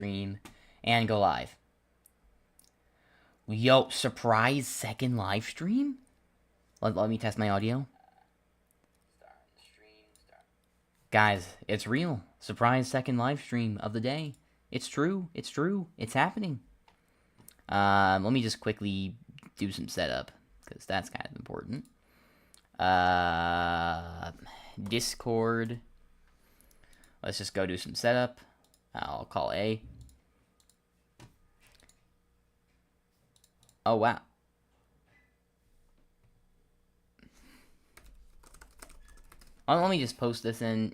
stream and go live. Yo, surprise second live stream? Let me test my audio. Guys, it's real. Surprise second live stream of the day. It's true. It's true. It's happening. Let me just quickly do some setup, because that's kind of important. Discord. Let's just go do some setup. I'll call A. Oh, wow. Oh, let me just post this in.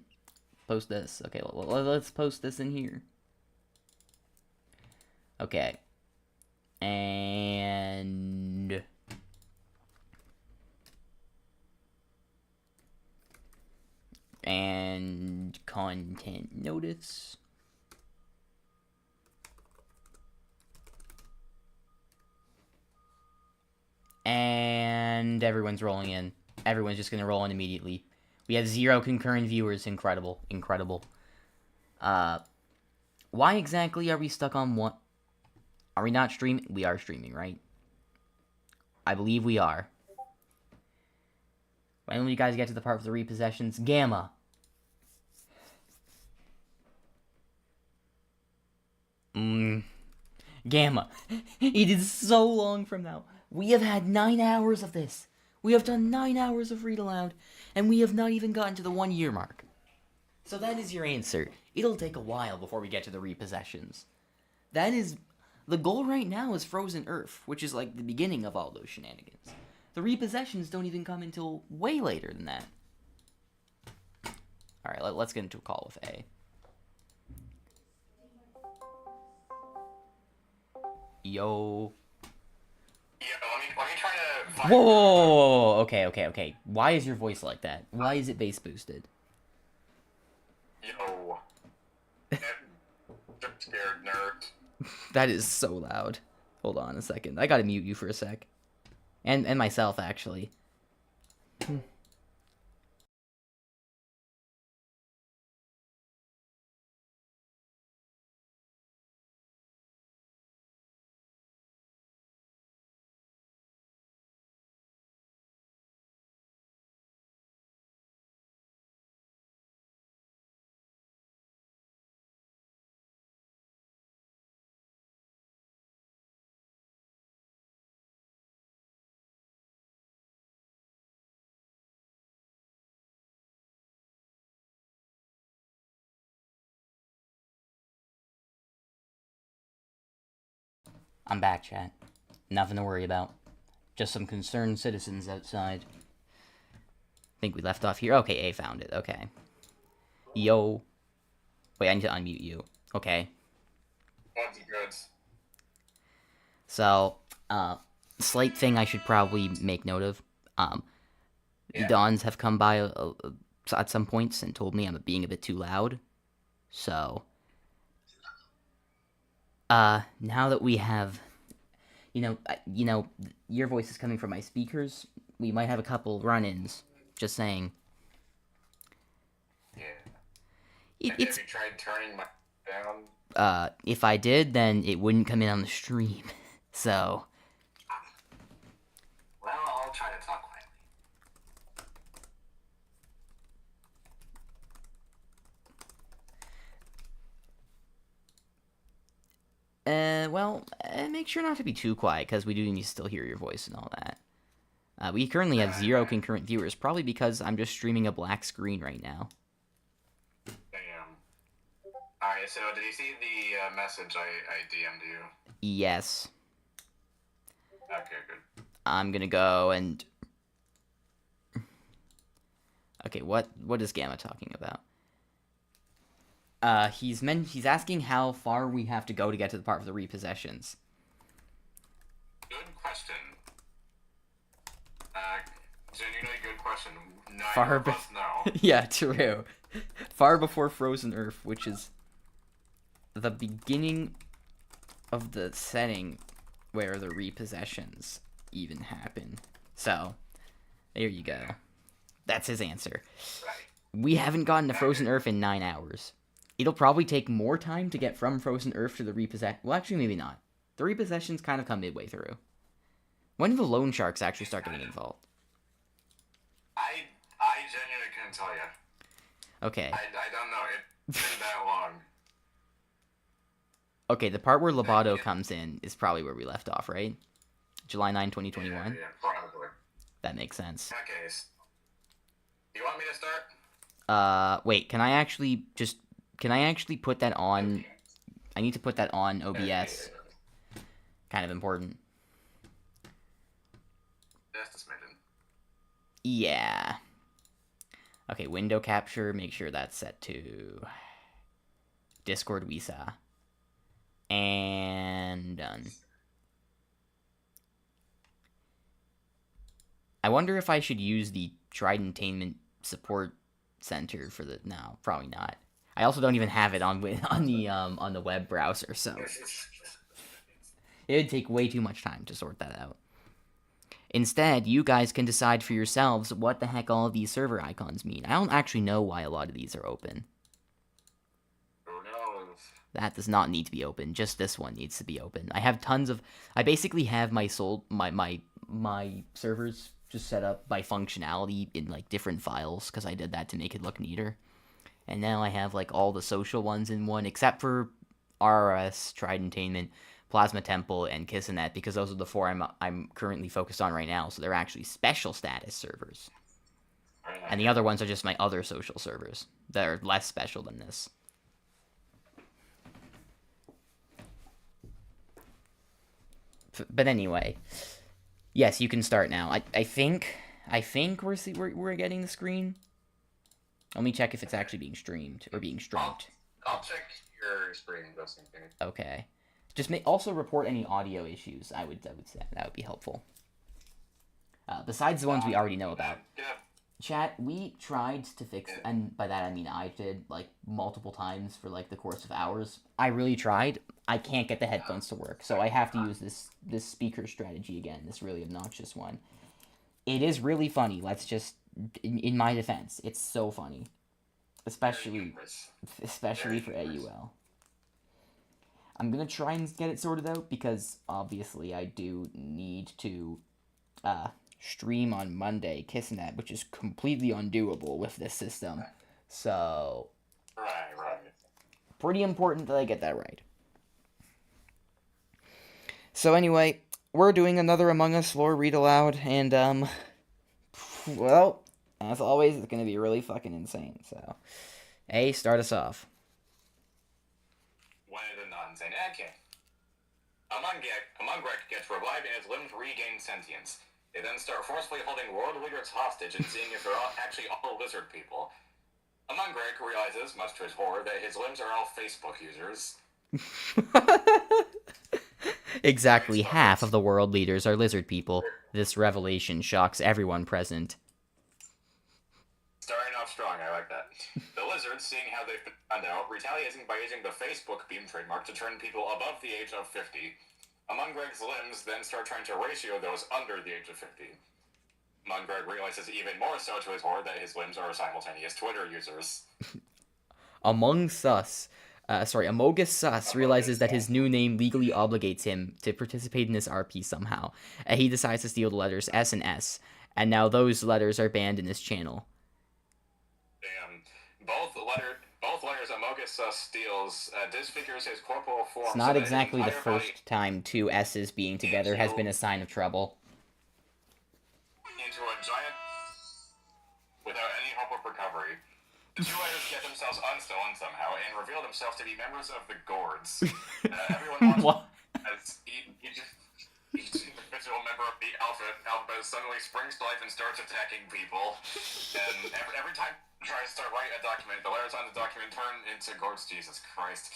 Post this. Okay, let's post this in here. Okay. And content notice. And everyone's rolling in. Everyone's just gonna roll in immediately. We have 0 concurrent viewers. Incredible. Incredible. Why exactly are we stuck on one? Are we not streaming? We are streaming, right? I believe we are. When will you guys get to the part of the repossessions? Gamma. Gamma. It is so long from now. We have had 9 hours of this. We have done 9 hours of Read Aloud, and we have not even gotten to the 1 year mark. So that is your answer. It'll take a while before we get to the repossessions. That is... The goal right now is Frozen Earth, which is like the beginning of all those shenanigans. The repossessions don't even come until way later than that. Alright, let's get into a call with A. Yo. Yeah, let me try to find... Whoa. Okay. Why is your voice like that? Why is it bass boosted? Yo. Scared nerd. That is so loud. Hold on a second. I gotta mute you for a sec. And myself, actually. I'm back, chat. Nothing to worry about. Just some concerned citizens outside. I think we left off here. Okay, A found it. Okay. Yo. Wait, I need to unmute you. Okay. That's good. So, slight thing I should probably make note of. The Dons have come by at some points and told me I'm being a bit too loud. So, now that we have, your voice is coming from my speakers, we might have a couple run-ins. Just saying. Yeah. It's... Have you tried turning my down? If I did, then it wouldn't come in on the stream. So... Well, I'll try to talk quietly. Make sure not to be too quiet, because we do need to still hear your voice and all that. We currently have 0 concurrent viewers, probably because I'm just streaming a black screen right now. Damn. Alright, so did you see the message I DM'd you? Yes. Okay, good. I'm gonna go and... Okay, what is Gamma talking about? He's asking how far we have to go to get to the part of the repossessions. Good question. Genuinely good question. Far Neither of us know. Yeah, true. Far before Frozen Earth, which is the beginning of the setting where the repossessions even happen. So, there you go. That's his answer. Right. We haven't gotten to Frozen Earth in 9 hours. It'll probably take more time to get from Frozen Earth to the repossession. Well, actually, maybe not. The repossessions kind of come midway through. When do the loan sharks actually start getting involved? I genuinely couldn't tell you. Okay. I don't know. It's been that long. Okay, the part where Lobato comes in is probably where we left off, right? July 9, 2021? Yeah, probably. That makes sense. Okay. Do you want me to start? Wait, can I actually put that on? I need to put that on OBS. Kind of important. Just a smidgen. Yeah. Okay, window capture, make sure that's set to Discord Wisa. And done. I wonder if I should use the Tridentainment Support Center for the... No, probably not. I also don't even have it on the web browser, so it would take way too much time to sort that out. Instead, you guys can decide for yourselves what the heck all of these server icons mean. I don't actually know why a lot of these are open. Who knows? That does not need to be open. Just this one needs to be open. I have tons of... I basically have my servers just set up by functionality in, like, different files, because I did that to make it look neater. And now I have, like, all the social ones in one, except for RRS, Tridentainment, Plasma Temple, and Kissanet, because those are the four I'm currently focused on right now, so they're actually special status servers. And the other ones are just my other social servers that are less special than this. But anyway, yes, you can start now. I think we're getting the screen. Let me check if it's actually being streamed or being streamed. I'll check your screen just in case. Okay. Just also report any audio issues. I would say that would be helpful. Besides the ones we already know about. Yeah. Chat, we tried to fix, and by that I mean I did, like, multiple times for, like, the course of hours. I really tried. I can't get the headphones to work, so I have to use this speaker strategy again, this really obnoxious one. It is really funny, let's just, in my defense, it's so funny. Especially for AUL. I'm gonna try and get it sorted out, because, obviously, I do need to, stream on Monday, Kissanet, which is completely undoable with this system. So, Right. pretty important that I get that right. So anyway, we're doing another Among Us lore read aloud, and well, as always, it's gonna be really fucking insane. So, start us off. One of the non-insane. Okay. Among Greg gets revived and his limbs regain sentience. They then start forcefully holding world leaders hostage and seeing if they're actually all lizard people. Among Greg realizes, much to his horror, that his limbs are all Facebook users. Exactly half of the world leaders are lizard people. This revelation shocks everyone present. Starting off strong, I like that. The lizards, seeing how they've been found out, retaliating by using the Facebook beam trademark to turn people above the age of 50. Among Greg's limbs then start trying to ratio those under the age of 50. Among Greg realizes even more so to his horror that his limbs are simultaneous Twitter users. Amogus Sus realizes that his new name legally obligates him to participate in this RP somehow. He decides to steal the letters S and S, and now those letters are banned in this channel. Damn. Both letters Amogus Sus steals disfigures his corporal form. It's not exactly the first time two S's being together has been a sign of trouble. Into a giant without any hope of recovery. The two letters get themselves unstolen somehow and reveal themselves to be members of the Gourds. Everyone wants as each individual member of the alphabet suddenly springs to life and starts attacking people. And every time he tries to write a document, the letters on the document turn into Gourds, Jesus Christ,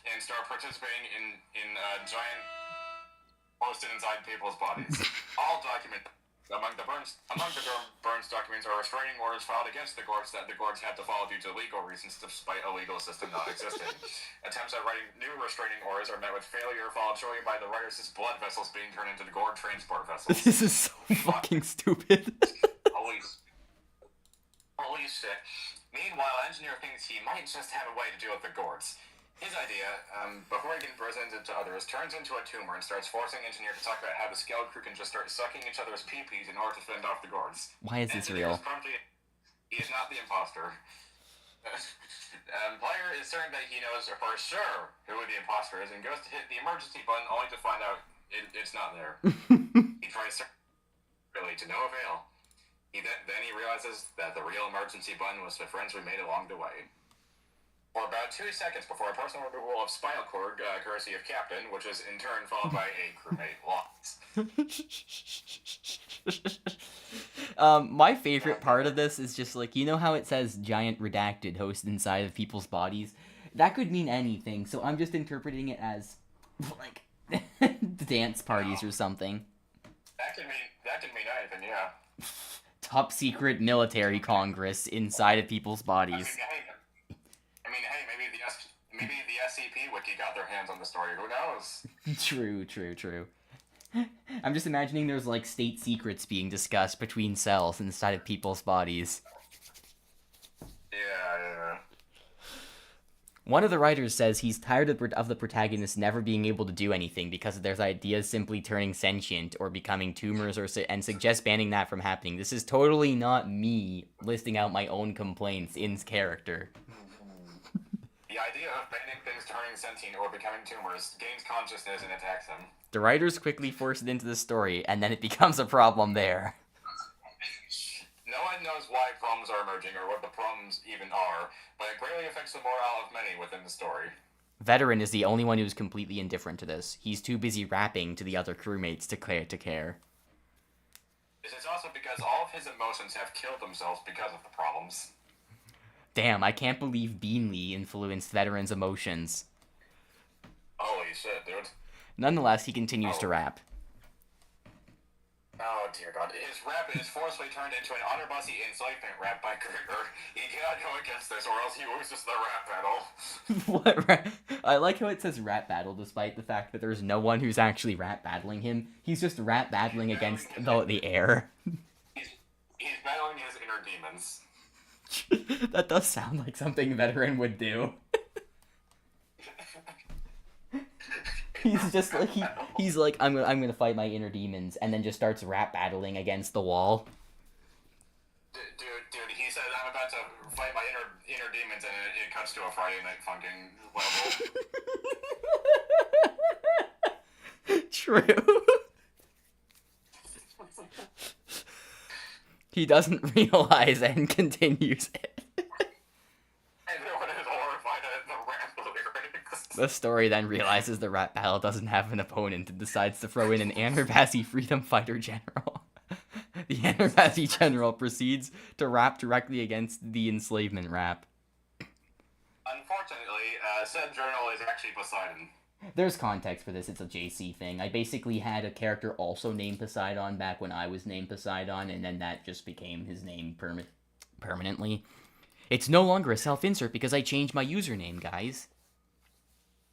and start participating in giant posted inside people's bodies. All documents. Among the Burns documents are restraining orders filed against the Gourds that the Gourds had to follow due to legal reasons despite a legal system not existing. Attempts at writing new restraining orders are met with failure, followed shortly by the writers' blood vessels being turned into the Gourd transport vessels. This is so fucking stupid. Holy shit. Meanwhile, Engineer thinks he might just have a way to deal with the Gords. His idea, before he can present it to others, turns into a tumor and starts forcing Engineer to talk about how the Skeld crew can just start sucking each other's pee-pees in order to fend off the Gords. Why is this real? He is not the imposter. Player is certain that he knows for sure who the imposter is and goes to hit the emergency button only to find out it's not there. He tries really to no avail. Then he realizes that the real emergency button was the friends we made along the way. For about 2 seconds before a personal removal of spinal cord, courtesy of Captain, which is in turn followed by a crewmate loss. My favorite part of this is just like, you know how it says giant redacted host inside of people's bodies? That could mean anything, so I'm just interpreting it as, like, dance parties or something. That could mean anything, yeah. Top secret military congress inside of people's bodies. I mean, hey, maybe the SCP Wiki got their hands on the story. Who knows? True. I'm just imagining there's, like, state secrets being discussed between cells inside of people's bodies. Yeah. One of the writers says he's tired of the protagonist never being able to do anything because of their ideas simply turning sentient or becoming tumors, and suggests banning that from happening. This is totally not me listing out my own complaints in character. The idea of banning things turning sentient or becoming tumors gains consciousness and attacks them. The writers quickly force it into the story, and then it becomes a problem there. No one knows why problems are emerging or what the problems even are, but it greatly affects the morale of many within the story. Veteran is the only one who's completely indifferent to this. He's too busy rapping to the other crewmates to care. This is also because all of his emotions have killed themselves because of the problems. Damn, I can't believe Beanley influenced Veteran's emotions. Holy shit, dude. Nonetheless, he continues to rap. Oh, dear God. His rap is forcefully turned into an honor-bossy enslavement rap by Krieger. He cannot go against this, or else he loses the rap battle. What rap? I like how it says rap battle, despite the fact that there's no one who's actually rap battling him. He's just rap battling against the air. He's battling his inner demons. That does sound like something Veteran would do. He's just like he's like I'm gonna fight my inner demons, and then just starts rap battling against the wall. Dude, he said I'm about to fight my inner demons, and it cuts to a Friday Night Funkin' level. True. He doesn't realize and continues it. Everyone is horrified at the rap lyrics. The story then realizes the rap battle doesn't have an opponent and decides to throw in an Anarbazi freedom fighter general. The Anarbazi general proceeds to rap directly against the enslavement rap. Unfortunately, said general is actually Poseidon. There's context for this, it's a JC thing. I basically had a character also named Poseidon back when I was named Poseidon, and then that just became his name permanently. It's no longer a self-insert because I changed my username, guys.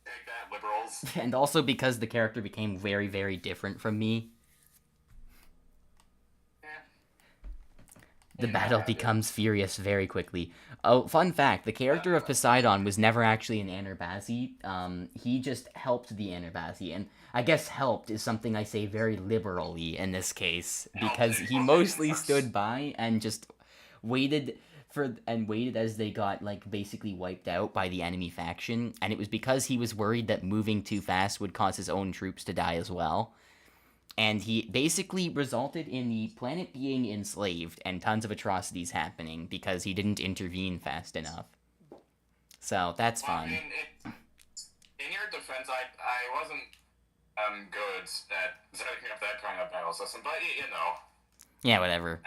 Take that, liberals. And also because the character became very, very different from me. The battle becomes furious very quickly. Oh, fun fact, the character of Poseidon was never actually an Anarbazi. He just helped the Anarbazi, and I guess helped is something I say very liberally in this case, because he mostly stood by and just waited as they got, like, basically wiped out by the enemy faction, and it was because he was worried that moving too fast would cause his own troops to die as well. And he basically resulted in the planet being enslaved and tons of atrocities happening because he didn't intervene fast enough. So, that's fun. In your defense, I wasn't good at setting up that kind of battle system, but you know. Yeah, whatever.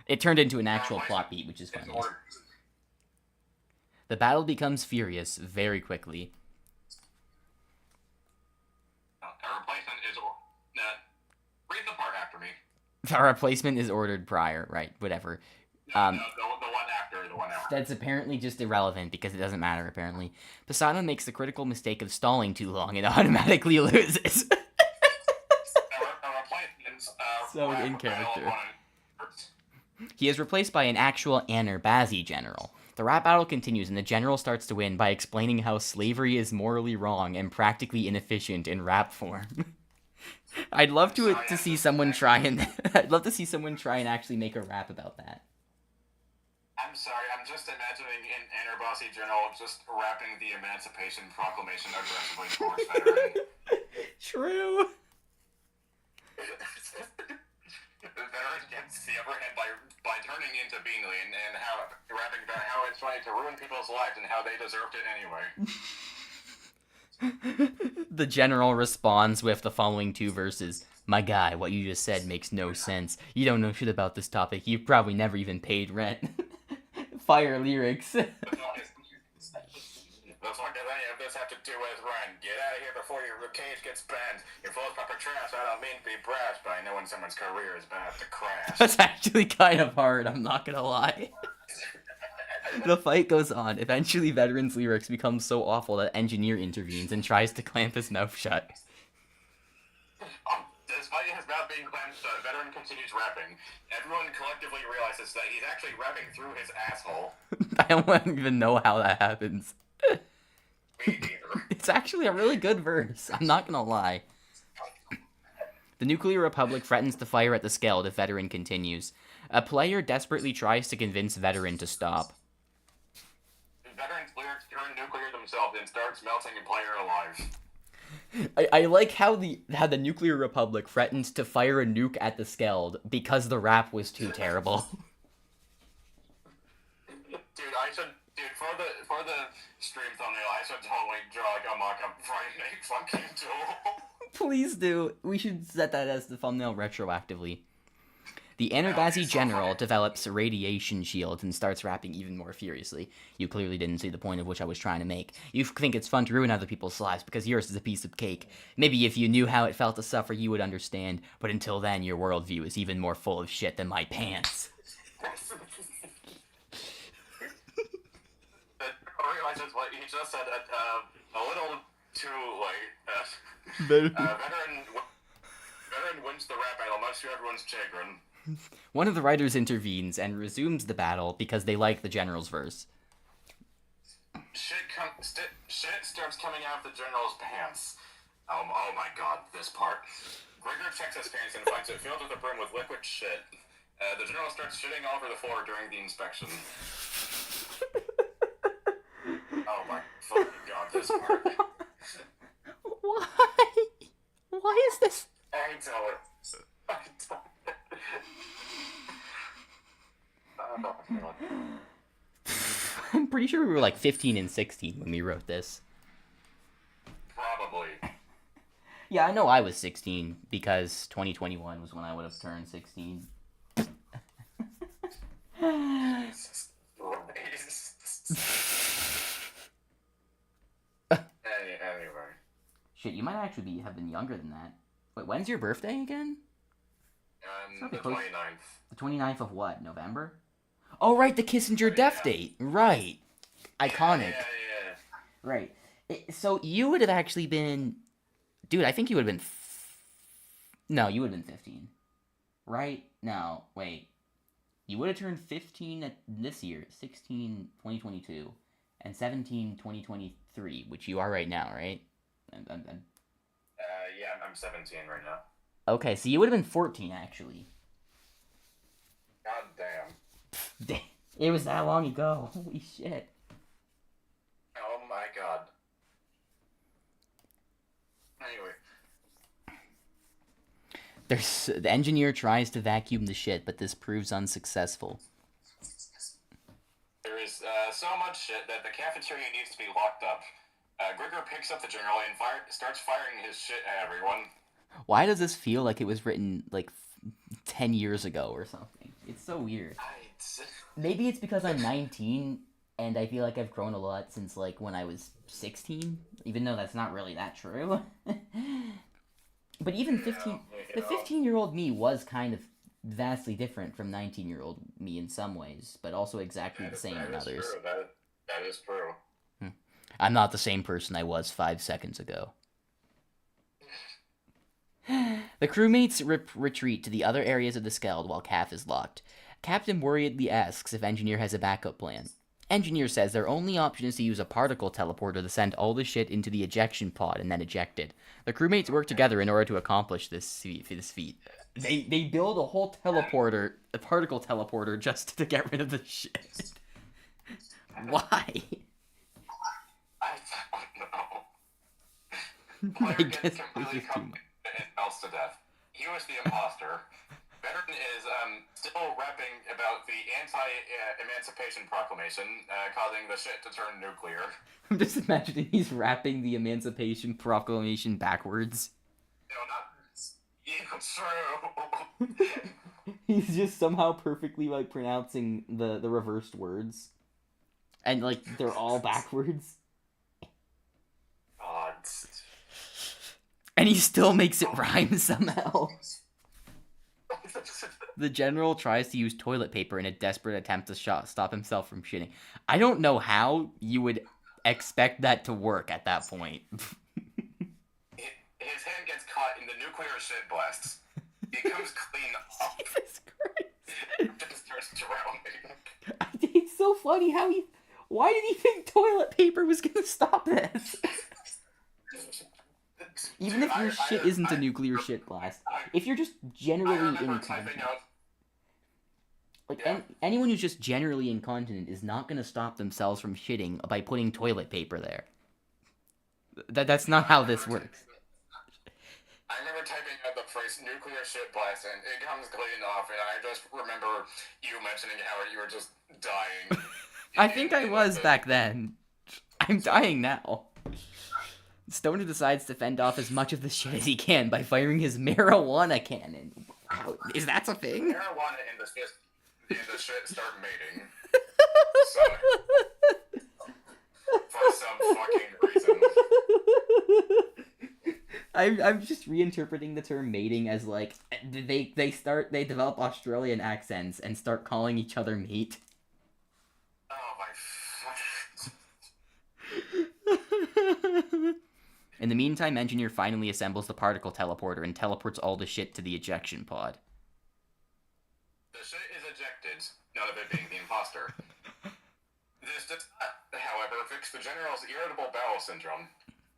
It turned into an actual plot beat, which is funny. The battle becomes furious very quickly. A replacement is... read the part after me. A replacement is ordered prior, right, whatever. The one after. That's apparently just irrelevant because it doesn't matter, apparently. Poseidon makes the critical mistake of stalling too long and automatically loses. So in character. He is replaced by an actual Anarbazi general. The rap battle continues, and the general starts to win by explaining how slavery is morally wrong and practically inefficient in rap form. I'd love to see someone try and I'd love to see someone try and actually make a rap about that. I'm sorry, I'm just imagining an Bossy General just rapping the Emancipation Proclamation aggressively towards veteran. True. Veteran gets the upper hand by turning into Beanley and how rapping about how it's trying to ruin people's lives and how they deserved it anyway. The general responds with the following two verses. My guy, what you just said makes no sense. You don't know shit about this topic. You've probably never even paid rent. Fire lyrics. The fuck does any of this have to do with rent? Get out of here before your cage gets banned. You're full of proper trash. I don't mean to be brash, but I know when someone's career is about to crash. That's actually kind of hard, I'm not gonna lie. The fight goes on. Eventually, Veteran's lyrics become so awful that Engineer intervenes and tries to clamp his mouth shut. Despite his mouth being clamped shut, Veteran continues rapping. Everyone collectively realizes that he's actually rapping through his asshole. I don't even know how that happens. Me neither. It's actually a really good verse. I'm not gonna lie. The Nuclear Republic threatens to fire at the Skeld if Veteran continues. A player desperately tries to convince Veteran to stop. Veteran's lyrics turn nuclear themselves and starts melting a player alive. I like how the Nuclear Republic threatened to fire a nuke at the Skeld because the rap was too terrible. For the stream thumbnail, I should totally draw like a mock-up frightening fucking tool. Please do. We should set that as the thumbnail retroactively. The Anabazi General develops a radiation shield and starts rapping even more furiously. You clearly didn't see the point of which I was trying to make. You think it's fun to ruin other people's lives because yours is a piece of cake. Maybe if you knew how it felt to suffer, you would understand. But until then, your worldview is even more full of shit than my pants. I realizes what he just said a little too late. Veteran wins the rap battle, much to everyone's chagrin. One of the writers intervenes and resumes the battle because they like the general's verse. Shit starts coming out of the general's pants. Oh my god, this part. Grigor checks his pants and finds it filled with a brim with liquid shit. The general starts shitting all over the floor during the inspection. Oh my fucking god, this part. Why? Why is this? I don't. I'm pretty sure we were like 15 and 16 when we wrote this. Probably. Yeah, I know I was 16 because 2021 was when I would have turned 16. Jesus Christ. Anyway. Shit, you might actually have been younger than that. Wait, when's your birthday again? The 29th. The 29th of what? November? Oh, right, the Kissinger death date. Right. Iconic. Yeah. Right. So you would have actually been... Dude, I think you would have been... No, you would have been 15. Right? No, wait. You would have turned 15 this year, 16, 2022, and 17, 2023, which you are right now, right? Yeah, I'm 17 right now. Okay, so you would have been 14, actually. God damn. It was that long ago. Holy shit. Oh my god. Anyway. The engineer tries to vacuum the shit, but this proves unsuccessful. There is so much shit that the cafeteria needs to be locked up. Grigor picks up the general and starts firing his shit at everyone. Why does this feel like it was written, like, 10 years ago or something? It's so weird. Maybe it's because I'm 19, and I feel like I've grown a lot since, like, when I was 16, even though that's not really that true. But even 15... The 15-year-old me was kind of vastly different from 19-year-old me in some ways, but also exactly the same in others. True. That is true. I'm not the same person I was 5 seconds ago. The crewmates retreat to the other areas of the Skeld while Calf is locked. Captain worriedly asks if Engineer has a backup plan. Engineer says their only option is to use a particle teleporter to send all the shit into the ejection pod and then eject it. The crewmates work together in order to accomplish this feat. They build a whole teleporter, a particle teleporter, just to get rid of the shit. Why? I don't know. I Player guess gets it's completely just too much. and melts to death. He was the imposter. Veteran is still rapping about the anti-emancipation proclamation, causing the shit to turn nuclear. I'm just imagining he's rapping the Emancipation Proclamation backwards. No, not true. He's just somehow perfectly like pronouncing the reversed words, and like they're all backwards. God. And he still makes it rhyme somehow. The general tries to use toilet paper in a desperate attempt to stop himself from shitting. I don't know how you would expect that to work at that point. His hand gets caught in the nuclear shit blasts. It comes clean up. Jesus Christ. It just starts drowning. It's so funny how he... Why did he think toilet paper was gonna stop this? Even if your shit isn't a nuclear shit blast. If you're just generally incontinent... Like, anyone who's just generally incontinent is not gonna stop themselves from shitting by putting toilet paper there. That's not how this works. I remember typing out the phrase nuclear shit blast and it comes clean off, and I just remember you mentioning how you were just dying. I think I was back then. I'm dying now. Stoner decides to fend off as much of the shit as he can by firing his marijuana cannon. Wow, is that a thing? Marijuana in the shit start mating. For some fucking reason. I'm just reinterpreting the term mating as like they develop Australian accents and start calling each other mate. Oh my. In the meantime, Engineer finally assembles the particle teleporter and teleports all the shit to the ejection pod. The shit is ejected, none of it being the imposter. This does not, however, fix the General's irritable bowel syndrome.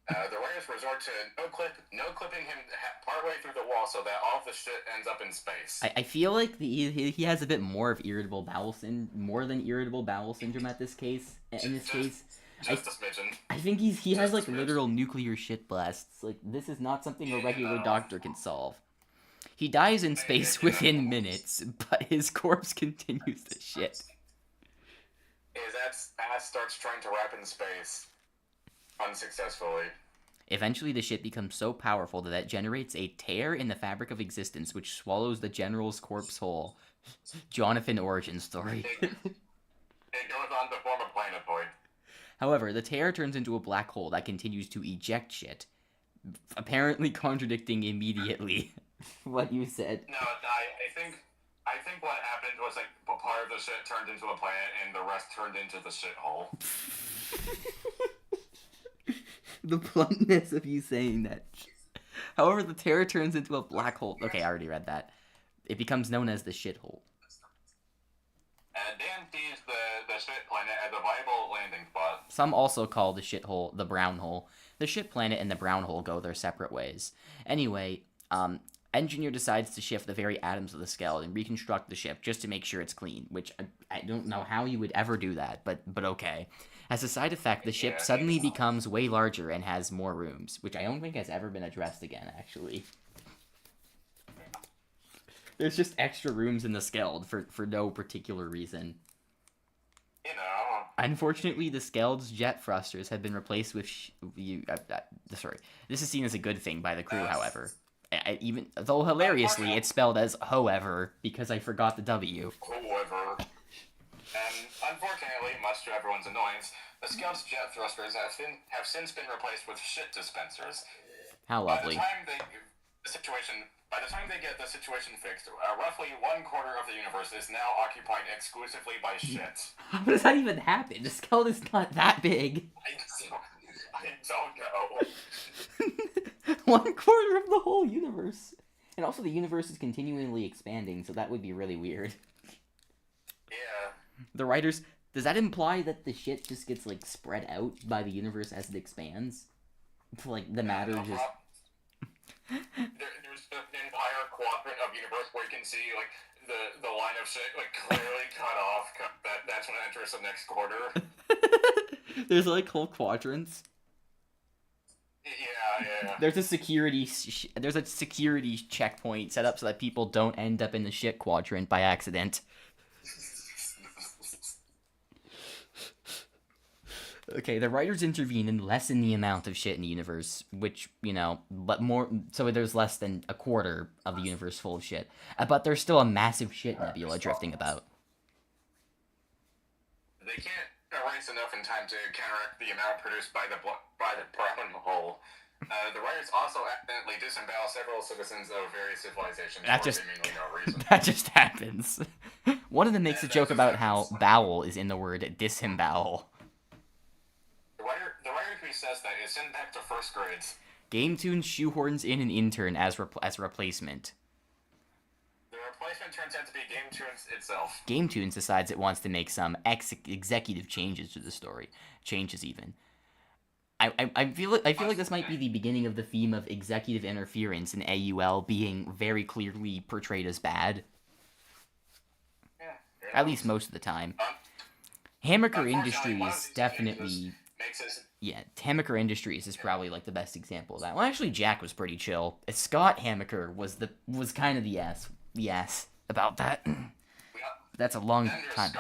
The writers resort to no-clipping him partway through the wall so that all of the shit ends up in space. I feel like he has a bit more of irritable bowel syndrome at this case. In this case, just a smidgen. I think he has like literal nuclear shit blasts. Like, this is not something a regular doctor can solve. He dies in space within minutes, but his corpse continues to shit. His ass starts trying to wrap in space. Unsuccessfully. Eventually, the shit becomes so powerful that it generates a tear in the fabric of existence, which swallows the General's corpse whole. Jonathan origin story. It goes on to form a planetoid. However, the tear turns into a black hole that continues to eject shit, apparently contradicting immediately what you said. No, I think what happened was like part of the shit turned into a planet and the rest turned into the shithole. The bluntness of you saying that. However, the tear turns into a black hole. Okay, I already read that. It becomes known as the shithole. Dan sees the shit planet as a viable landing spot. Some also call the shithole the brown hole. The shit planet and the brown hole go their separate ways. Anyway, Engineer decides to shift the very atoms of the skeleton and reconstruct the ship just to make sure it's clean, which I don't know how you would ever do that, but okay. As a side effect, the ship suddenly becomes way larger and has more rooms, which I don't think has ever been addressed again, actually. There's just extra rooms in the Skeld for no particular reason. You know. Unfortunately, the Skeld's jet thrusters have been replaced with this is seen as a good thing by the crew, however. Even though hilariously, it's spelled as however, because I forgot the W. However. And unfortunately, much to everyone's annoyance, the Skeld's jet thrusters have since been replaced with shit dispensers. How lovely. By the time they get the situation fixed, roughly 1/4 of the universe is now occupied exclusively by shit. How does that even happen? The Skeld is not that big. I don't know. 1/4 of the whole universe. And also the universe is continually expanding, so that would be really weird. Yeah. The writers Does that imply that the shit just gets, like, spread out by the universe as it expands? Like, the matter just... There's an entire quadrant of universe where you can see, like, the line of shit, like, clearly cut off. That's when it enters the next quarter. There's, like, whole quadrants. Yeah. There's a security checkpoint set up so that people don't end up in the shit quadrant by accident. Okay, the writers intervene and lessen the amount of shit in the universe, which, but more, so there's less than a quarter of the universe full of shit. But there's still a massive shit nebula drifting about. They can't erase enough in time to counteract the amount produced by the brown hole. The writers also accidentally disembowel several citizens of various civilizations for seemingly no reason. That just happens. One of them makes a joke about how bowel is in the word disembowel. The writer who says that is sent back to first grades. Gametoons shoehorns in an intern as a replacement. The replacement turns out to be Gametoons itself. Gametoons decides it wants to make some executive changes to the story. Changes even. I feel like this might be the beginning of the theme of executive interference in AUL being very clearly portrayed as bad. Yeah. At least most of the time. Hammaker Industries definitely... Yeah, Hammaker Industries is probably, like, the best example of that. Well, actually, Jack was pretty chill. Scott Hammaker was kind of the ass about that. That's a long time.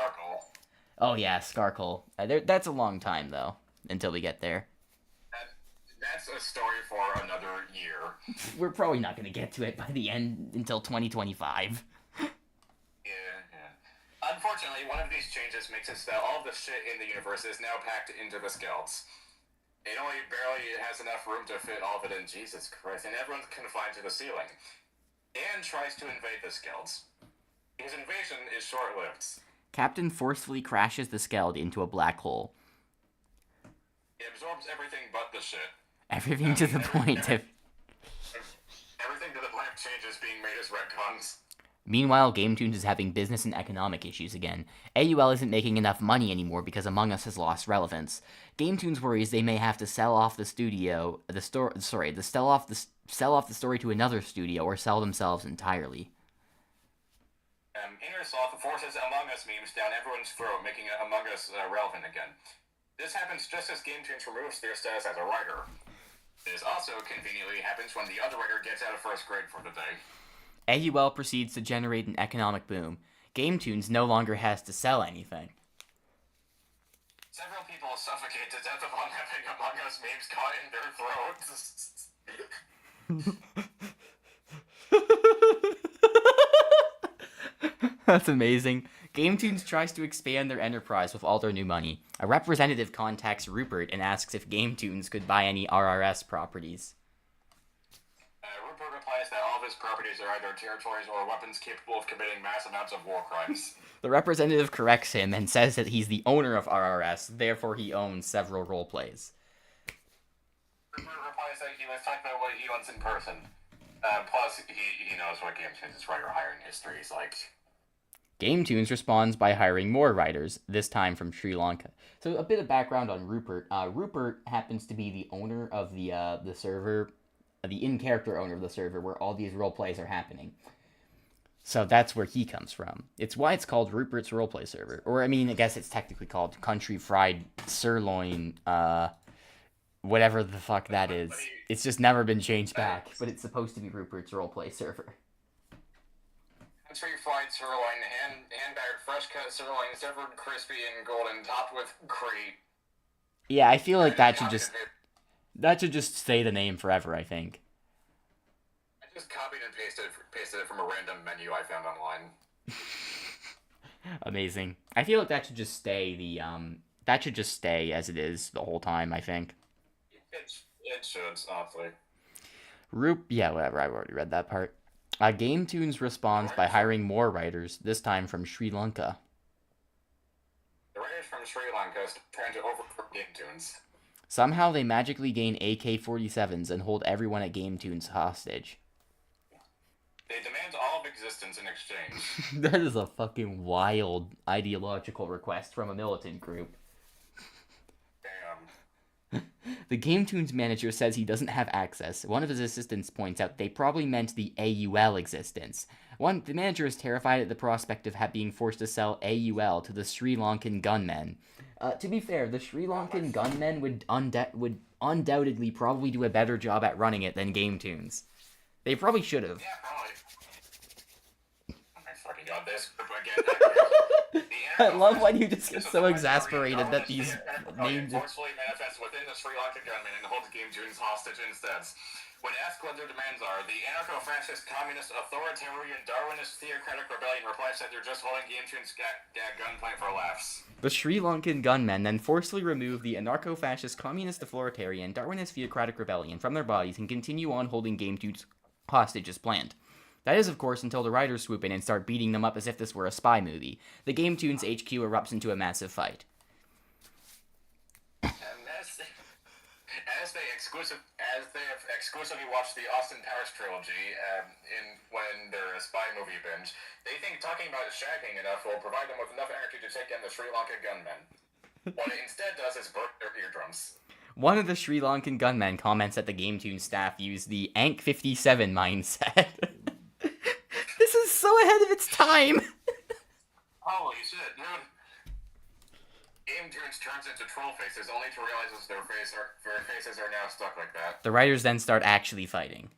Oh, yeah, Skarkle. That's a long time, though, until we get there. That's a story for another year. We're probably not going to get to it by the end until 2025. Yeah. Unfortunately, one of these changes makes it so that all of the shit in the universe is now packed into the Skelts. It only barely has enough room to fit all of it in, Jesus Christ, and everyone's confined to the ceiling. Dan tries to invade the Skelts. His invasion is short-lived. Captain forcefully crashes the Skeld into a black hole. It absorbs everything but the shit. Everything to the point of... Everything to the black changes being made as retcons. Meanwhile, Gametoons is having business and economic issues again. AUL isn't making enough money anymore because Among Us has lost relevance. Gametoons worries they may have to sell off the studio, sell off the story to another studio or sell themselves entirely. Innersoft forces Among Us memes down everyone's throat, making Among Us relevant again. This happens just as Gametoons removes their status as a writer. This also conveniently happens when the other writer gets out of first grade for the day. AUL proceeds to generate an economic boom. Gametoons no longer has to sell anything. Several people suffocate to death upon having Among Us memes caught in their throats. That's amazing. Gametoons tries to expand their enterprise with all their new money. A representative contacts Rupert and asks if Gametoons could buy any RRS properties. Rupert replies that all of his properties are either territories or weapons capable of committing mass amounts of war crimes. The representative corrects him and says that he's the owner of RRS, therefore he owns several roleplays. Rupert replies that he was talking about what he owns in person. Plus, he knows what Gametoons' writer hiring history is like. Gametoons responds by hiring more writers, this time from Sri Lanka. So a bit of background on Rupert. Rupert happens to be the owner of the server, the in-character owner of the server where all these roleplays are happening. So that's where he comes from. It's why it's called Rupert's Roleplay Server. Or, I mean, I guess it's technically called Country Fried Sirloin, whatever the fuck that is. It's just never been changed back, but it's supposed to be Rupert's Roleplay Server. Country Fried Sirloin, hand-battered fresh-cut sirloin, severed, crispy, and golden, topped with cream. Yeah, I feel like that should just stay the name forever, I think. I just copied and pasted it from a random menu I found online. Amazing. I feel like that should just stay that should just stay as it is the whole time, I think. It should, honestly. Yeah, whatever, I've already read that part. Gametoons responds by hiring more writers, this time from Sri Lanka. The writers from Sri Lanka trying to overthrow Gametoons. Somehow they magically gain AK-47s and hold everyone at Gametoons hostage. They demand all of existence in exchange. That is a fucking wild ideological request from a militant group. Damn. The Gametoons manager says he doesn't have access. One of his assistants points out they probably meant the AUL existence. The manager is terrified at the prospect of being forced to sell AUL to the Sri Lankan gunmen. To be fair, the Sri Lankan gunmen would undoubtedly probably do a better job at running it than Gametoons. They probably should have. Yeah, probably. Oh my fucking god, this again. I love when you just get so exasperated that these names... forcefully manifests within the Sri Lankan gunmen and holds Gametoons hostage instead. When asked what their demands are, the anarcho-fascist, communist, authoritarian, Darwinist, theocratic rebellion replies that they're just holding Gametoons gunpoint for laughs. The Sri Lankan gunmen then forcefully remove the anarcho-fascist, communist, authoritarian, Darwinist, theocratic rebellion from their bodies and continue on holding Gametoons hostage as planned. That is, of course, until the writers swoop in and start beating them up as if this were a spy movie. The Gametoons HQ erupts into a massive fight. As they have exclusively watched the Austin Powers trilogy, when they're a spy movie binge, they think talking about shagging enough will provide them with enough energy to take down the Sri Lankan gunmen. What it instead does is burn their eardrums. One of the Sri Lankan gunmen comments that the Gametoons staff use the Ankh 57 mindset. This is so ahead of its time! Holy shit, dude. Gametoons turns into troll faces only to realize their faces are now stuck like that. The writers then start actually fighting.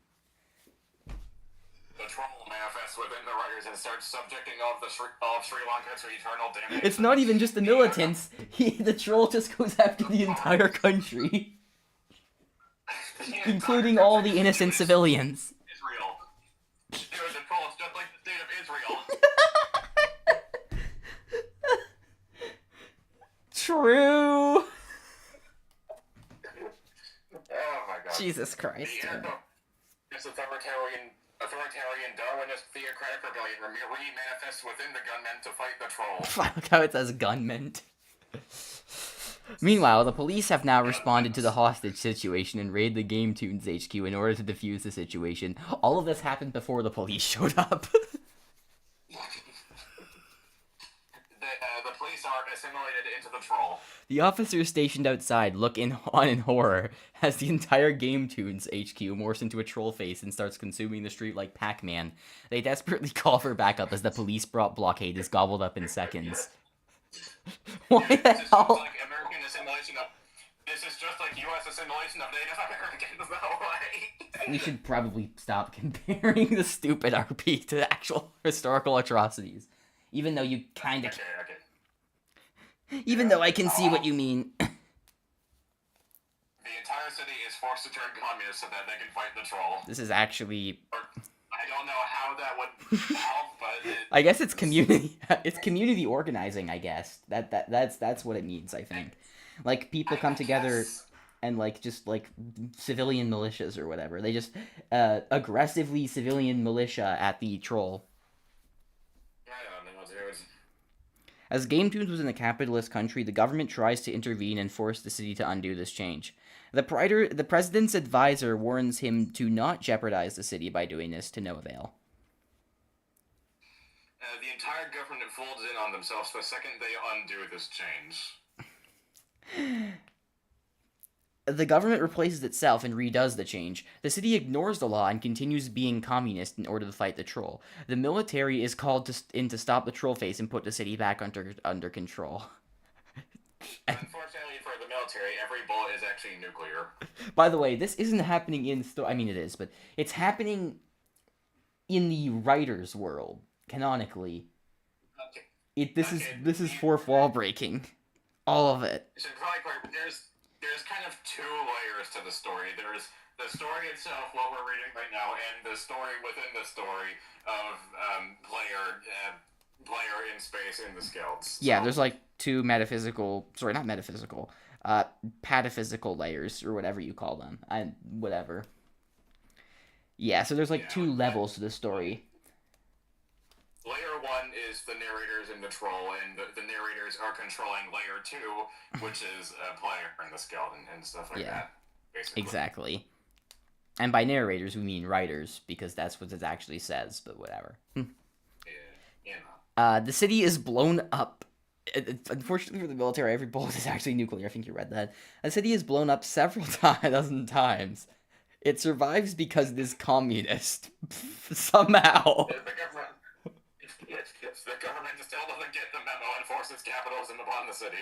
The troll manifests within the writers and starts subjecting all of Sri Lanka to eternal damage. It's not even just the militants. The troll just goes after the entire country. Including all the innocent civilians. Israel. Dude, the troll is just like the state of Israel. True. Oh my god. Jesus Christ. This authoritarian Darwinist theocratic rebellion re-manifests within the gunmen to fight the troll. Look how it says gunmen. Meanwhile, the police have now responded to the hostage situation and raid the Gametoons HQ in order to defuse the situation. All of this happened before the police showed up. The police are assimilated into the troll. The officers stationed outside look on in horror as the entire Gametoons HQ morphs into a troll face and starts consuming the street like Pac-Man. They desperately call for backup as the police blockade is gobbled up in seconds. Why the hell? This is just like U.S. assimilation of Native Americans, though. We should probably stop comparing the stupid RP to actual historical atrocities. Even though you kind of... Okay. Even though I can see what you mean. The entire city is forced to turn communist so that they can fight the troll. This is actually... I don't know how that would help, but... I guess it's community... It's community organizing, I guess. That's what it means, I think. Like, people come together and, like, just, like, civilian militias or whatever. They just aggressively civilian militia at the troll. As Gametoons was in a capitalist country, the government tries to intervene and force the city to undo this change. The president's advisor warns him to not jeopardize the city by doing this, to no avail. The entire government folds in on themselves the second they undo this change. The government replaces itself and redoes the change. The city ignores the law and continues being communist in order to fight the troll. The military is called in to stop the troll face and put the city back under control. Unfortunately for the military, every bullet is actually nuclear. By the way, this isn't happening in... I mean, it is, but it's happening in the writer's world, canonically. Okay. This is fourth wall breaking. All of it. So probably there's kind of two layers to the story. There's the story itself, what we're reading right now, and the story within the story of player in space in the Scouts. Yeah, there's like two pataphysical layers, or whatever you call them. Whatever. Yeah, so there's like two levels to the story. Layer 1 is the narrators and the troll, and the narrators are controlling Layer 2, which is a player and the skeleton and stuff like that, basically. Exactly. And by narrators, we mean writers, because that's what it actually says, but whatever. The city is blown up. Unfortunately for the military, every bullet is actually nuclear. I think you read that. The city is blown up several dozen times. It survives because it is communist. Somehow. If the government still doesn't get the memo and forces capitalism upon the city,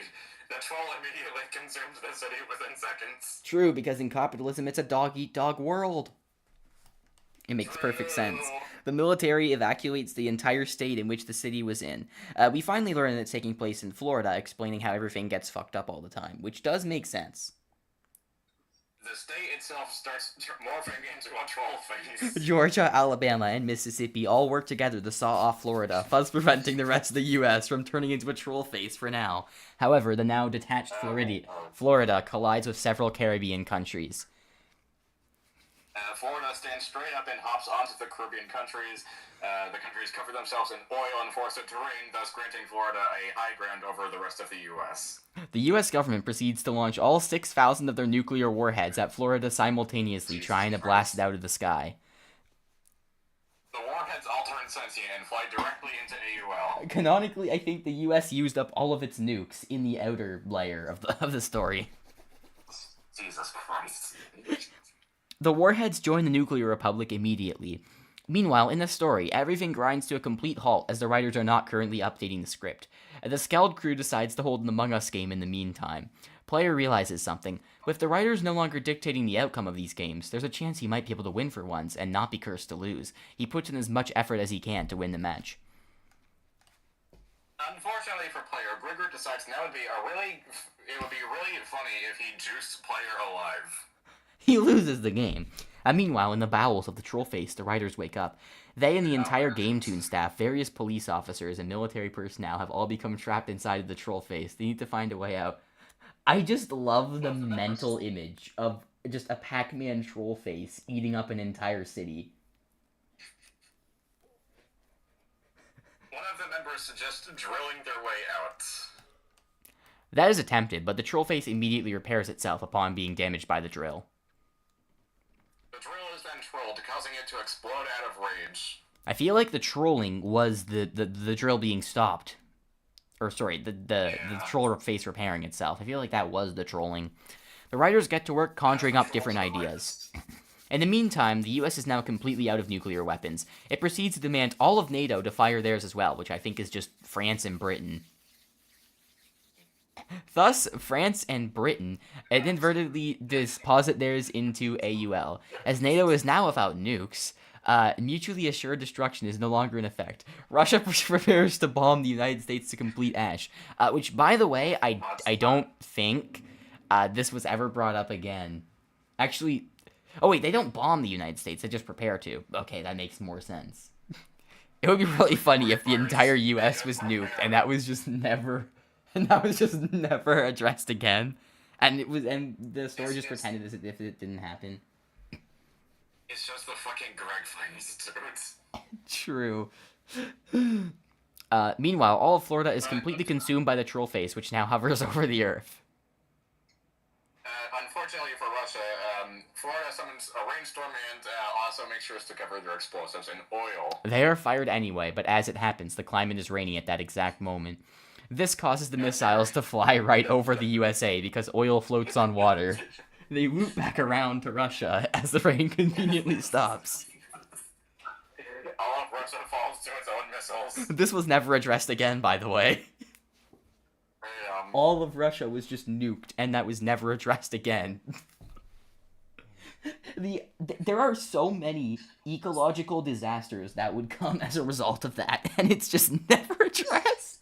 the troll immediately consumes the city within seconds. True, because in capitalism, it's a dog-eat-dog world. It makes perfect sense. The military evacuates the entire state in which the city was in. We finally learn that it's taking place in Florida, explaining how everything gets fucked up all the time, which does make sense. The state itself starts morphing into a troll face. Georgia, Alabama, and Mississippi all work together to saw off Florida, thus preventing the rest of the U.S. from turning into a troll face for now. However, the now detached Florida collides with several Caribbean countries. Florida stands straight up and hops onto the Caribbean countries. The countries cover themselves in oil and force it to rain, thus granting Florida a high ground over the rest of the U.S. The U.S. government proceeds to launch all 6,000 of their nuclear warheads at Florida simultaneously, trying to blast it out of the sky. The warheads all turn sentient and fly directly into AUL. Canonically, I think the U.S. used up all of its nukes in the outer layer of the story. Jesus Christ. The warheads join the nuclear republic immediately. Meanwhile, in the story, everything grinds to a complete halt as the writers are not currently updating the script. The Skeld crew decides to hold an Among Us game in the meantime. Player realizes something. With the writers no longer dictating the outcome of these games, there's a chance he might be able to win for once and not be cursed to lose. He puts in as much effort as he can to win the match. Unfortunately for Player, Grigger decides now it would be really funny if he juiced Player alive. He loses the game. Meanwhile, in the bowels of the Trollface, the writers wake up. They and the entire Gametoons staff, various police officers, and military personnel have all become trapped inside of the Trollface. They need to find a way out. I just love the mental image of just a Pac-Man Trollface eating up an entire city. One of the members suggests drilling their way out. That is attempted, but the Trollface immediately repairs itself upon being damaged by the drill. The drill is then trolled, causing it to explode out of rage. I feel like the trolling was the drill being stopped. Or, sorry, the troll face repairing itself. I feel like that was the trolling. The writers get to work conjuring up different ideas. In the meantime, the US is now completely out of nuclear weapons. It proceeds to demand all of NATO to fire theirs as well, which I think is just France and Britain. Thus, France and Britain inadvertently deposit theirs into AUL. As NATO is now without nukes, mutually assured destruction is no longer in effect. Russia prepares to bomb the United States to complete ash. Which, by the way, I don't think this was ever brought up again. Actually, oh wait, they don't bomb the United States, they just prepare to. Okay, that makes more sense. It would be really funny if the entire US was nuked and that was just never addressed again. And the story just pretended as if it didn't happen. It's just the fucking Greg Finds dudes. True. Meanwhile, all of Florida is completely consumed by the Trollface, which now hovers over the Earth. Unfortunately for Russia, Florida summons a rainstorm and also makes sure to cover their explosives in oil. They are fired anyway, but as it happens, the climate is rainy at that exact moment. This causes the missiles to fly right over the USA because oil floats on water. They loop back around to Russia as the rain conveniently stops. All of Russia falls to its own missiles. This was never addressed again, by the way. All of Russia was just nuked, and that was never addressed again. There are so many ecological disasters that would come as a result of that, and it's just never addressed.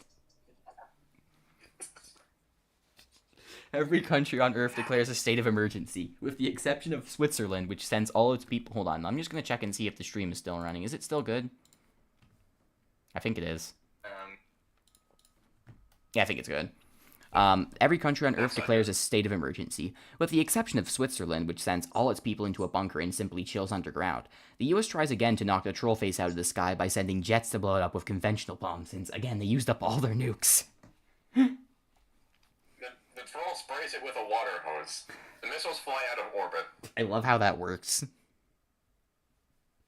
Every country on Earth declares a state of emergency, with the exception of Switzerland, which sends all its people... Hold on, I'm just going to check and see if the stream is still running. Is it still good? I think it is. Yeah, I think it's good. Every country on Earth declares a state of emergency, with the exception of Switzerland, which sends all its people into a bunker and simply chills underground. The US tries again to knock the Trollface out of the sky by sending jets to blow it up with conventional bombs, since, again, they used up all their nukes. The troll sprays it with a water hose. The missiles fly out of orbit. I love how that works.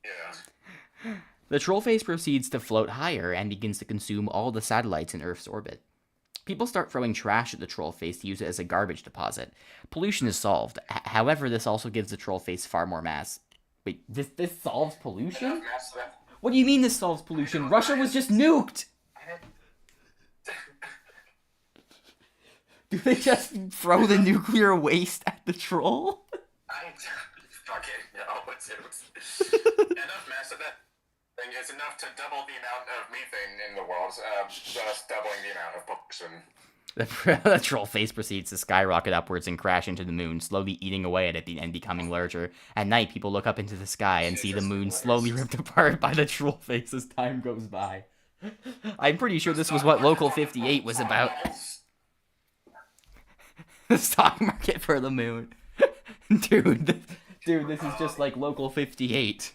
Yeah. The troll face proceeds to float higher and begins to consume all the satellites in Earth's orbit. People start throwing trash at the troll face to use it as a garbage deposit. Pollution is solved. However, this also gives the troll face far more mass. Wait, this solves pollution? What do you mean this solves pollution? Russia was just nuked! Do they just throw the nuclear waste at the troll? I fucking know. It's enough mass of that thing is enough to double the amount of methane in the world, thus doubling the amount of pollution. The troll face proceeds to skyrocket upwards and crash into the moon, slowly eating away at it and becoming larger. At night, people look up into the sky and see the moon slowly ripped apart by the troll face as time goes by. I'm pretty sure this was what Local 58 was about. The stock market for the moon. Dude, this is just like Local 58.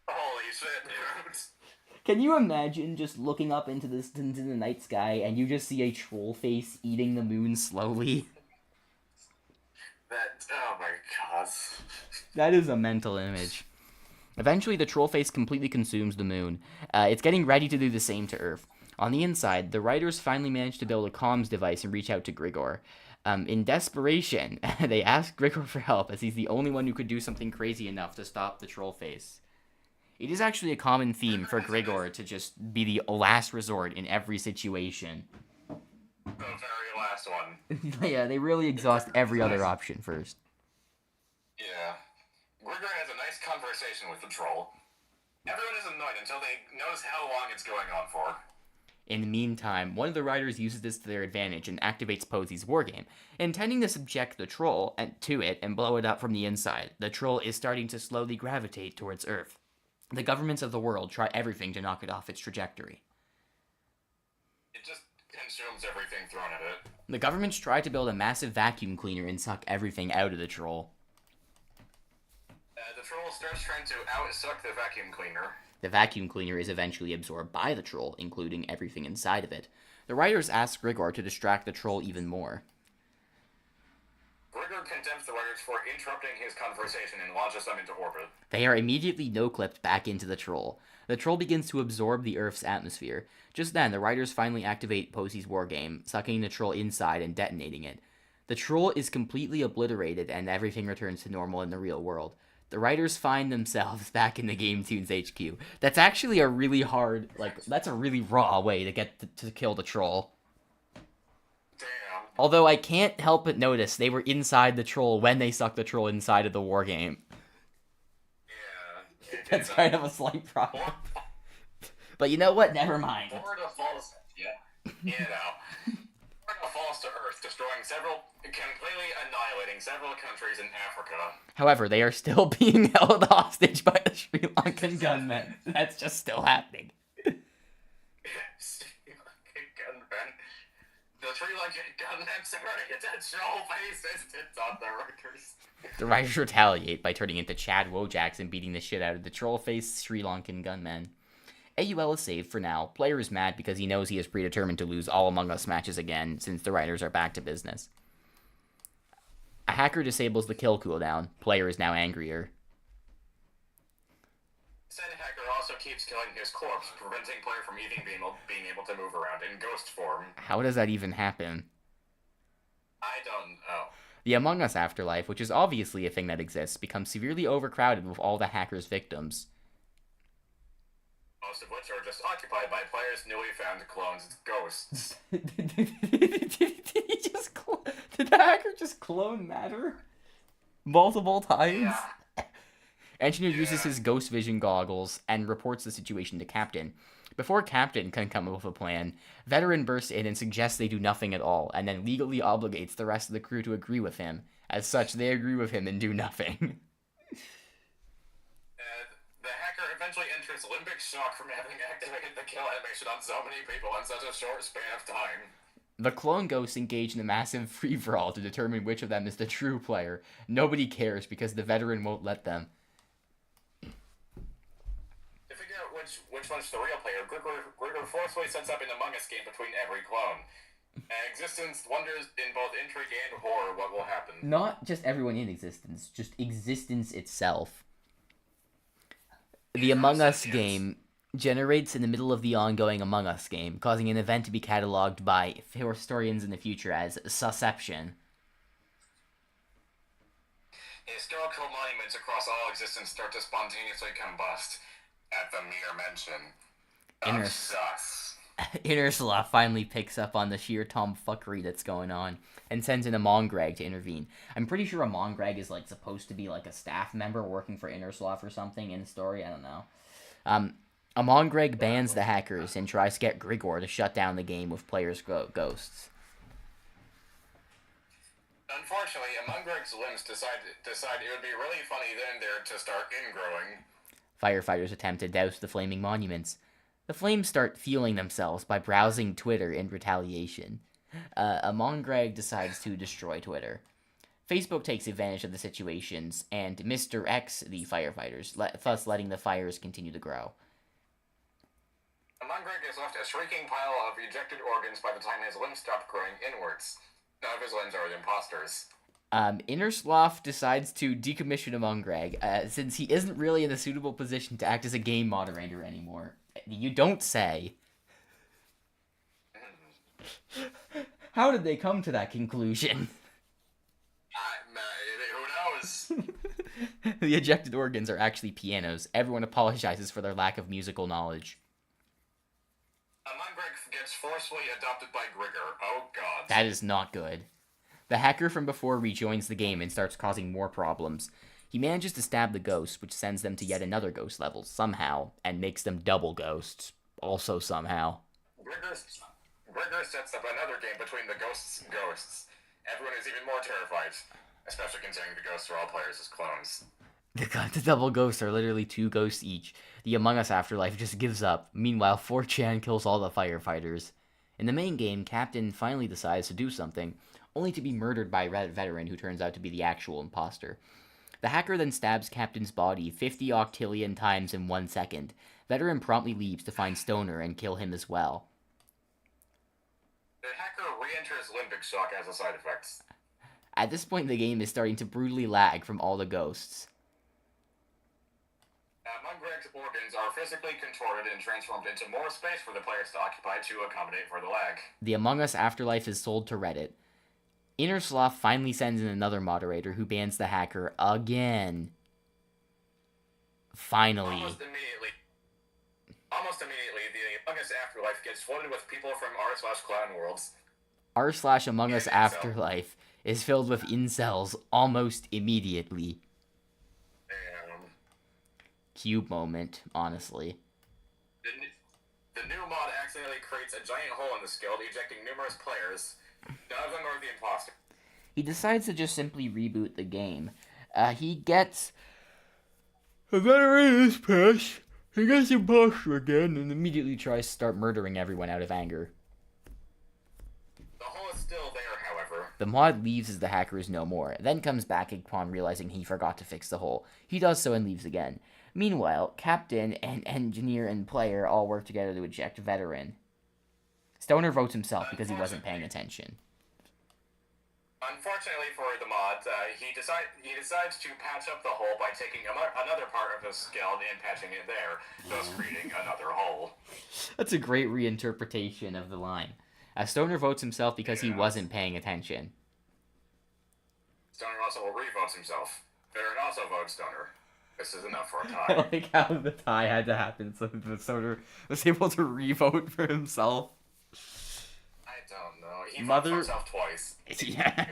Holy shit, dude. Can you imagine just looking up into the night sky and you just see a troll face eating the moon slowly? Oh my god. That is a mental image. Eventually, the troll face completely consumes the moon. It's getting ready to do the same to Earth. On the inside, the writers finally manage to build a comms device and reach out to Grigor. In desperation, they ask Grigor for help, as he's the only one who could do something crazy enough to stop the troll face. It is actually a common theme for Grigor to just be the last resort in every situation. The very last one. Yeah, they really exhaust every other option first. Yeah. Grigor has a nice conversation with the troll. Everyone is annoyed until they notice how long it's going on for. In the meantime, one of the writers uses this to their advantage and activates Posy's wargame, intending to subject the troll to it and blow it up from the inside. The troll is starting to slowly gravitate towards Earth. The governments of the world try everything to knock it off its trajectory. It just consumes everything thrown at it. The governments try to build a massive vacuum cleaner and suck everything out of the troll. The troll starts trying to out-suck the vacuum cleaner. The vacuum cleaner is eventually absorbed by the troll, including everything inside of it. The writers ask Grigor to distract the troll even more. Grigor condemns the writers for interrupting his conversation and launches them into orbit. They are immediately no-clipped back into the troll. The troll begins to absorb the Earth's atmosphere. Just then, the writers finally activate Posy's wargame, sucking the troll inside and detonating it. The troll is completely obliterated and everything returns to normal in the real world. The writers find themselves back in the Gametoons HQ. That's actually a really hard, that's a really raw way to get to kill the troll. Damn. Although I can't help but notice they were inside the troll when they sucked the troll inside of the wargame. Yeah. That's kind of a slight problem. But you know what? Never mind. Florida falls. Yeah. You know. Florida falls to Earth, completely annihilating several countries in Africa. However, they are still being held hostage by the Sri Lankan gunmen. That's just still happening. Sri Lankan gunmen. The Sri Lankan gunmen starting to troll faces on the workers. The writers retaliate by turning into Chad Wojaks and beating the shit out of the troll-faced Sri Lankan gunmen. AUL is saved for now. Player is mad because he knows he is predetermined to lose all Among Us matches again, since the writers are back to business. A hacker disables the kill cooldown. Player is now angrier. Said hacker also keeps killing his corpse, preventing player from even being able to move around in ghost form. How does that even happen? I don't know. The Among Us afterlife, which is obviously a thing that exists, becomes severely overcrowded with all the hacker's victims. Most of which are just occupied by players' newly found clones ghosts. Did the hacker just clone matter? Multiple times? Yeah. Engineer uses his ghost vision goggles and reports the situation to Captain. Before Captain can come up with a plan, Veteran bursts in and suggests they do nothing at all, and then legally obligates the rest of the crew to agree with him. As such, they agree with him and do nothing. The hacker eventually enters limbic shock from having activated the kill animation on so many people in such a short span of time. The clone ghosts engage in a massive free-for-all to determine which of them is the true player. Nobody cares because the Veteran won't let them. To figure out which one's the real player, Grigor forcefully sets up an Among Us game between every clone. Existence wonders in both intrigue and horror what will happen. Not just everyone in existence, just existence itself. The Among Us game generates in the middle of the ongoing Among Us game, causing an event to be cataloged by historians in the future as susception. Historical monuments across all existence start to spontaneously combust at the mere mention of sus. Innersloth finally picks up on the sheer tomfuckery that's going on and sends in Amon Greg to intervene. I'm pretty sure Amon Greg is like supposed to be like a staff member working for Innersloth or something in the story. I don't know. Amon Greg bans the hackers and tries to get Grigor to shut down the game with players' ghosts. Unfortunately, Amon Greg's limbs decide it would be really funny then and there to start ingrowing. Firefighters attempt to douse the flaming monuments. The flames start fueling themselves by browsing Twitter in retaliation. Amon Greg decides to destroy Twitter. Facebook takes advantage of the situations and misdirects the firefighters, thus letting the fires continue to grow. Amon Greg is left a shrieking pile of ejected organs by the time his limbs stop growing inwards. None of his limbs are the imposters. Innersloth decides to decommission Amon Greg, since he isn't really in a suitable position to act as a game moderator anymore. You don't say. How did they come to that conclusion? Who knows? The ejected organs are actually pianos. Everyone apologizes for their lack of musical knowledge. Amon Greg gets forcefully adopted by Grigor. Oh god. That is not good. The hacker from before rejoins the game and starts causing more problems. He manages to stab the ghosts, which sends them to yet another ghost level, somehow, and makes them double ghosts, also somehow. Grigor sets up another game between the ghosts and ghosts. Everyone is even more terrified, especially considering the ghosts are all players as clones. The double ghosts are literally 2 ghosts each. The Among Us afterlife just gives up. Meanwhile, 4chan kills all the firefighters. In the main game, Captain finally decides to do something, only to be murdered by a veteran who turns out to be the actual imposter. The hacker then stabs Captain's body 50 octillion times in 1 second. Veteran promptly leaves to find Stoner and kill him as well. The hacker re-enters limbic shock as a side effect. At this point, the game is starting to brutally lag from all the ghosts. Amon Greg's organs are physically contorted and transformed into more space for the players to occupy to accommodate for the lag. The Among Us afterlife is sold to Reddit. Innersloth finally sends in another moderator who bans the hacker again. Finally. Almost immediately, the Among Us afterlife gets flooded with people from r/clown worlds. r/Among Us afterlife is filled with incels almost immediately. Cube moment, honestly. The new mod accidentally creates a giant hole in the skilled, ejecting numerous players. None of them are the imposter. He decides to just simply reboot the game. He gets a veteran patch. He gets imposter again and immediately tries to start murdering everyone out of anger. The hole is still there, however. The mod leaves as the hacker is no more, then comes back upon realizing he forgot to fix the hole. He does so and leaves again. Meanwhile, Captain and Engineer and Player all work together to eject Veteran. Stoner votes himself because he wasn't paying attention. Unfortunately for the mod, he decides to patch up the hole by taking another part of the skilled and patching it there, thus creating another hole. That's a great reinterpretation of the line. Stoner votes himself because he wasn't paying attention. Stoner also re-votes himself. Veteran also votes Stoner. This is enough for a tie. I like how the tie had to happen so that Stoner was able to re-vote for himself. I don't know. He votes for himself twice. Yeah.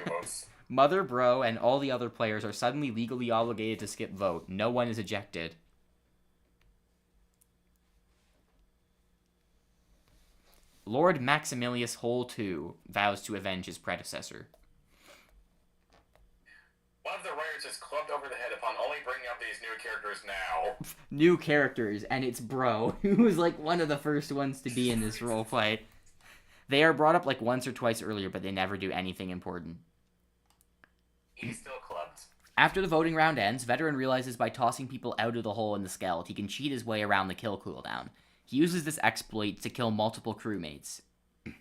Mother, Bro, and all the other players are suddenly legally obligated to skip vote. No one is ejected. Lord Maximilius Hole 2 vows to avenge his predecessor. One of the writers is clubbed over the head upon only bringing up these new characters now. New characters, and it's Bro, who was like one of the first ones to be in this roleplay. They are brought up like once or twice earlier, but they never do anything important. He's still clubbed. After the voting round ends, Veteran realizes by tossing people out of the hole in the skeleton, he can cheat his way around the kill cooldown. He uses this exploit to kill multiple crewmates. The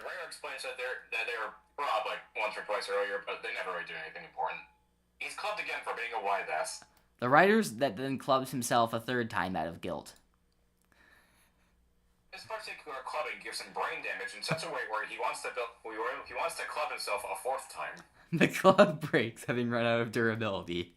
writer explains that they were robbed like once or twice earlier, but they never really do anything important. He's clubbed again for being a wise ass. The writer's that then clubs himself a third time out of guilt. This particular clubbing gives him brain damage in such a way where he wants to club himself a fourth time. The club breaks, having run out of durability.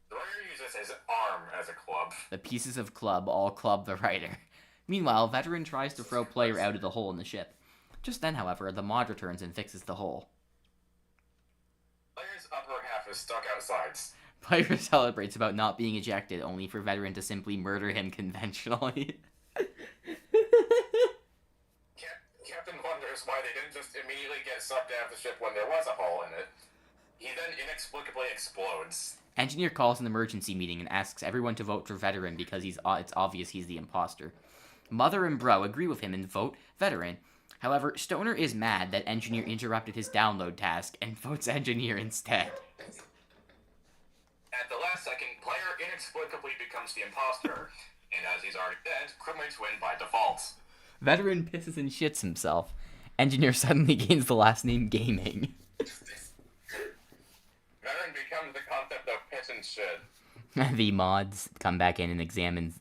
The writer uses his arm as a club. The pieces of club all club the writer. Meanwhile, Veteran tries to throw player out of the hole in the ship. Just then, however, the mod returns and fixes the hole. Player's upper half is stuck outside. Player celebrates about not being ejected, only for Veteran to simply murder him conventionally. Captain wonders why they didn't just immediately get sucked out of the ship when there was a hole in it. He then inexplicably explodes. Engineer calls an emergency meeting and asks everyone to vote for Veteran because it's obvious he's the imposter. Mother and Bro agree with him and vote Veteran. However, Stoner is mad that Engineer interrupted his download task and votes Engineer instead. At the last second, player inexplicably becomes the imposter, and as he's already dead, crewmates win by default. Veteran pisses and shits himself. Engineer suddenly gains the last name Gaming. Veteran becomes the concept of piss and shit. The mods come back in and examines...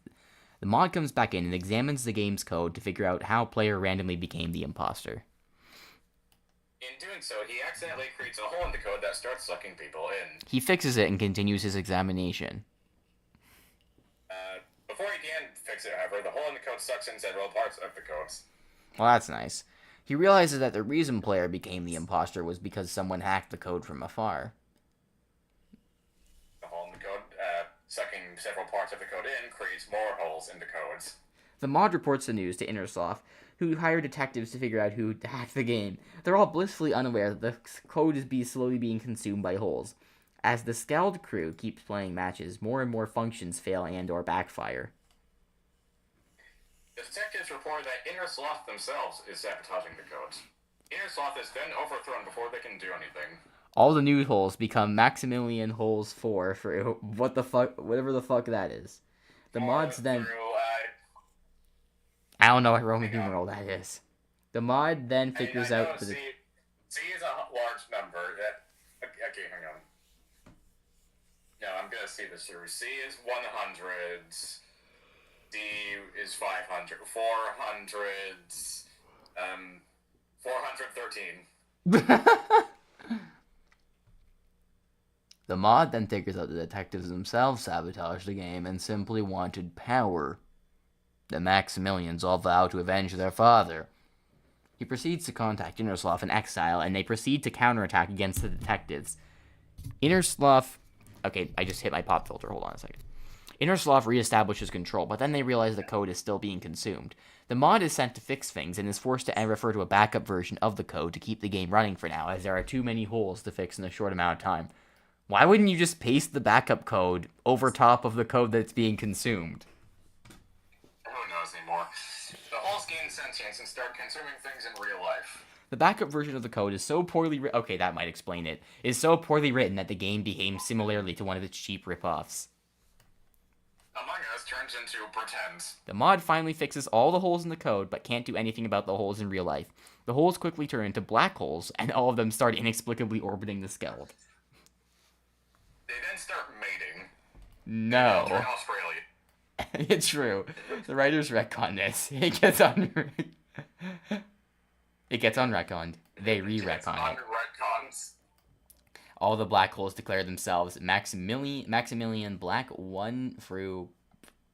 The mod comes back in and examines the game's code to figure out how player randomly became the imposter. In doing so, he accidentally creates a hole in the code that starts sucking people in. He fixes it and continues his examination. Before he can fix it, however, the hole in the code sucks in several parts of the codes. Well, that's nice. He realizes that the reason player became the imposter was because someone hacked the code from afar. The hole in the code, sucking several parts of the code in, creates more holes in the codes. The mod reports the news to Innersloth, who hire detectives to figure out who hacked the game. They're all blissfully unaware that the code is slowly being consumed by holes. As the Scald crew keeps playing matches, more and more functions fail and or backfire. The detectives report that Innersloth themselves is sabotaging the codes. Innersloth is then overthrown before they can do anything. All the new holes become Maximilian Holes 4 for whatever the fuck that is. The mods then... I don't know what Roman numeral that is. The mod then figures out... C is a large number. Okay, hang on. No, I'm gonna see this here. C is 100. D is 500. 400. 413. The mod then figures out the detectives themselves sabotaged the game and simply wanted power. The Maximilians all vow to avenge their father. He proceeds to contact Innersloth in exile, and they proceed to counterattack against the detectives. Innersloth... Okay, I just hit my pop filter. Hold on a second. Innersloth reestablishes control, but then they realize the code is still being consumed. The mod is sent to fix things and is forced to refer to a backup version of the code to keep the game running for now, as there are too many holes to fix in a short amount of time. Why wouldn't you just paste the backup code over top of the code that's being consumed? Who knows anymore? The holes gain sentience and start consuming things in real life. The backup version of the code is so poorly written... Okay, that might explain it. Is so poorly written that the game behaves similarly to one of its cheap ripoffs. Among Us turns into Pretend. The mod finally fixes all the holes in the code, but can't do anything about the holes in real life. The holes quickly turn into black holes, and all of them start inexplicably orbiting the Skeld. They then start mating. No. Turn Australia. It's true. The writers retcon this. It gets unretconned. They re-retcon it. All the black holes declare themselves Maximilian Black 1 through...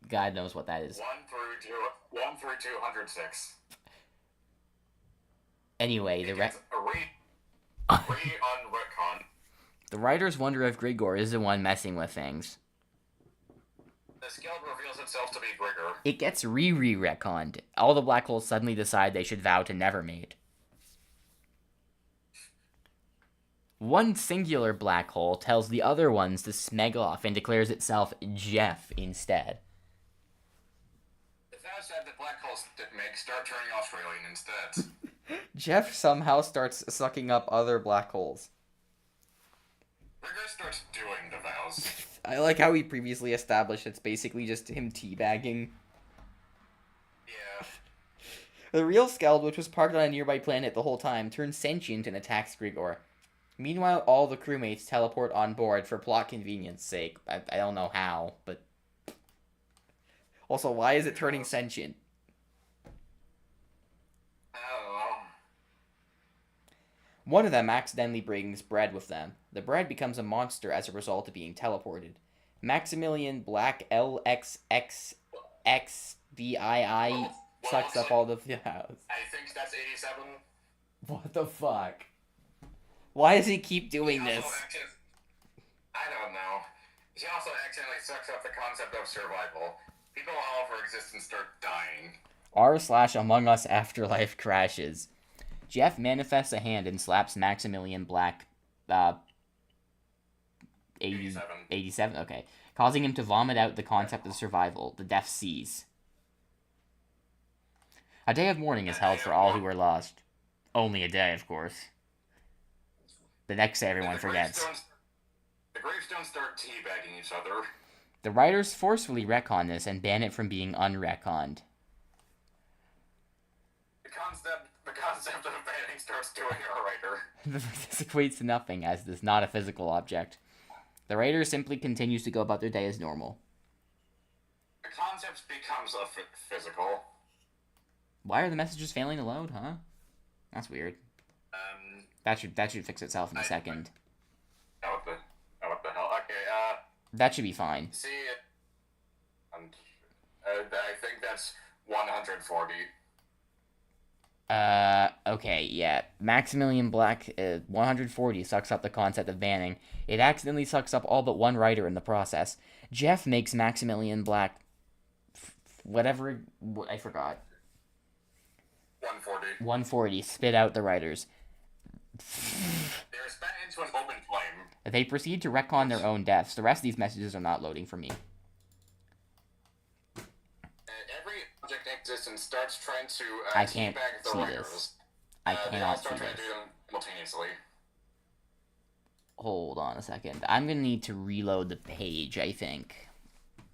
God knows what that is. 1 through 206. Anyway, the writers wonder if Grigor is the one messing with things. The Skeld reveals itself to be Grigor. It gets retconned. All the black holes suddenly decide they should vow to never mate. One singular black hole tells the other ones to smeg off and declares itself Jeff instead. The vows that the black holes make start turning Australian instead. Jeff somehow starts sucking up other black holes. Grigor starts doing the vows. I like how we previously established it's basically just him teabagging. Yeah. The real Skeld, which was parked on a nearby planet the whole time, turns sentient and attacks Grigor. Meanwhile, all the crewmates teleport on board for plot convenience sake. I don't know how, but... Also, why is it turning sentient? I don't know. One of them accidentally brings bread with them. The bread becomes a monster as a result of being teleported. Maximilian Black LXXXVII sucks up all the... I think that's 87. What the fuck? Why does he keep doing this? I don't know. He also accidentally sucks up the concept of survival. People all over existence start dying. r/Among Us Afterlife crashes. Jeff manifests a hand and slaps Maximilian Black, 87? Okay. Causing him to vomit out the concept of survival. The deaf sees. A day of mourning is held for all who were lost. Only a day, of course. The next day everyone forgets. The gravestones start teabagging each other. The writers forcefully retcon this and ban it from being unretconned. The concept of banning starts doing a writer. This equates to nothing, as it is not a physical object. The writer simply continues to go about their day as normal. The concept becomes a physical. Why are the messages failing to load, huh? That's weird. That should fix itself in a second. What the hell? Okay, That should be fine. See, I think that's 140. Okay, yeah. Maximilian Black, 140 sucks up the concept of banning. It accidentally sucks up all but one writer in the process. Jeff makes Maximilian Black... whatever... I forgot. 140. 140. Spit out the writers. They're spat into an open flame. They proceed to retcon their own deaths. The rest of these messages are not loading for me. Every object in existence starts trying to I can't teabag the see writers. this. I They all cannot see start trying this. to do them simultaneously. Hold on a second. I'm gonna need to reload the page, I think.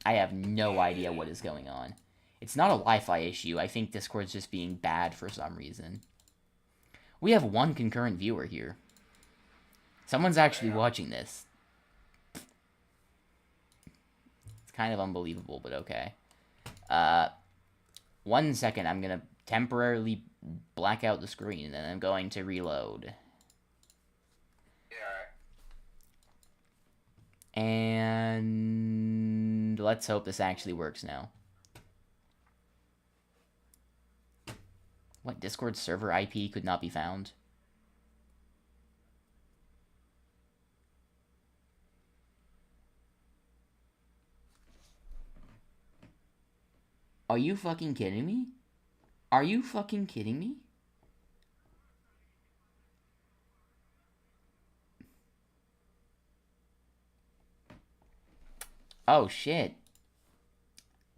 I have no idea what is going on. It's not a Wi-Fi issue. I think Discord's just being bad for some reason. We have one concurrent viewer here. Someone's actually watching this. It's kind of unbelievable, but okay. 1 second. I'm gonna temporarily black out the screen, and then I'm going to reload. Yeah. And let's hope this actually works now. What, Discord server IP could not be found? Are you fucking kidding me? Are you fucking kidding me? Oh shit.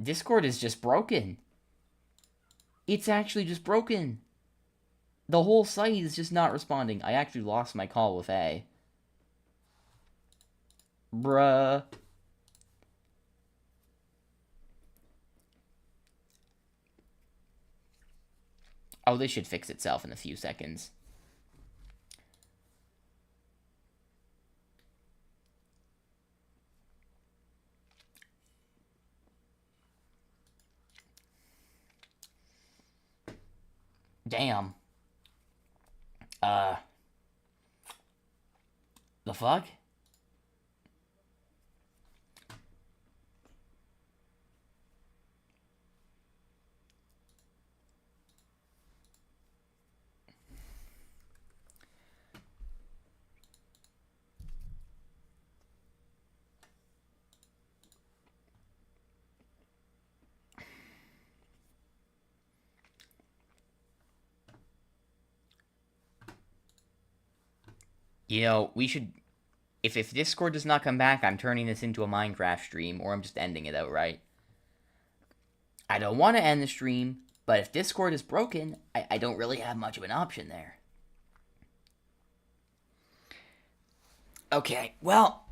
Discord is just broken. It's actually just broken. The whole site is just not responding. I actually lost my call with A. Bruh. Oh, this should fix itself in a few seconds. Damn. The fuck? You know, we should... If Discord does not come back, I'm turning this into a Minecraft stream, or I'm just ending it outright. I don't want to end the stream, but if Discord is broken, I don't really have much of an option there. Okay, well,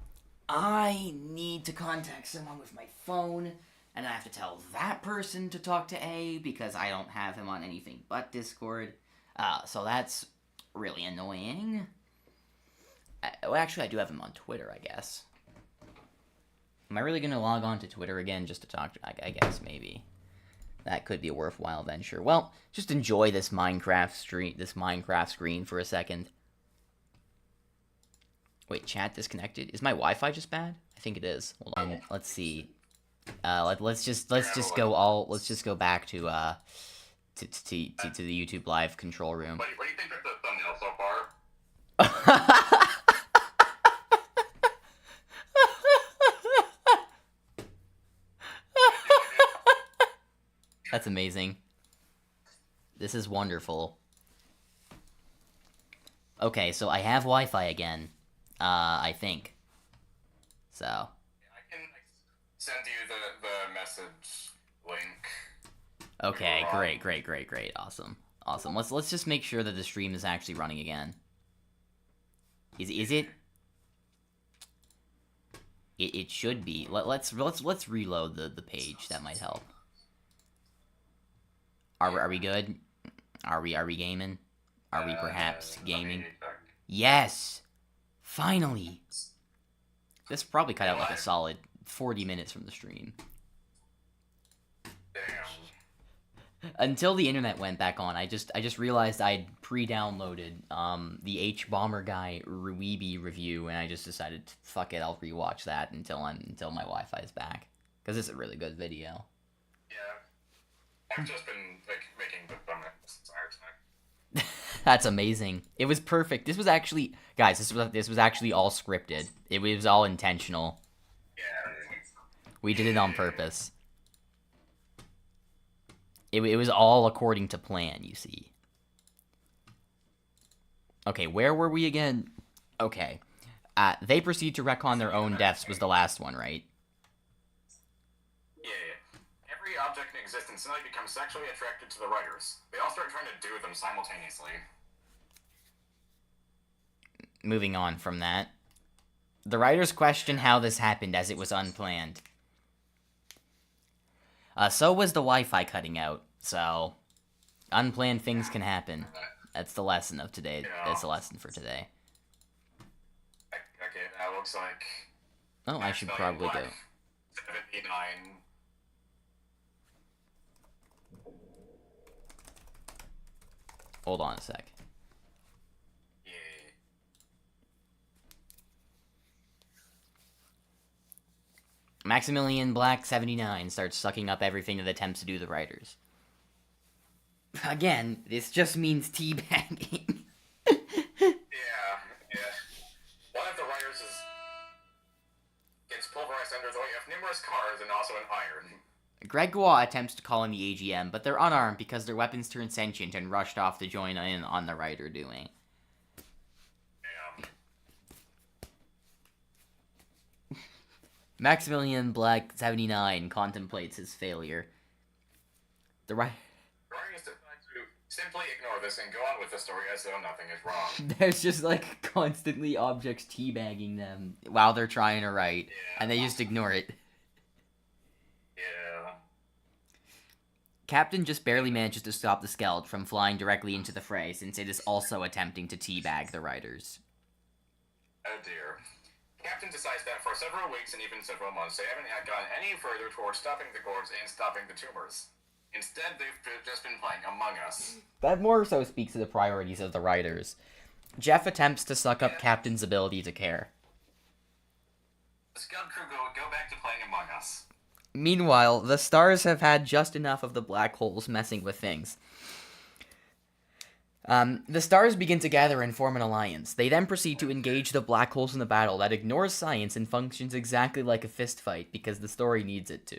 I need to contact someone with my phone, and I have to tell that person to talk to A, because I don't have him on anything but Discord. So that's really annoying. Well, actually, I do have him on Twitter, I guess. Am I really going to log on to Twitter again just to talk to... I guess, maybe. That could be a worthwhile venture. Well, just enjoy this Minecraft screen for a second. Wait, chat disconnected? Is my Wi-Fi just bad? I think it is. Hold on. Let's see. Let's just go back to the YouTube live control room. What do you think of the thumbnail so far? That's amazing. This is wonderful. Okay, so I have Wi-Fi again. I think. So. Yeah, I can send you the message link. Okay, great. Awesome. Let's just make sure that the stream is actually running again. Is it? It should be. Let's reload the page. That might help. Are we good? Are we gaming? Are we perhaps gaming? Yes! Finally! This probably cut out like a solid 40 minutes from the stream. Damn. Until the internet went back on, I just realized I'd pre-downloaded the H Bomber Guy Ruibi review, and I just decided, fuck it, I'll rewatch that until my Wi-Fi is back, because it's a really good video. Yeah, I've just been like making the thumbnails this entire time. That's amazing. It was perfect. This was actually, guys, this was actually all scripted. It was all intentional. Yeah. We did it on purpose. It was all according to plan, you see. Okay, where were we again? Okay. They proceed to retcon their own deaths was the last one, right? Yeah. Every object in existence suddenly becomes sexually attracted to the writers. They all start trying to do them simultaneously. Moving on from that. The writers question how this happened as it was unplanned. So was the Wi-Fi cutting out, so unplanned things can happen. That's the lesson of today. That's the lesson for today. Okay, that looks like... Oh, I should probably go. 79. Hold on a sec. Yeah. Maximilian Black 79 starts sucking up everything that attempts to do the writers. Again, this just means teabagging. Yeah. One of the writers gets pulverized under the weight of numerous cars and also an iron. Gregoire attempts to call in the AGM, but they're unarmed because their weapons turn sentient and rushed off to join in on the writer doing. Yeah. Maximilian Black 79 contemplates his failure. The writers decide to simply ignore this and go on with the story as though nothing is wrong. There's just like constantly objects teabagging them while they're trying to write, and they just ignore it. Yeah. Captain just barely manages to stop the skeleton from flying directly into the fray, since it is also attempting to teabag the writers. Oh dear. Captain decides that for several weeks and even several months, they haven't gotten any further towards stopping the gourds and stopping the tumors. Instead, they've just been playing Among Us. That more so speaks to the priorities of the writers. Jeff attempts to suck up Captain's ability to care. The Scud crew go back to playing Among Us. Meanwhile, the stars have had just enough of the black holes messing with things. The stars begin to gather and form an alliance. They then proceed to engage the black holes in a battle that ignores science and functions exactly like a fist fight because the story needs it to.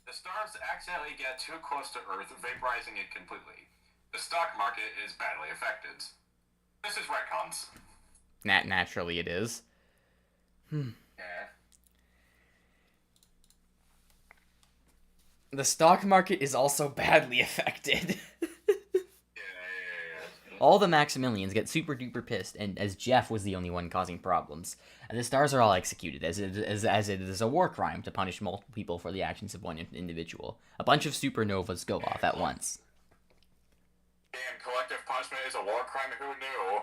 The stars accidentally get too close to Earth, vaporizing it completely. The stock market is badly affected. This is retcons. Naturally it is. Yeah. The stock market is also badly affected. All the Maximilians get super duper pissed, and as Jeff was the only one causing problems. And the stars are all executed, as it is a war crime to punish multiple people for the actions of one individual. A bunch of supernovas go off at once. Damn, collective punishment is a war crime, who knew?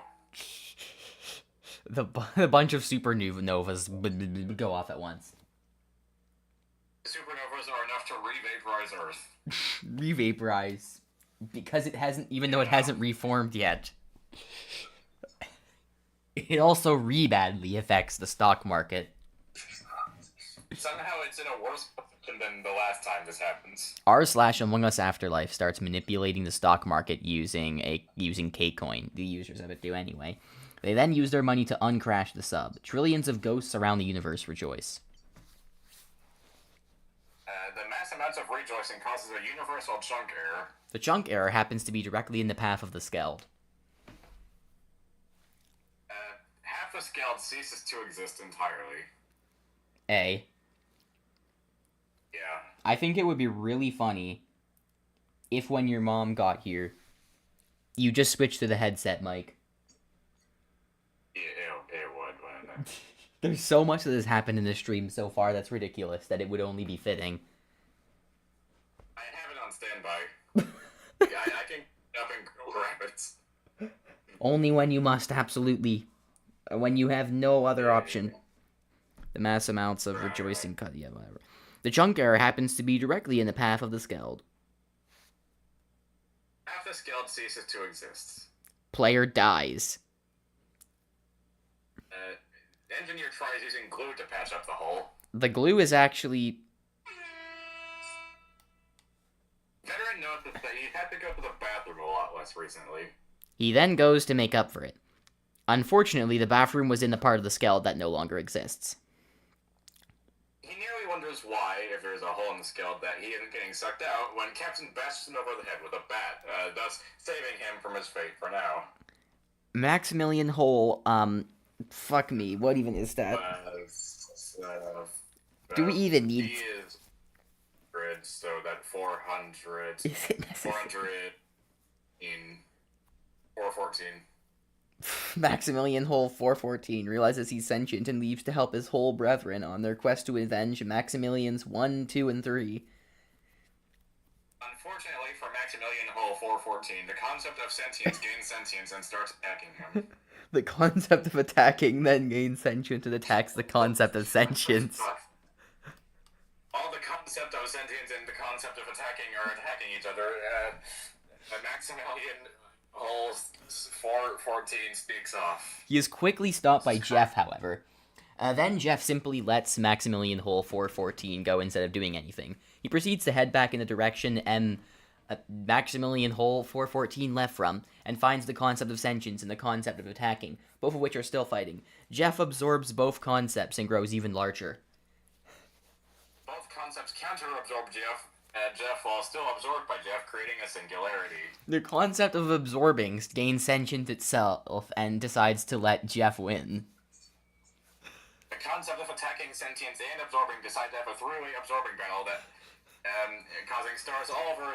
The bunch of supernovas go off at once. Supernovas are enough to re-vaporize Earth. Re-vaporize. Because it hasn't, even though it hasn't reformed yet. It also re-badly affects the stock market. Somehow it's in a worse position than the last time this happens. r/Among Us Afterlife starts manipulating the stock market using K-Coin. The users of it do anyway. They then use their money to uncrash the sub. Trillions of ghosts around the universe rejoice. The mass amounts of rejoicing causes a universal chunk error. The chunk error happens to be directly in the path of the Skeld. Half the Skeld ceases to exist entirely. A. Yeah. I think it would be really funny if when your mom got here, you just switched to the headset mic. It would, wouldn't it? There's so much that has happened in this stream so far that's ridiculous that it would only be fitting. I have it on standby. I can get up and go rabbits. Only when you must, absolutely. When you have no other option. The mass amounts of rejoicing cut. Yeah, whatever. The chunk error happens to be directly in the path of the Skeld. Half the Skeld ceases to exist. Player dies. Engineer tries using glue to patch up the hole. The glue is actually... Veteran noted that he had to go to the bathroom a lot less recently. He then goes to make up for it. Unfortunately, the bathroom was in the part of the Skeld that no longer exists. He nearly wonders why, if there's a hole in the Skeld, that he isn't getting sucked out when Captain bashes him over the head with a bat, thus saving him from his fate for now. Maximilian Hole, fuck me, what even is that? Do we even need... He is... So that 400... Is it necessary? 400 in 414. Maximilian Hole 414 realizes he's sentient and leaves to help his whole brethren on their quest to avenge Maximilians 1, 2, and 3. Unfortunately for Maximilian Hole 414, the concept of sentience gains sentience and starts attacking him. The concept of attacking then gains sentience and attacks the concept of sentience. All the concept of sentience and the concept of attacking are attacking each other. Maximilian Hole 414 speaks off. He is quickly stopped by Jeff, however. Then Jeff simply lets Maximilian Hole 414 go instead of doing anything. He proceeds to head back in the direction Maximilian Hole 414 left from, and finds the concept of sentience and the concept of attacking, both of which are still fighting. Jeff absorbs both concepts and grows even larger. Both concepts counter-absorb Jeff while still absorbed by Jeff, creating a singularity. The concept of absorbing gains sentience itself and decides to let Jeff win. The concept of attacking sentience and absorbing decide to have a three-way absorbing battle that causing stars all over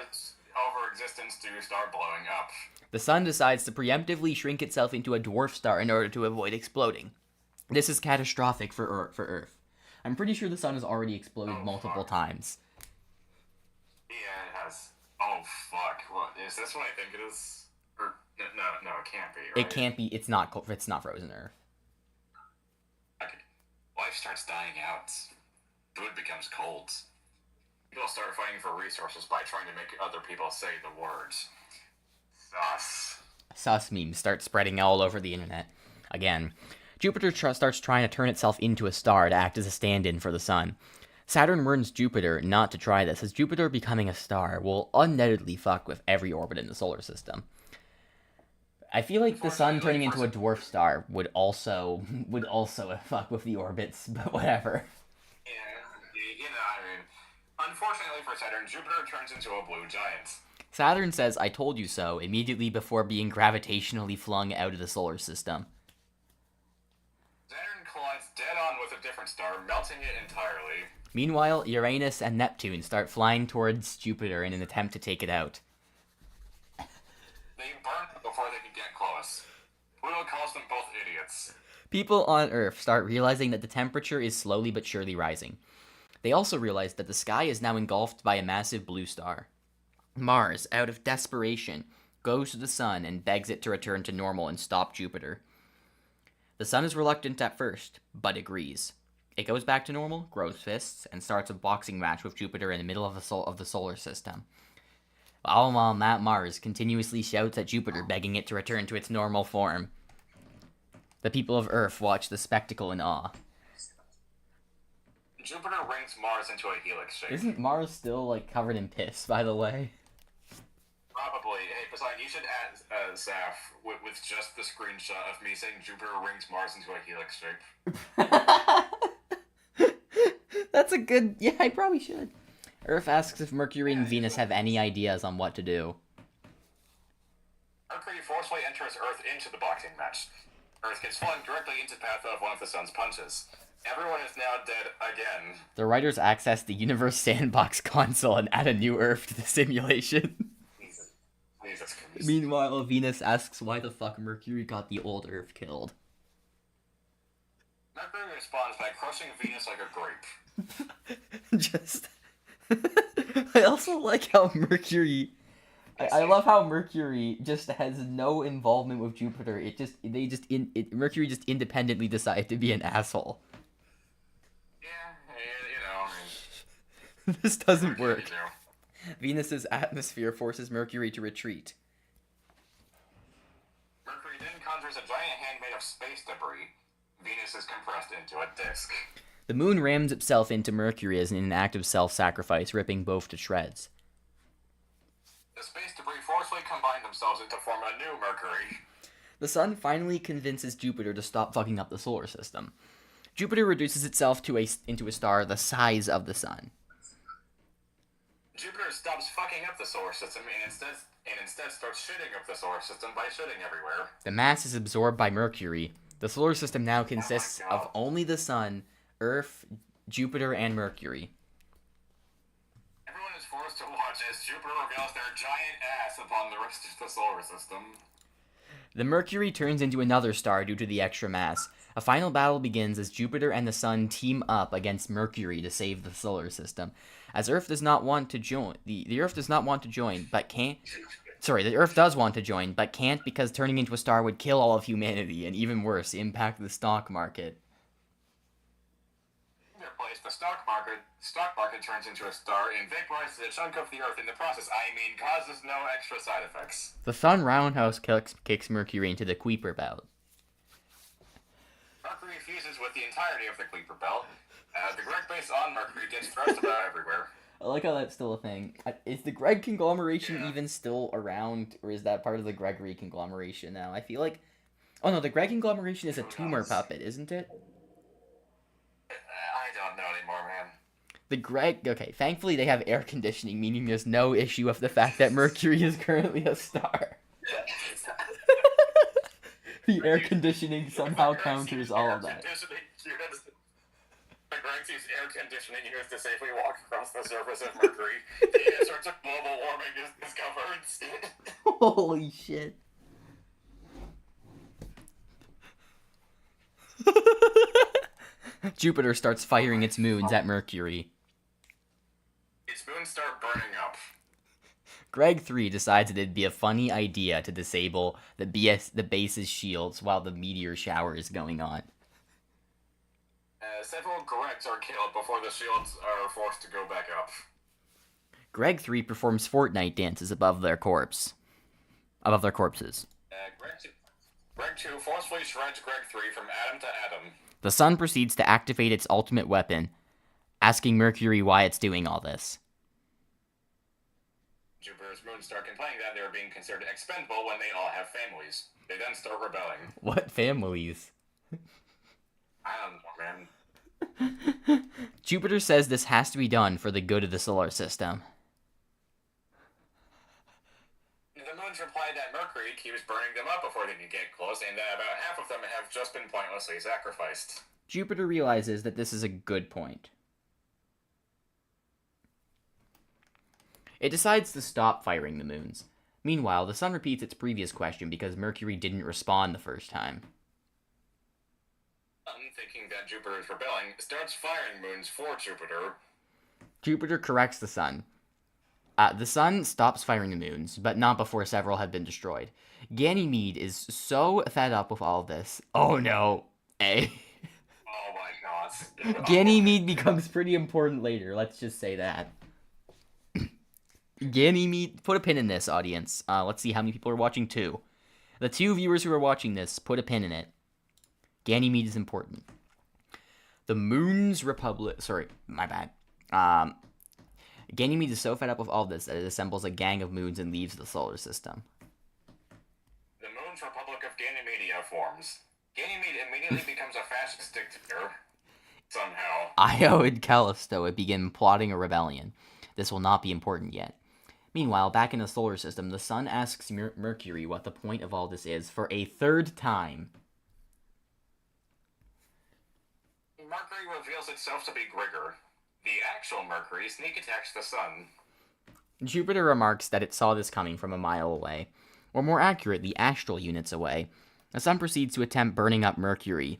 existence to start blowing up. The sun decides to preemptively shrink itself into a dwarf star in order to avoid exploding. This is catastrophic for Earth. I'm pretty sure the sun has already exploded multiple times. Yeah, it has. Oh, fuck. What, is this what I think it is? Or, no, it can't be, right? It can't be. It's not frozen Earth. Okay. Life starts dying out. Food becomes cold. People start fighting for resources by trying to make other people say the words. Sus memes start spreading all over the internet. Again, Jupiter starts trying to turn itself into a star to act as a stand-in for the sun. Saturn warns Jupiter not to try this, as Jupiter becoming a star will undoubtedly fuck with every orbit in the solar system. I feel like the sun turning into a dwarf star would also fuck with the orbits, but whatever. Yeah, unfortunately for Saturn, Jupiter turns into a blue giant. Saturn says, "I told you so," immediately before being gravitationally flung out of the solar system. Saturn collides dead-on with a different star, melting it entirely. Meanwhile, Uranus and Neptune start flying towards Jupiter in an attempt to take it out. They burn before they can get close. Pluto calls them both idiots. People on Earth start realizing that the temperature is slowly but surely rising. They also realize that the sky is now engulfed by a massive blue star. Mars, out of desperation, goes to the sun and begs it to return to normal and stop Jupiter. The sun is reluctant at first, but agrees. It goes back to normal, grows fists, and starts a boxing match with Jupiter in the middle of the solar system. All while Matt Mars continuously shouts at Jupiter, begging it to return to its normal form. The people of Earth watch the spectacle in awe. Jupiter rings Mars into a helix shape. Isn't Mars still, like, covered in piss, by the way? Probably. Hey, Poseidon, you should add Zaf with just the screenshot of me saying Jupiter rings Mars into a helix shape. That's a good... Yeah, I probably should. Earth asks if Mercury and Venus have any ideas on what to do. Mercury forcefully enters Earth into the boxing match. Earth gets flung directly into the path of one of the sun's punches. Everyone is now dead again. The writers access the Universe Sandbox console and add a new Earth to the simulation. Jesus Christ. Meanwhile, Venus asks why the fuck Mercury got the old Earth killed. Mercury responds by crushing Venus like a grape. Just... I also like how Mercury... I love how Mercury just has no involvement with Jupiter. Mercury just independently decided to be an asshole. Yeah, you know. This doesn't work. Venus's atmosphere forces Mercury to retreat. Mercury then conjures a giant hand made of space debris. Venus is compressed into a disk. The moon rams itself into Mercury as in an act of self-sacrifice, ripping both to shreds. The space debris forcefully combine themselves to form a new Mercury. The sun finally convinces Jupiter to stop fucking up the solar system. Jupiter reduces itself into a star the size of the sun. Jupiter stops fucking up the solar system and instead starts shitting up the solar system by shitting everywhere. The mass is absorbed by Mercury. The solar system now consists of only the sun, Earth, Jupiter, and Mercury. Everyone is forced to watch as Jupiter reveals their giant ass upon the rest of the solar system. The Mercury turns into another star due to the extra mass. A final battle begins as Jupiter and the sun team up against Mercury to save the solar system. As Earth does not want to join, the Earth does not want to join, but can't. Sorry, the Earth does want to join, but can't because turning into a star would kill all of humanity, and even worse, impact the stock market. In their place, the stock market turns into a star and vaporizes a chunk of the Earth in the process. I mean, causes no extra side effects. The sun roundhouse kicks Mercury into the Kuiper belt. Mercury fuses with the entirety of the Kuiper belt. The Greg base on Mercury gets thrust about everywhere. I like how that's still a thing. Is the Greg conglomeration even still around, or is that part of the Gregory conglomeration now? I feel like... Oh no, the Greg conglomeration is a tumor puppet, isn't it? I don't know anymore, man. The Greg... Okay, thankfully they have air conditioning, meaning there's no issue with the fact that Mercury is currently a star. The air conditioning somehow counters all of that. The Greg sees air conditioning used to safely walk across the surface of Mercury. The answer to global warming is discovered. Holy shit. Jupiter starts firing its moons at Mercury. Its moons start burning up. Greg 3 decides that it'd be a funny idea to disable the base's shields while the meteor shower is going on. Several Gregs are killed before the shields are forced to go back up. Greg 3 performs Fortnite dances above their corpses. Greg 2 forcefully shreds Greg 3 from atom to atom. The sun proceeds to activate its ultimate weapon, asking Mercury why it's doing all this. Jupiter's moons start complaining that they're being considered expendable when they all have families. They then start rebelling. What families? I don't know, man. Jupiter says this has to be done for the good of the solar system. The moons reply that Mercury keeps burning them up before they can get close, and that about half of them have just been pointlessly sacrificed. Jupiter realizes that this is a good point. It decides to stop firing the moons. Meanwhile, the sun repeats its previous question because Mercury didn't respond the first time. Thinking that Jupiter is rebelling, starts firing moons for Jupiter. Jupiter corrects the sun. The sun stops firing the moons, but not before several have been destroyed. Ganymede is so fed up with all this. Oh no. Eh. Oh my god. Ganymede becomes pretty important later, let's just say that. Ganymede, put a pin in this, audience. Let's see how many people are watching. 2. The 2 viewers who are watching this, put a pin in it. Ganymede is important. The Moon's Republic... Sorry, my bad. Ganymede is so fed up with all this that it assembles a gang of moons and leaves the solar system. The Moon's Republic of Ganymedia forms. Ganymede immediately becomes a fascist dictator. Somehow. Io and Callisto begin plotting a rebellion. This will not be important yet. Meanwhile, back in the solar system, the sun asks Mercury what the point of all this is for a 3rd time. Mercury reveals itself to be Grigor. The actual Mercury sneak attacks the sun. Jupiter remarks that it saw this coming from a mile away, or more accurately, astral units away. The sun proceeds to attempt burning up Mercury.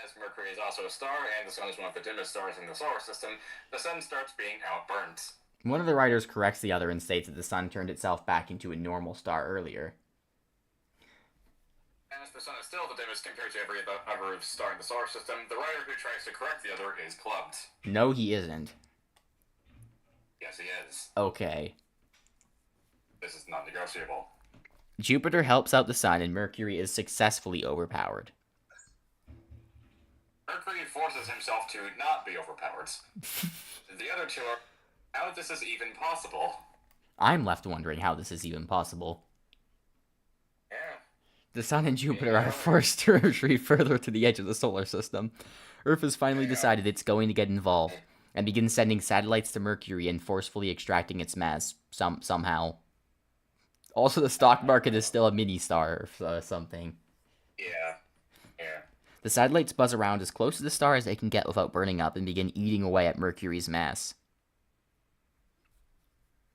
As Mercury is also a star, and the sun is one of the dimmest stars in the solar system, the sun starts being outburnt. One of the writers corrects the other and states that the sun turned itself back into a normal star earlier. As the sun is still the dimmest compared to every other star in the solar system, the writer who tries to correct the other is clubbed. No, he isn't. Yes, he is. Okay. This is not negotiable. Jupiter helps out the sun, and Mercury is successfully overpowered. Mercury forces himself to not be overpowered. The other two are... How this is even possible? I'm left wondering how this is even possible. Yeah. The sun and Jupiter are forced to retreat further to the edge of the solar system. Earth has finally decided it's going to get involved, and begins sending satellites to Mercury and forcefully extracting its mass somehow. Also, the stock market is still a mini-star or something. Yeah. The satellites buzz around as close to the star as they can get without burning up and begin eating away at Mercury's mass.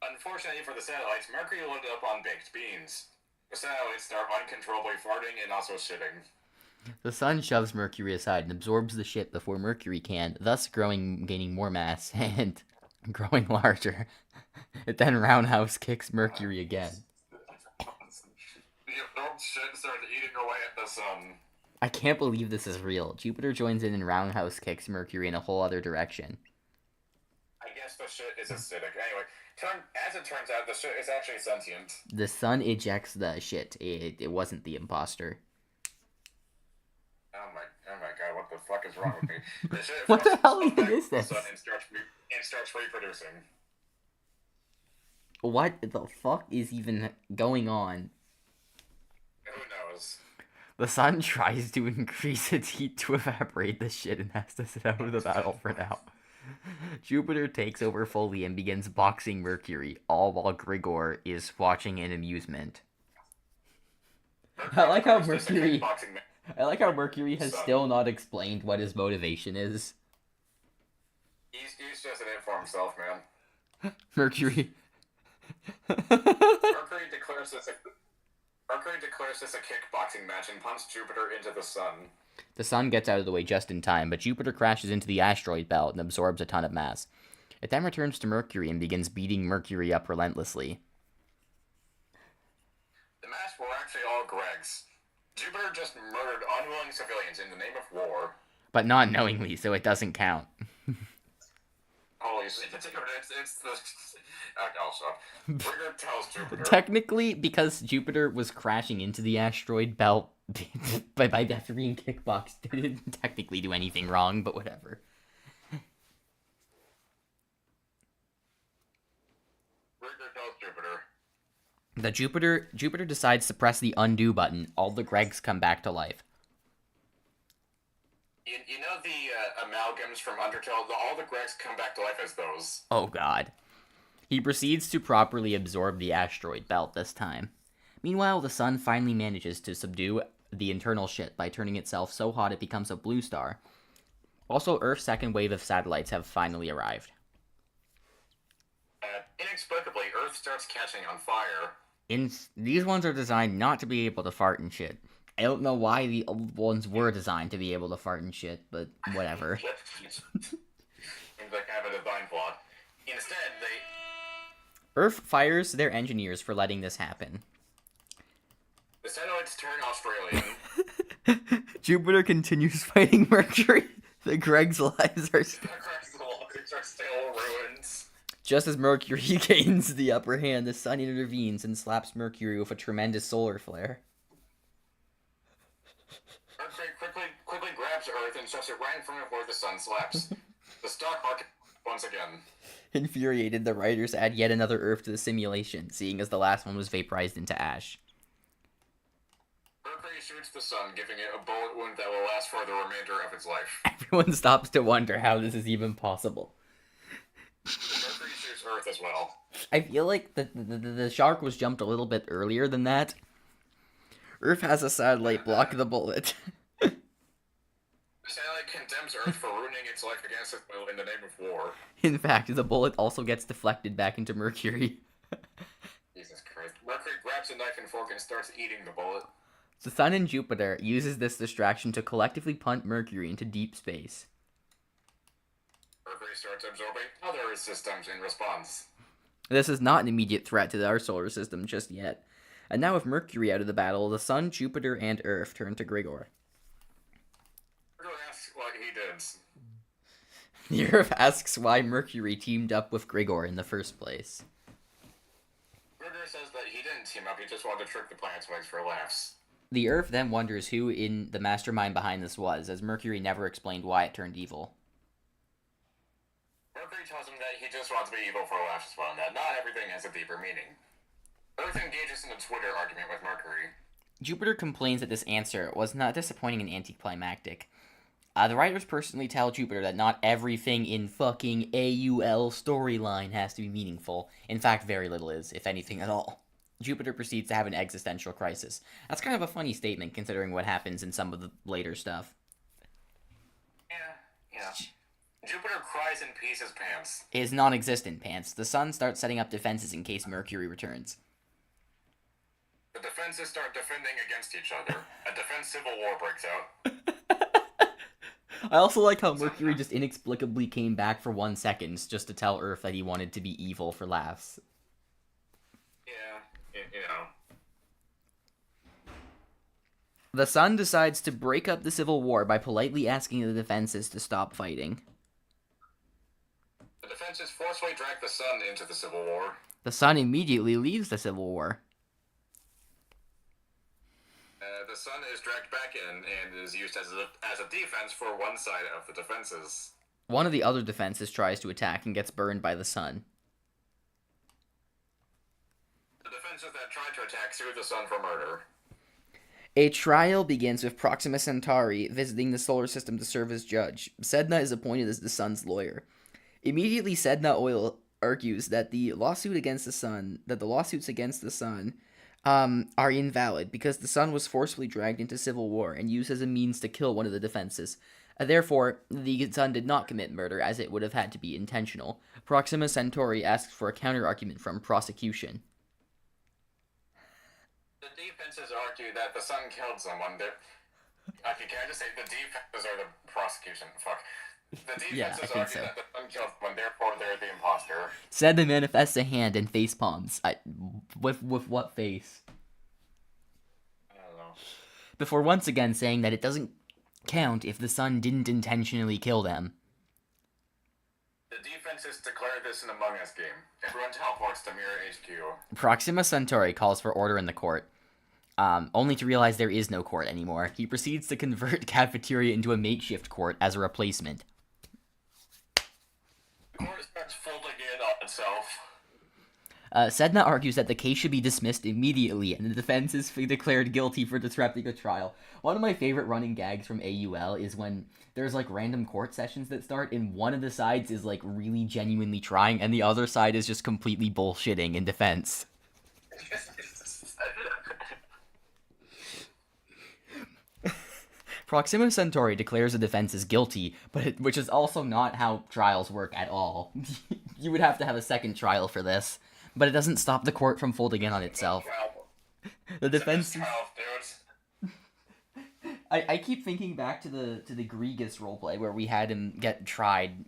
Unfortunately for the satellites, Mercury loaded up on baked beans. The satellites start uncontrollably farting and also shitting. The sun shoves Mercury aside and absorbs the shit before Mercury can, thus gaining more mass and growing larger. It then roundhouse kicks Mercury again. The absorbed shit started eating away at the sun. I can't believe this is real. Jupiter joins in and roundhouse kicks Mercury in a whole other direction. I guess the shit is acidic. Anyway, as it turns out, the shit is actually sentient. The sun ejects the shit. It wasn't the imposter. Oh my god, what the fuck is wrong with me? The shit What the hell even is the this? sun and starts reproducing. What the fuck is even going on? Who knows? The sun tries to increase its heat to evaporate the shit and has to sit out of the battle for now. Jupiter takes over fully and begins boxing Mercury, all while Grigor is watching in amusement. I like how Mercury has still not explained what his motivation is. He's just in it for himself, man. Mercury declares this a kickboxing match and punts Jupiter into the sun. The sun gets out of the way just in time, but Jupiter crashes into the asteroid belt and absorbs a ton of mass. It then returns to Mercury and begins beating Mercury up relentlessly. The mass were actually all Gregs. Jupiter just murdered unwilling civilians in the name of war. But not knowingly, so it doesn't count. Holy shit, it's the... Also, Rigor tells Jupiter... Technically, because Jupiter was crashing into the asteroid belt by being kickboxed, it didn't technically do anything wrong, but whatever. Rigor tells Jupiter... Jupiter decides to press the undo button. All the Gregs come back to life. You know the amalgams from Undertale? All the Gregs come back to life as those. Oh god. He proceeds to properly absorb the asteroid belt this time. Meanwhile, the sun finally manages to subdue the internal shit by turning itself so hot it becomes a blue star. Also, Earth's second wave of satellites have finally arrived. Inexplicably, Earth starts catching on fire. These ones are designed not to be able to fart and shit. I don't know why the old ones were designed to be able to fart and shit, but whatever. Seems like kind of a design flaw. Instead, they... Earth fires their engineers for letting this happen. The satellites turn Australian. Jupiter continues fighting Mercury. The Greg's lives are The Greg's lives are still ruins. Just as Mercury gains the upper hand, the sun intervenes and slaps Mercury with a tremendous solar flare. Mercury quickly grabs Earth and shoves it right in front of where the sun slaps. The stock market once again. Infuriated, the writers add yet another Earth to the simulation, seeing as the last one was vaporized into ash. Mercury shoots the sun, giving it a bullet wound that will last for the remainder of its life. Everyone stops to wonder how this is even possible. Mercury shoots Earth as well. I feel like the shark was jumped a little bit earlier than that. Earth has a satellite block the bullet. The satellite condemns Earth for ruining its life against its will in the name of war. In fact, the bullet also gets deflected back into Mercury. Jesus Christ. Mercury grabs a knife and fork and starts eating the bullet. The Sun and Jupiter uses this distraction to collectively punt Mercury into deep space. Mercury starts absorbing other systems in response. This is not an immediate threat to our solar system just yet. And now with Mercury out of the battle, the Sun, Jupiter, and Earth turn to Grigor. Mercury asks what he did. The Earth asks why Mercury teamed up with Grigor in the first place. Grigor says that he didn't team up, he just wanted to trick the planet's ways for laughs. The Earth then wonders who in the mastermind behind this was, as Mercury never explained why it turned evil. Mercury tells him that he just wants to be evil for laughs as well, and that not everything has a deeper meaning. Earth engages in a Twitter argument with Mercury. Jupiter complains that this answer was not disappointing and anticlimactic. The writers personally tell Jupiter that not everything in fucking AUL storyline has to be meaningful. In fact, very little is, if anything at all. Jupiter proceeds to have an existential crisis. That's kind of a funny statement considering what happens in some of the later stuff. Yeah. Jupiter cries and pees his pants. His non-existent pants. The Sun starts setting up defenses in case Mercury returns. The defenses start defending against each other. A defense civil war breaks out. I also like how Mercury just inexplicably came back for 1 second just to tell Earth that he wanted to be evil for laughs. Yeah, you know. The Sun decides to break up the civil war by politely asking the defenses to stop fighting. The defenses forcefully drag the Sun into the civil war. The Sun immediately leaves the civil war. The Sun is dragged back in and is used as a defense for one side of the defenses. One of the other defenses tries to attack and gets burned by the Sun. The defenses that try to attack sue the Sun for murder. A trial begins with Proxima Centauri visiting the solar system to serve as judge. Sedna is appointed as the Sun's lawyer. Immediately, Sedna Oil argues that the lawsuits against the Sun are invalid because the Sun was forcibly dragged into civil war and used as a means to kill one of the defenses. Therefore, the Sun did not commit murder, as it would have had to be intentional. Proxima Centauri asks for a counter-argument from prosecution. The defenses argue that the Sun killed someone. Can I just say the defenses are the prosecution? Fuck. The defenses argue that the Sun killed someone, therefore they're the imposter. Sedna manifests a hand and face palms. With what face? I don't know. Before once again saying that it doesn't count if the Sun didn't intentionally kill them. The defenses declare this an Among Us game. Everyone teleports to Mirror HQ. Proxima Centauri calls for order in the court, only to realize there is no court anymore. He proceeds to convert cafeteria into a makeshift court as a replacement. The court starts folding in on itself. Sedna argues that the case should be dismissed immediately, and the defense is declared guilty for disrupting a trial. One of my favorite running gags from AUL is when there's, like, random court sessions that start, and one of the sides is, like, really genuinely trying, and the other side is just completely bullshitting in defense. Proxima Centauri declares the defense is guilty, which is also not how trials work at all. You would have to have a second trial for this. But it doesn't stop the court from folding in on itself. The defense. I keep thinking back to the Grigas roleplay where we had him get tried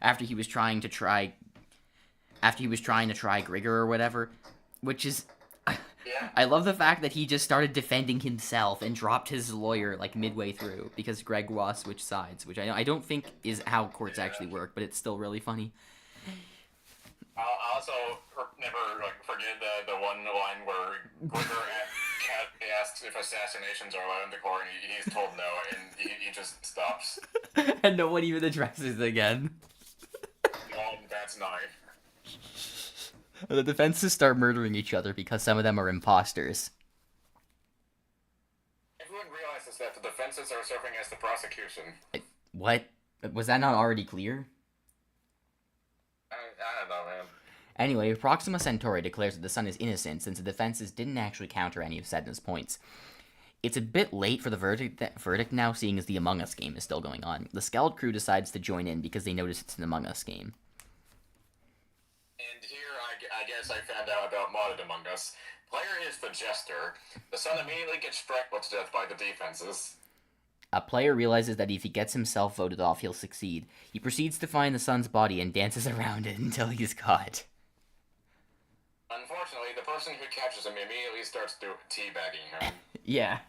after he was trying to try Grigor or whatever, which is... Yeah. I love the fact that he just started defending himself and dropped his lawyer, like, midway through, because Gregoire switched sides, which I don't think is how courts actually work, but it's still really funny. I'll also never forget the one line where Grigor asks if assassinations are allowed in the court, and he's told no, and he just stops. And no one even addresses it again. Oh, that's nice. The defenses start murdering each other because some of them are imposters. Everyone realizes that the defenses are serving as the prosecution. What? Was that not already clear? I don't know, man. Anyway, Proxima Centauri declares that the sun is innocent since the defenses didn't actually counter any of Sedna's points. It's a bit late for the verdict now, seeing as the Among Us game is still going on. The Skeld crew decides to join in because they notice it's an Among Us game. And here, I guess I found out about modded Among Us. Player is the Jester. The sun immediately gets strangled to death by the defenses. A player realizes that if he gets himself voted off, he'll succeed. He proceeds to find the sun's body and dances around it until he's caught. Unfortunately, the person who catches him immediately starts teabagging him. Yeah.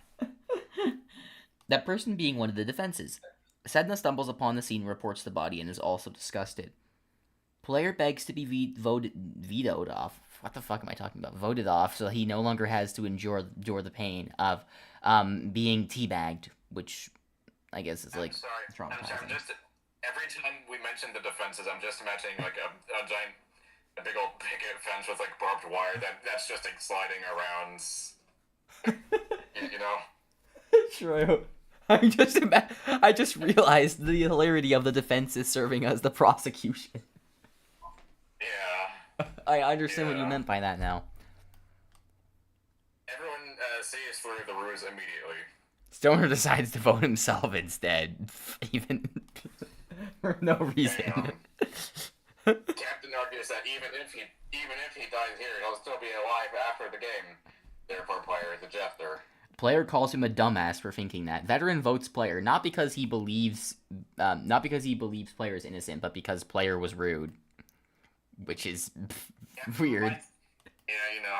That person being one of the defenses. Sedna stumbles upon the scene, reports the body, and is also disgusted. Player begs to be vetoed off. What the fuck am I talking about? Voted off, so he no longer has to endure the pain of being teabagged, which I guess is like traumatizing. I'm sorry. Just every time we mention the defenses, I'm just imagining like a big old picket fence with like barbed wire that's just like sliding around. You know. True. I just realized the hilarity of the defenses serving as the prosecution. Yeah. I understand what you meant by that now. Everyone sees through the ruse immediately. Stoner decides to vote himself instead, even for no reason. Captain argues that even if he dies here, he'll still be alive after the game. Therefore, player is a jester. Player calls him a dumbass for thinking that. Veteran votes player not because he believes player is innocent, but because player was rude, which is weird. Yeah, you know.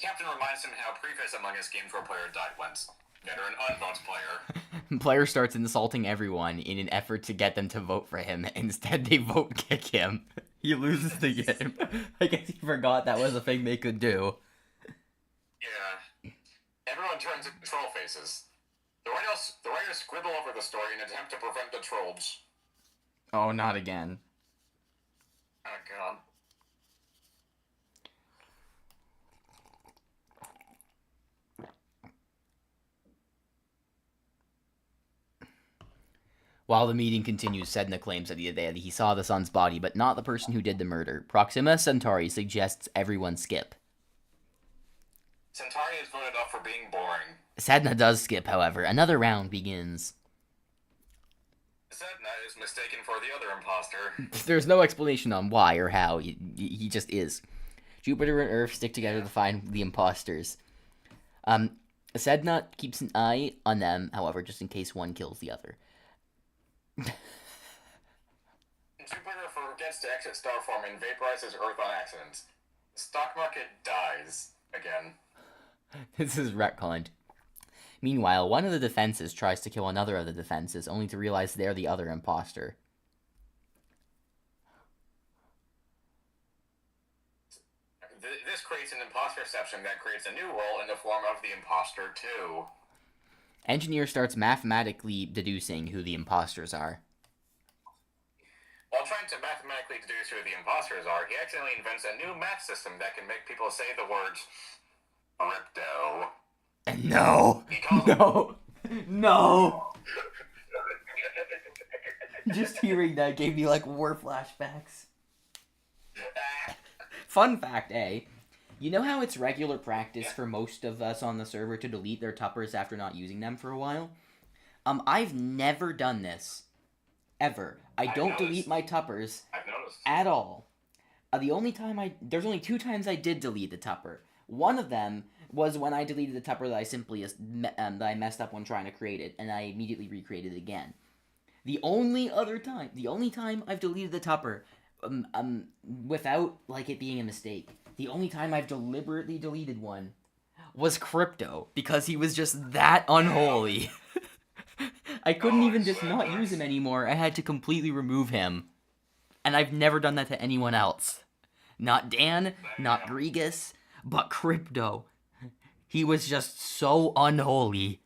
Captain reminds him how previous Among Us games where player died once. Veteran unvotes player. Player starts insulting everyone in an effort to get them to vote for him. Instead, they vote kick him. He loses the game. I guess he forgot that was a thing they could do. Yeah. Everyone turns into troll faces. The writers scribble over the story in an attempt to prevent the trolls. Oh, not again. Oh, God. While the meeting continues, Sedna claims that he saw the sun's body, but not the person who did the murder. Proxima Centauri suggests everyone skip. Centauri is voted off for being boring. Sedna does skip, however. Another round begins. Sedna is mistaken for the other imposter. There's no explanation on why or how. He just is. Jupiter and Earth stick together to find the imposters. Sedna keeps an eye on them, however, just in case one kills the other. Jupiter forgets to exit Starform and vaporizes Earth on accident. The stock market dies again. This is retconned. Meanwhile, one of the defenses tries to kill another of the defenses, only to realize they're the other imposter. This creates an imposterception that creates a new role in the form of the imposter 2. Engineer starts mathematically deducing who the imposters are. While trying to mathematically deduce who the imposters are, he accidentally invents a new math system that can make people say the words crypto. No! No! Just hearing that gave me, like, war flashbacks. Fun fact, A. You know how it's regular practice for most of us on the server to delete their tuppers after not using them for a while? I've never done this. Ever. I don't delete my tuppers at all. There's only 2 times I did delete the tupper. One of them was when I deleted the tupper that I simply that I messed up when trying to create it, and I immediately recreated it again. The only time I've deleted the tupper, without like it being a mistake, the only time I've deliberately deleted one was Crypto, because he was just that unholy. I couldn't even just not use him anymore. I had to completely remove him. And I've never done that to anyone else. Not Dan, not Grigas, but Crypto. He was just so unholy.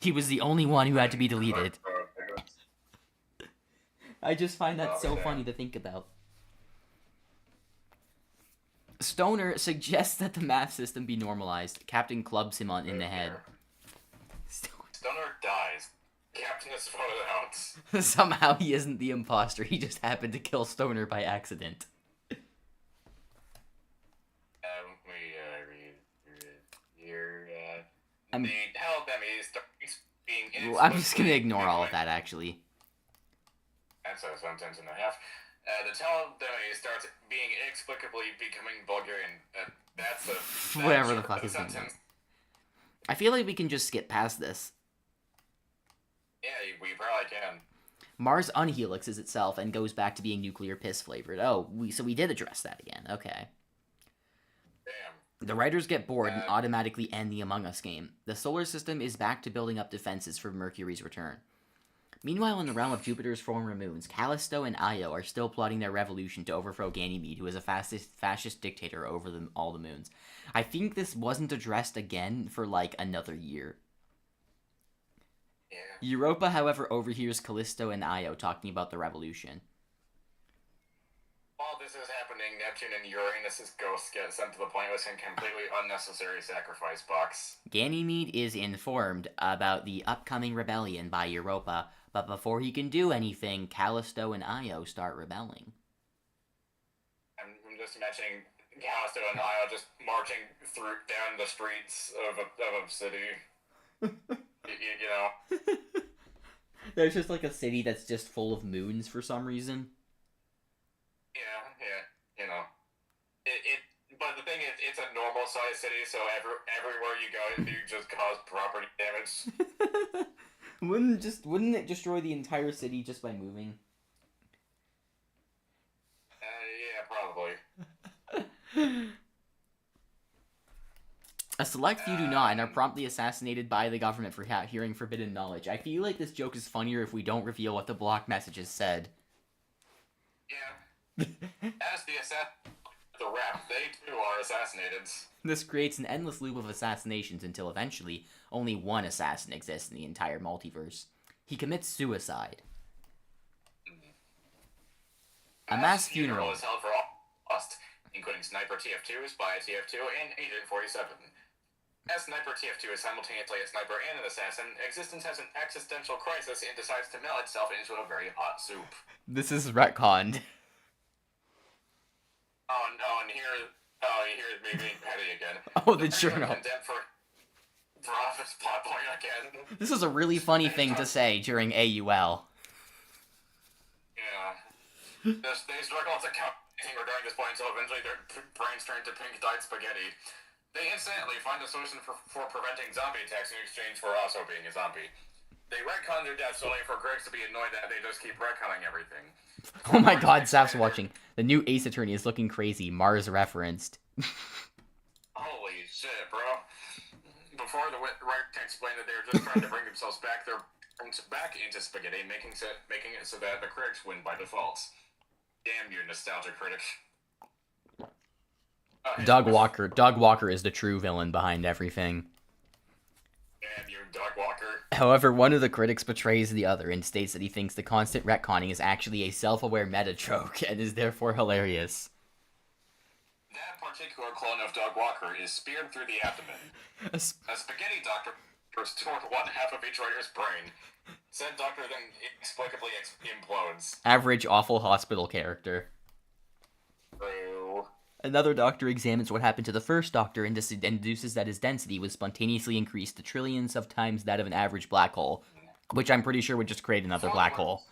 He was the only one who had to be deleted. I just find that so funny to think about. Stoner suggests that the math system be normalized. Captain clubs him in the head. Stoner dies. Captain is voted out. Somehow he isn't the imposter. He just happened to kill Stoner by accident. I'm just gonna ignore all of that, actually. That's a sentence and a half. The teledemy starts being inexplicably becoming Bulgarian. Whatever the fuck is going on. I feel like we can just skip past this. Yeah, we probably can. Mars unhelixes itself and goes back to being nuclear piss flavored. Oh, so we did address that again. Okay. Damn. The writers get bored and automatically end the Among Us game. The solar system is back to building up defenses for Mercury's return. Meanwhile, in the realm of Jupiter's former moons, Callisto and Io are still plotting their revolution to overthrow Ganymede, who is a fascist dictator over all the moons. I think this wasn't addressed again for, like, another year. Yeah. Europa, however, overhears Callisto and Io talking about the revolution. While this is happening, Neptune and Uranus' ghosts get sent to the pointless and completely unnecessary sacrifice box. Ganymede is informed about the upcoming rebellion by Europa, but before he can do anything, Callisto and Io start rebelling. I'm just imagining Callisto and Io just marching down the streets of a city. you know? There's just like a city that's just full of moons for some reason. Yeah, you know. But the thing is, it's a normal-sized city, so everywhere you go, you just cause property damage. Wouldn't it destroy the entire city just by moving? Yeah, probably. A select few do not, and are promptly assassinated by the government for hearing forbidden knowledge. I feel like this joke is funnier if we don't reveal what the block messages said. Yeah. As the rep, they too are assassinated. This creates an endless loop of assassinations until eventually only one assassin exists in the entire multiverse. He commits suicide. A mass funeral is held for all lost, including Sniper TF2, Spy TF2, and Agent 47. As Sniper TF2 is simultaneously a sniper and an assassin, existence has an existential crisis and decides to melt itself into a very hot soup. This is retconned. Oh no, and here's me being petty again. Oh, the journal. For office plot point again. This is a really funny thing to say during AUL. Yeah. They struggle to count regarding this point until eventually their brains turn to pink-dyed spaghetti. They instantly find a solution for preventing zombie attacks in exchange for also being a zombie. They retcon their deaths only for Griggs to be annoyed that they just keep retconning everything. Oh my god, Saf's watching. The new Ace Attorney is looking crazy. Mars referenced. Holy shit, bro. Before the writer can explain that they're just trying to bring themselves back, they're back into spaghetti, making it so that the critics win by default. Damn you, nostalgia critic. Doug Walker is the true villain behind everything. Damn you, Doug Walker. However, one of the critics betrays the other and states that he thinks the constant retconning is actually a self-aware meta joke and is therefore hilarious. That particular clone of Doug Walker is speared through the abdomen. A spaghetti doctor restored one half of each writer's brain. Said doctor then inexplicably implodes. Average awful hospital character. True. Another doctor examines what happened to the first doctor and deduces that his density was spontaneously increased to trillions of times that of an average black hole, which I'm pretty sure would just create another black hole.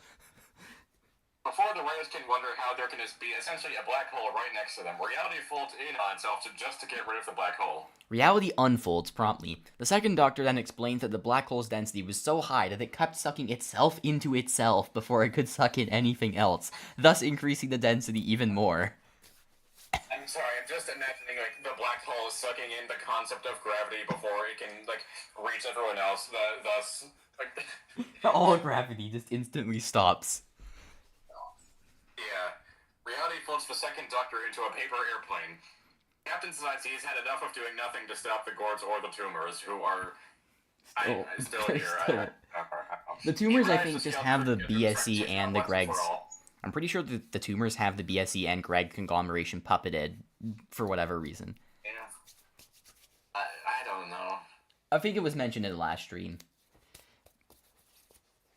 before the writers can wonder how there can be essentially a black hole right next to them, reality folds in on itself just to get rid of the black hole. Reality unfolds promptly. The second Doctor then explains that the black hole's density was so high that it kept sucking itself into itself before it could suck in anything else, thus increasing the density even more. I'm sorry, I'm just imagining, like, the black hole sucking in the concept of gravity before it can, like, reach everyone else, thus, like... All gravity just instantly stops. Yeah. Reality floats the second Doctor into a paper airplane. Captain decides he's had enough of doing nothing to stop the Gords or the Tumors, who are... still here. The Tumors, I think, just have the BSE and the Gregs. I'm pretty sure that the Tumors have the BSE and Greg conglomeration puppeted for whatever reason. Yeah. I don't know. I think it was mentioned in the last stream.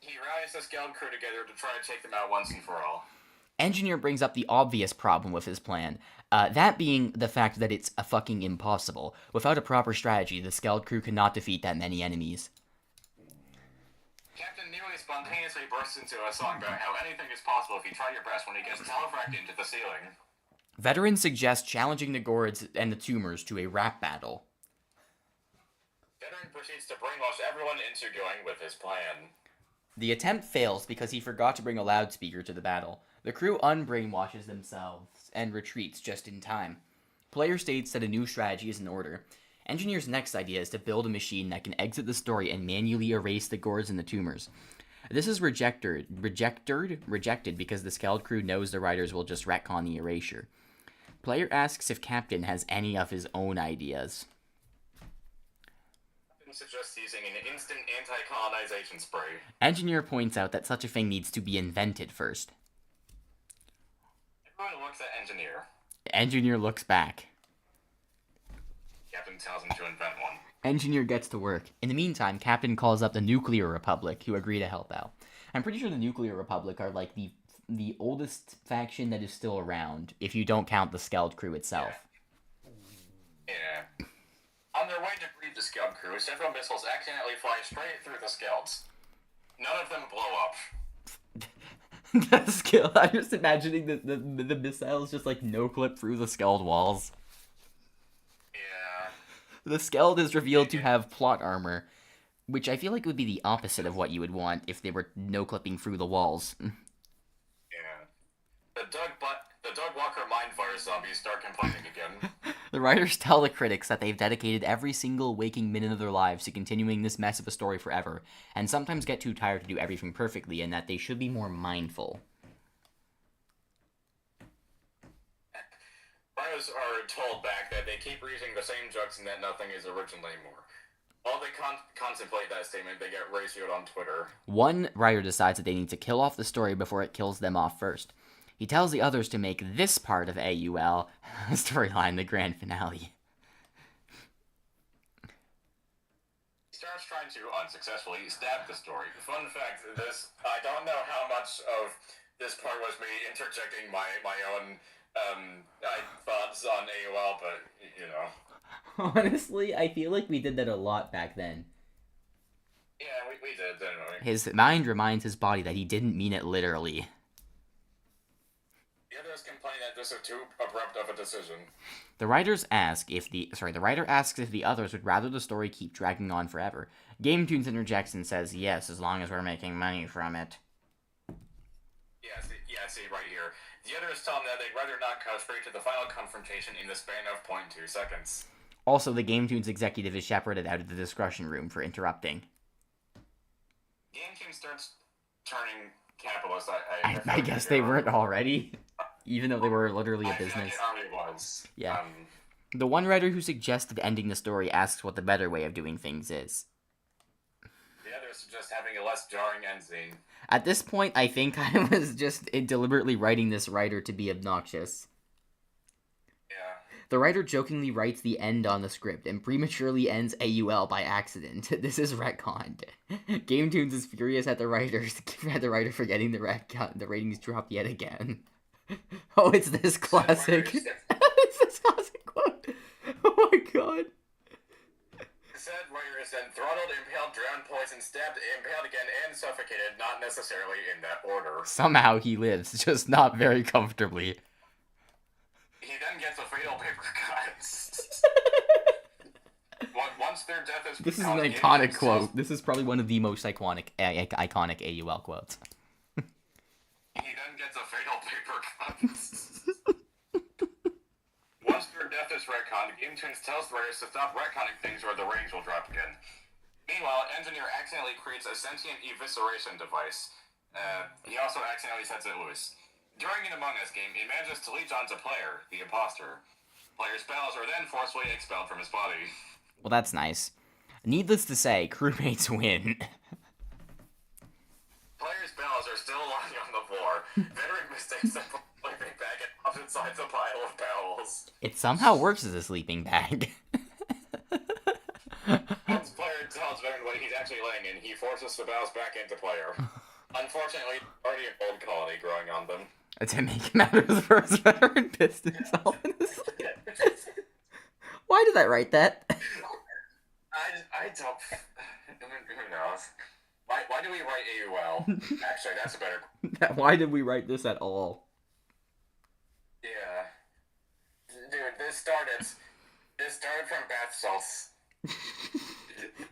He rallies the Skeld crew together to try to take them out once and for all. Engineer brings up the obvious problem with his plan, that being the fact that it's a fucking impossible. Without a proper strategy, the Skeld crew cannot defeat that many enemies. Captain nearly spontaneously bursts into a song about how anything is possible if you try your best when he gets telefracted into the ceiling. Veteran suggests challenging the Gords and the Tumors to a rap battle. Veteran proceeds to brainwash everyone into going with his plan. The attempt fails because he forgot to bring a loudspeaker to the battle. The crew unbrainwashes themselves and retreats just in time. Player states that a new strategy is in order. Engineer's next idea is to build a machine that can exit the story and manually erase the Gords and the Tumors. This is rejected because the Skeld crew knows the writers will just retcon the erasure. Player asks if Captain has any of his own ideas. Captain suggests using an instant anti-colonization spray. Engineer points out that such a thing needs to be invented first. Everyone looks at Engineer. Engineer looks back. Captain tells him to invent one. Engineer gets to work. In the meantime, Captain calls up the Nuclear Republic, who agree to help out. I'm pretty sure the Nuclear Republic are like the oldest faction that is still around, if you don't count the Skeld crew itself. Yeah. On their way to greet the Skeld crew, several missiles accidentally fly straight through the Skelds. None of them blow up. I'm just imagining the missiles just like no-clip through the Skeld walls. Yeah. The Skeld is revealed to have plot armor, which I feel like would be the opposite of what you would want if they were no-clipping through the walls. Yeah. The Doug Walker Mindfire zombies start complaining again. The writers tell the critics that they've dedicated every single waking minute of their lives to continuing this mess of a story forever, and sometimes get too tired to do everything perfectly, and that they should be more mindful. Writers are told back that they keep reusing the same jokes and that nothing is original anymore. While they contemplate that statement, they get ratioed on Twitter. One writer decides that they need to kill off the story before it kills them off first. He tells the others to make this part of AUL storyline the grand finale. He starts trying to unsuccessfully stab the story. Fun fact, I don't know how much of this part was me interjecting my own thoughts on AOL, but, you know. Honestly, I feel like we did that a lot back then. Yeah, we did, didn't we? His mind reminds his body that he didn't mean it literally. The others complain that this is too abrupt of a decision. The writer asks if the others would rather the story keep dragging on forever. Gametoons interjects and says, yes, as long as we're making money from it. Yeah, see, right here. The others tell them that they'd rather not cut straight to the final confrontation in the span of 0.2 seconds. Also, the Gametoons executive is shepherded out of the discussion room for interrupting. Gametoons starts turning capitalist. I guess they weren't already, even though they were literally a business. It already was. Yeah. The one writer who suggested ending the story asks what the better way of doing things is. The others suggest having a less jarring end scene. At this point, I think I was just deliberately writing this writer to be obnoxious. Yeah. The writer jokingly writes the end on the script and prematurely ends AUL by accident. This is retconned. Gametoons is furious at the writer for getting the retcon. The ratings dropped yet again. Oh, it's this classic. It's this classic quote. Oh my god. Said warrior is then throttled, impaled, drowned, poisoned, stabbed, impaled again, and suffocated, not necessarily in that order. Somehow he lives, just not very comfortably. He then gets a fatal paper cut. Once their death is... This is an iconic quote. This is probably one of the most iconic AUL quotes. He then gets a fatal paper cut. Once their death is retconned, Gametoons tells the writers to stop retconning things or the ratings will drop again. Meanwhile, Engineer accidentally creates a sentient evisceration device. He also accidentally sets it loose. During an Among Us game, he manages to leech onto Player, the imposter. Player's spells are then forcefully expelled from his body. Well, that's nice. Needless to say, crewmates win. Player's bells are still lying on the floor. Veteran mistakes them for a sleeping bag and opposite sides a pile of bells. It somehow works as a sleeping bag. Once Player tells Veteran what he's actually laying in, he forces the bells back into Player. Unfortunately, already a gold colony growing on them. To make matters worse, Veteran pissed himself in his sleep. Why did I write that? I don't... Who knows? Why do we write AUL? Actually, that's a better... Why did we write this at all? Yeah. Dude, this started from bath salts.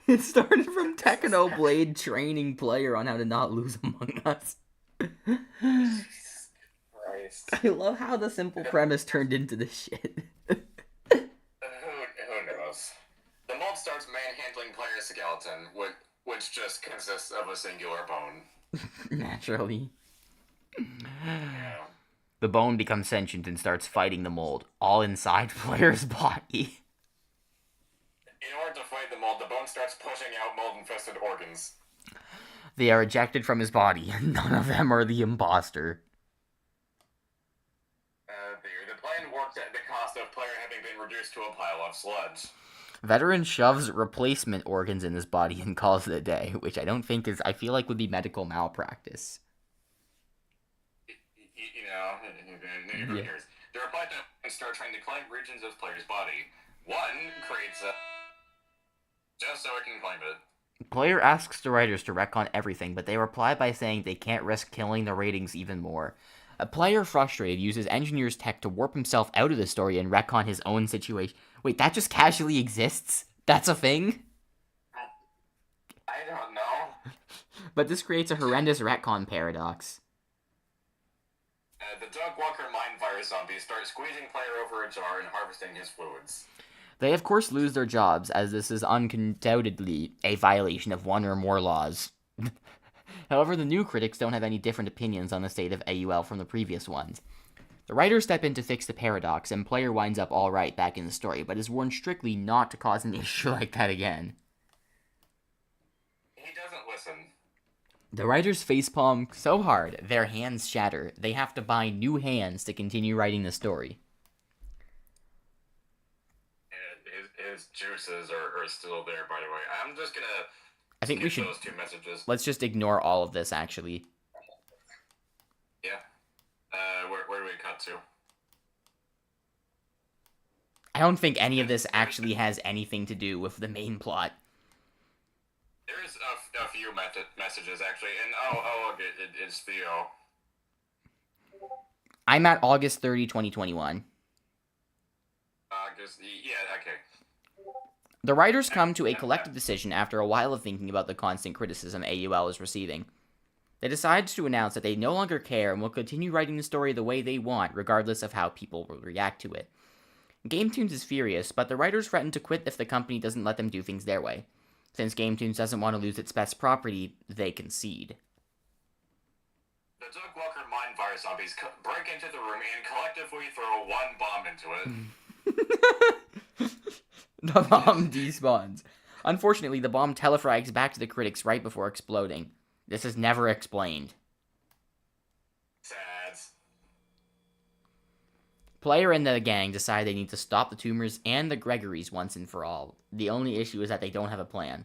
It started from Technoblade training Player on how to not lose Among Us. Jesus Christ. I love how the simple premise turned into this shit. Who knows? The mold starts manhandling Player's skeleton, which just consists of a singular bone. Naturally. Yeah. The bone becomes sentient and starts fighting the mold, all inside Player's body. In order to fight the mold, the bone starts pushing out mold-infested organs. They are ejected from his body, and none of them are the imposter. The plan worked at the cost of Player having been reduced to a pile of sludge. Veteran shoves replacement organs in his body and calls it a day, which I feel like would be medical malpractice. You know, who cares? The reply to start trying to claim regions of Player's body. One creates a... just so it can claim it. Player asks the writers to retcon everything, but they reply by saying they can't risk killing the ratings even more. A Player, frustrated, uses Engineer's tech to warp himself out of the story and retcon his own situation. Wait, that just casually exists? That's a thing? I don't know. But this creates a horrendous retcon paradox. The Dog Walker Mind Virus zombies start squeezing Player over a jar and harvesting his fluids. They of course lose their jobs, as this is undoubtedly a violation of one or more laws. However, the new critics don't have any different opinions on the state of AUL from the previous ones. The writers step in to fix the paradox, and Player winds up alright back in the story, but is warned strictly not to cause an issue like that again. He doesn't listen. The writers facepalm so hard, their hands shatter. They have to buy new hands to continue writing the story. His juices are still there, by the way. I'm just gonna... I think we should... those two messages. Let's just ignore all of this, actually. Yeah. Where do we cut to? I don't think any of this actually has anything to do with the main plot. There's a few messages, actually, and it's Theo. I'm at August 30, 2021. Yeah, okay. The writers come to a collective decision after a while of thinking about the constant criticism AUL is receiving. They decide to announce that they no longer care and will continue writing the story the way they want, regardless of how people will react to it. Gametoons is furious, but the writers threaten to quit if the company doesn't let them do things their way. Since Gametoons doesn't want to lose its best property, they concede. The Dog Walker Mind Virus zombies break into the room and collectively throw one bomb into it. The bomb despawns. Unfortunately, the bomb telefrags back to the critics right before exploding. This is never explained. Sad. Player and the gang decide they need to stop the Tumors and the Gregorys once and for all. The only issue is that they don't have a plan.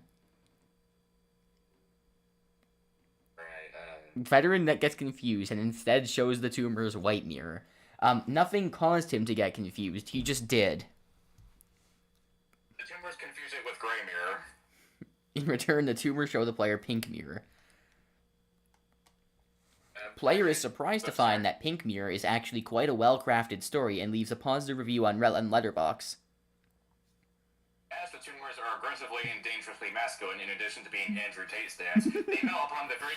Veteran that gets confused and instead shows the Tumors White Mirror. Nothing caused him to get confused, he just did. The Tumors confuse it with Gray Mirror. In return, the tumors show the player Pink Mirror. Player is surprised to find that Pink Mirror is actually quite a well-crafted story and leaves a positive review on Letterboxd. As the tumors are aggressively and dangerously masculine, in addition to being Andrew Tate stands, they fell upon the very...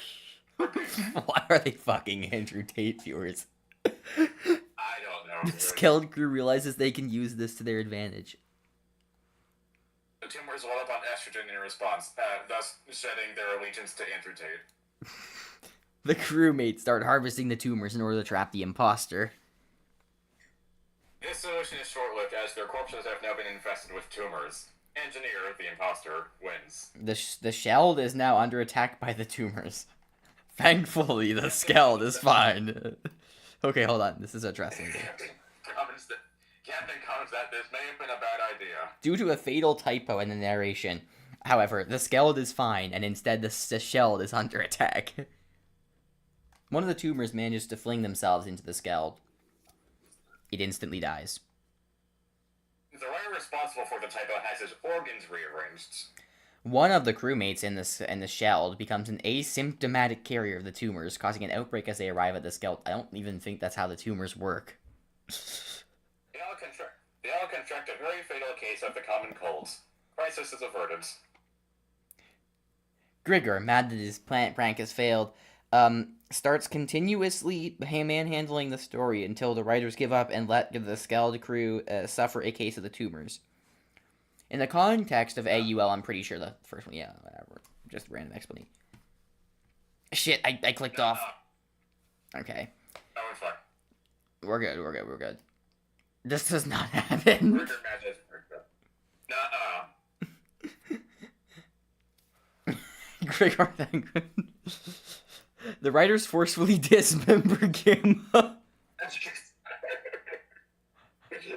Why are they fucking Andrew Tate viewers? I don't know. The skilled crew realizes they can use this to their advantage. The tumors well up on estrogen in response, thus shedding their allegiance to Andrew Tate. The crewmates start harvesting the tumors in order to trap the imposter. This solution is short-lived, as their corpses have now been infested with tumors. Engineer, the imposter, wins. The shell is now under attack by the tumors. Thankfully, the skeld is fine. Okay, hold on. This is addressing me. Captain comments that this may have been a bad idea. Due to a fatal typo in the narration, however, the skeld is fine, and instead the shell is under attack. One of the tumors manages to fling themselves into the skeld. It instantly dies. The writer responsible for the typo has his organs rearranged. One of the crewmates in the shell becomes an asymptomatic carrier of the tumors, causing an outbreak as they arrive at the skeld. I don't even think that's how the tumors work. They all contract a very fatal case of the common colds. Crisis is averted. Grigor, mad that his prank has failed, starts continuously manhandling the story until the writers give up and let the skeld crew suffer a case of the tumors. In the context of AUL, I'm pretty sure the first one, yeah, whatever. Just random explanation. Shit, I clicked off. Okay. Oh, we're fine. We're good. This does not happen. Grigor, thank you. The writers forcefully dismember Gamma.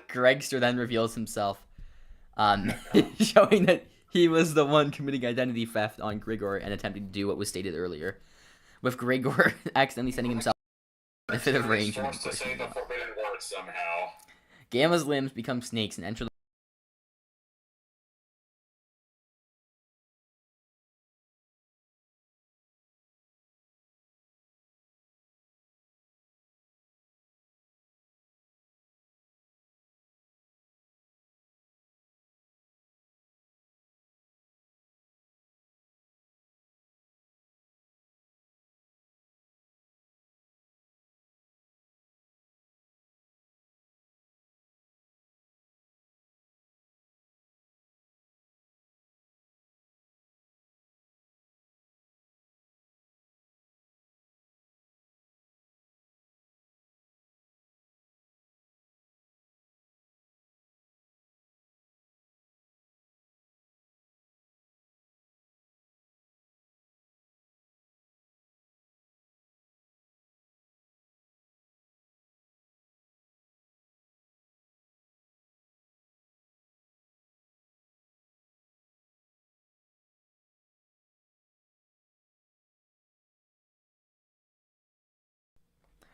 Gregster then reveals himself, showing that he was the one committing identity theft on Grigor and attempting to do what was stated earlier, with Grigor accidentally sending himself a bit of range and forced to say the forbidden word somehow. Gamma's limbs become snakes and enter the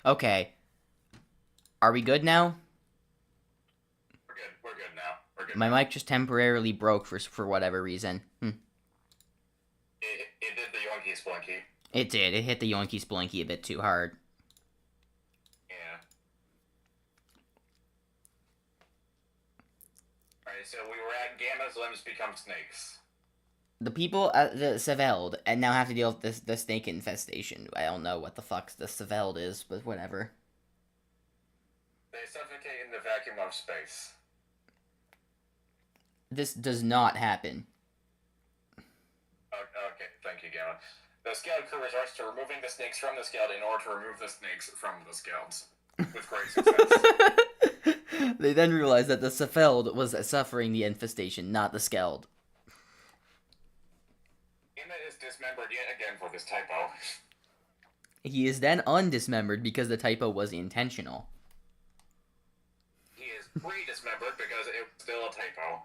Okay. Are we good now? We're good now. We're good. My mic just temporarily broke for whatever reason. It did the yoinky splunky. It did. It hit the yoinky splinky a bit too hard. Yeah. Alright, so we were at Gamma's limbs become snakes. The people at the Seveld and now have to deal with the snake infestation. I don't know what the fuck the Seveld is, but whatever. They suffocate in the vacuum of space. This does not happen. Okay, thank you, Gamma. The Skeld crew resorts to removing the snakes from the Skeld in order to remove the snakes from the Skelds. With great success. They then realize that the Seveld was suffering the infestation, not the Skeld. Gamma is dismembered yet again for this typo. He is then undismembered because the typo was intentional. He is re-dismembered because it was still a typo.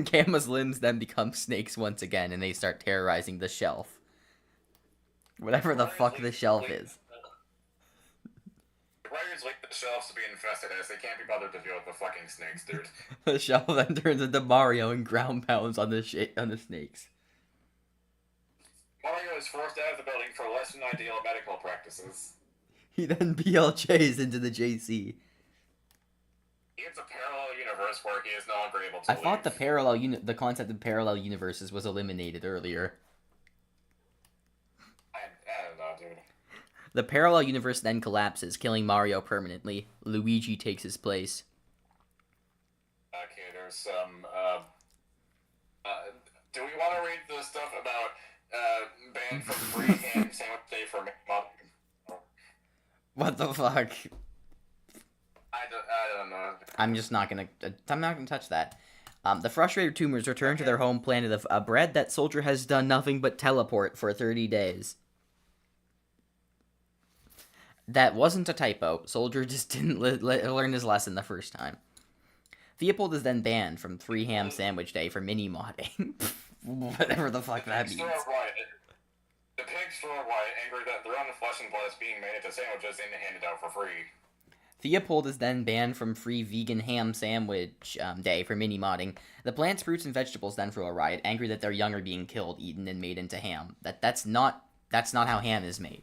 Gamma's limbs then become snakes once again, and they start terrorizing the shelf. Whatever the fuck the shelf is. The writers like the shelves to be infested as they can't be bothered to deal with the fucking snakes, dude. The shelf then turns into Mario and ground pounds on the snakes. was forced out of the building for less than ideal medical practices. He then BLJs into the JC. It's a parallel universe where he is no longer able to I thought the concept of parallel universes was eliminated earlier. I don't know, dude. The parallel universe then collapses, killing Mario permanently. Luigi takes his place. Okay, there's some, do we want to read the stuff about, banned from free ham sandwich day for mom? What the fuck? I don't know. I'm not gonna touch that. The frustrated tumors return to their home planet of a bread that Soldier has done nothing but teleport for 30 days. That wasn't a typo. Soldier just didn't learn his lesson the first time. Theopold is then banned from Free Ham Sandwich Day for mini-modding. Whatever the fuck that means. The pigs throw a riot, angry that their own flesh and blood is being made into sandwiches and handed out for free. Theopold is then banned from Free Vegan Ham Sandwich Day for mini-modding. The plants, fruits, and vegetables then throw a riot, angry that their young are being killed, eaten, and made into ham. That's not how ham is made.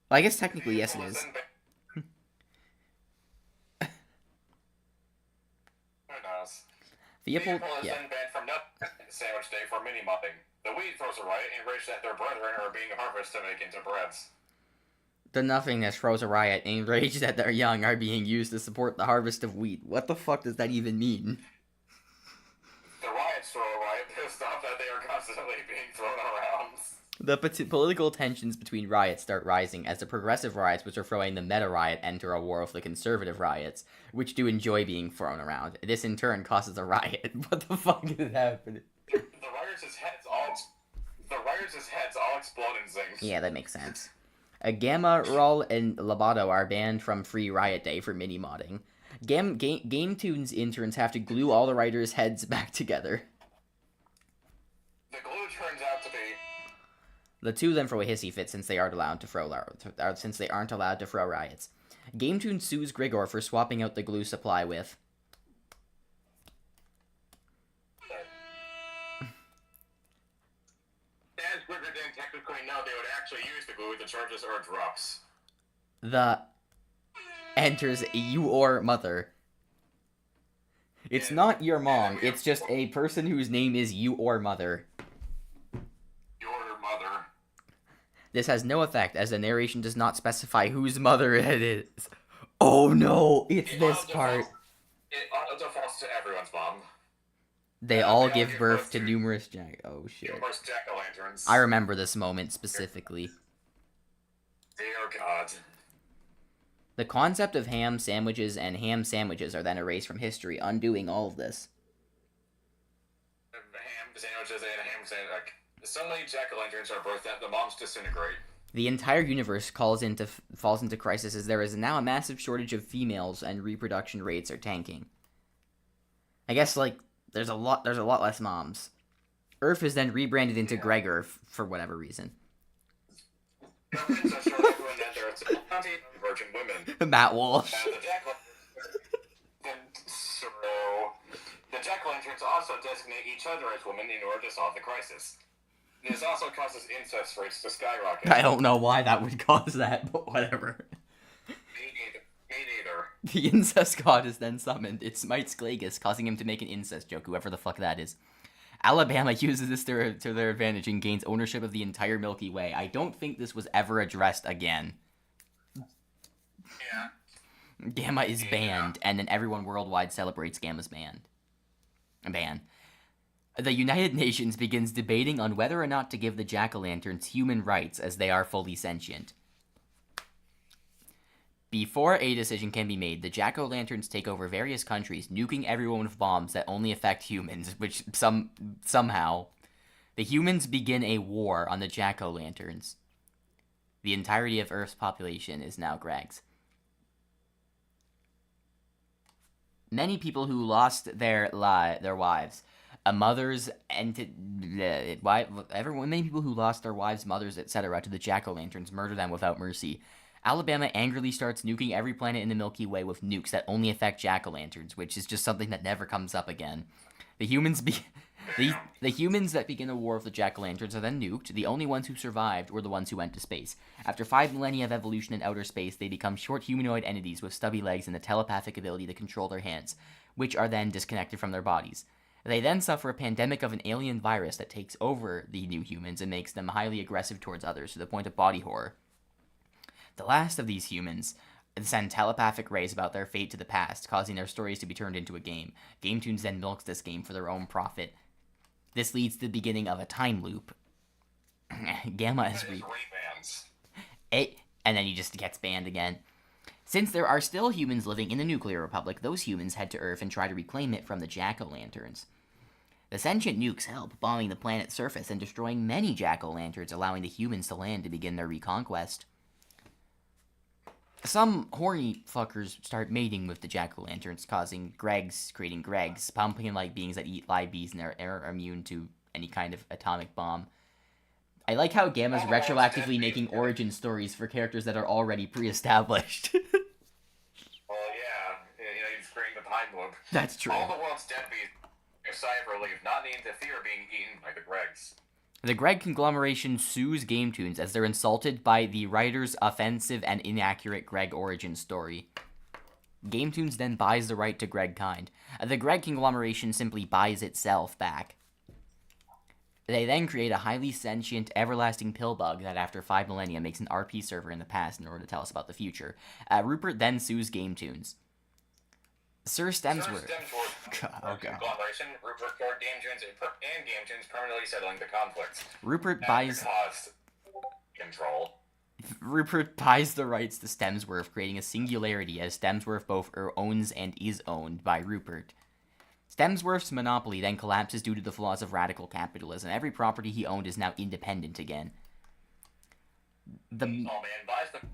Well, I guess technically, yes, it is. Theopold is then banned from Nut Sandwich Day for mini-modding. The wheat throws a riot, enraged that their brethren are being harvested to make into breads. The nothingness throws a riot, enraged that their young are being used to support the harvest of wheat. What the fuck does that even mean? The riots throw a riot, pissed off that they are constantly being thrown around. The political tensions between riots start rising as the progressive riots, which are throwing the meta riot, enter a war with the conservative riots, which do enjoy being thrown around. This in turn causes a riot. What the fuck is happening? The rioters' heads all explode and sing. Yeah, that makes sense. Gamma, Rawl, and Lobato are banned from Free Riot Day for mini-modding. Gametoons interns have to glue all the writers' heads back together. The glue turns out to be... The two then throw a hissy fit since they aren't allowed to throw riots. Gametoon sues Grigor for swapping out the glue supply with... As Grigor didn't technically know they would actually use the glue, the charges are drops. The enters you or mother. It's not your mom, it's just a person whose name is you or mother. Your mother. This has no effect, as the narration does not specify whose mother it is. Oh no, it's this part. It auto-defaults to everyone's mom. They all give birth to numerous oh shit. Numerous jack-o'-lanterns. I remember this moment specifically. Dear God. The concept of ham sandwiches and ham sandwiches are then erased from history, undoing all of this. Ham sandwiches and ham sandwich. So many jack-o'-lanterns are birthed that the moms disintegrate. The entire universe falls into crisis as there is now a massive shortage of females and reproduction rates are tanking. I guess, like, there's a lot less moms. Earth is then rebranded into Gregor for whatever reason. Virgin women. Matt Walsh. The jack-o'-lanterns also designate each other as women in order to solve the crisis. This also causes incest rates to skyrocket. I don't know why that would cause that, but whatever. Me neither. The incest god is then summoned. It smites Glagus, causing him to make an incest joke, whoever the fuck that is. Alabama uses this to their advantage and gains ownership of the entire Milky Way. I don't think this was ever addressed again. Yeah. Gamma is banned, and then everyone worldwide celebrates Gamma's ban. The United Nations begins debating on whether or not to give the jack-o'-lanterns human rights as they are fully sentient. Before a decision can be made, the jack-o'-lanterns take over various countries, nuking everyone with bombs that only affect humans, which somehow... The humans begin a war on the jack-o'-lanterns. The entirety of Earth's population is now Greg's. Many people who lost their wives, mothers, many people who lost their wives, mothers, etc. to the jack-o'-lanterns murder them without mercy. Alabama angrily starts nuking every planet in the Milky Way with nukes that only affect jack-o'-lanterns, which is just something that never comes up again. The humans The humans that begin a war with the jack-o'-lanterns are then nuked. The only ones who survived were the ones who went to space. After 5 millennia of evolution in outer space, they become short humanoid entities with stubby legs and the telepathic ability to control their hands, which are then disconnected from their bodies. They then suffer a pandemic of an alien virus that takes over the new humans and makes them highly aggressive towards others to the point of body horror. The last of these humans send telepathic rays about their fate to the past, causing their stories to be turned into a game. Gametoons then milks this game for their own profit. This leads to the beginning of a time loop. Gamma is rebans. And then he just gets banned again. Since there are still humans living in the Nuclear Republic, those humans head to Earth and try to reclaim it from the jack-o'-lanterns. The sentient nukes help, bombing the planet's surface and destroying many jack-o'-lanterns, allowing the humans to land to begin their reconquest. Some horny fuckers start mating with the jack-o'-lanterns, creating Gregs, pumpkin-like beings that eat live bees and are immune to any kind of atomic bomb. I like how Gamma's retroactively making origin stories for characters that are already pre-established. Well, yeah, he's creating the time loop. That's true. All the world's dead bees a sigh of relief, not needing to fear being eaten by the Gregs. The Greg conglomeration sues Gametoons as they're insulted by the writer's offensive and inaccurate Greg origin story. Gametoons then buys the right to Greg kind. The Greg conglomeration simply buys itself back. They then create a highly sentient, everlasting pill bug that after 5 millennia makes an RP server in the past in order to tell us about the future. Rupert then sues Gametoons. Sir Stemsworth. Conglomeration, Rupert for Gametoons and Gametoons permanently settling the conflict. Rupert buys control. Rupert buys the rights to Stemsworth, creating a singularity as Stemsworth both owns and is owned by Rupert. Stemsworth's monopoly then collapses due to the flaws of radical capitalism. Every property he owned is now independent again. Man buys them,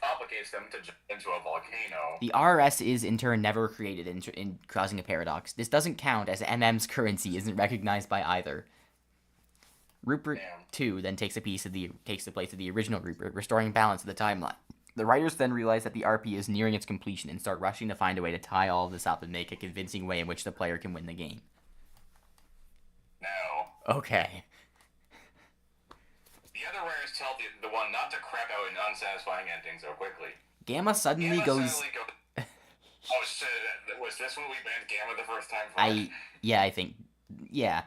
complicates them to jump into a volcano. The RS is in turn never created, in causing a paradox. This doesn't count as MM's currency isn't recognized by either. Rupert 2 then takes the place of the original Rupert, restoring balance to the timeline. The writers then realize that the RP is nearing its completion and start rushing to find a way to tie all of this up and make a convincing way in which the player can win the game. No. Okay. The other writers tell the one not to crap out an unsatisfying ending so quickly. Gamma suddenly goes... Oh shit, was this when we banned Gamma the first time? I think... Yeah.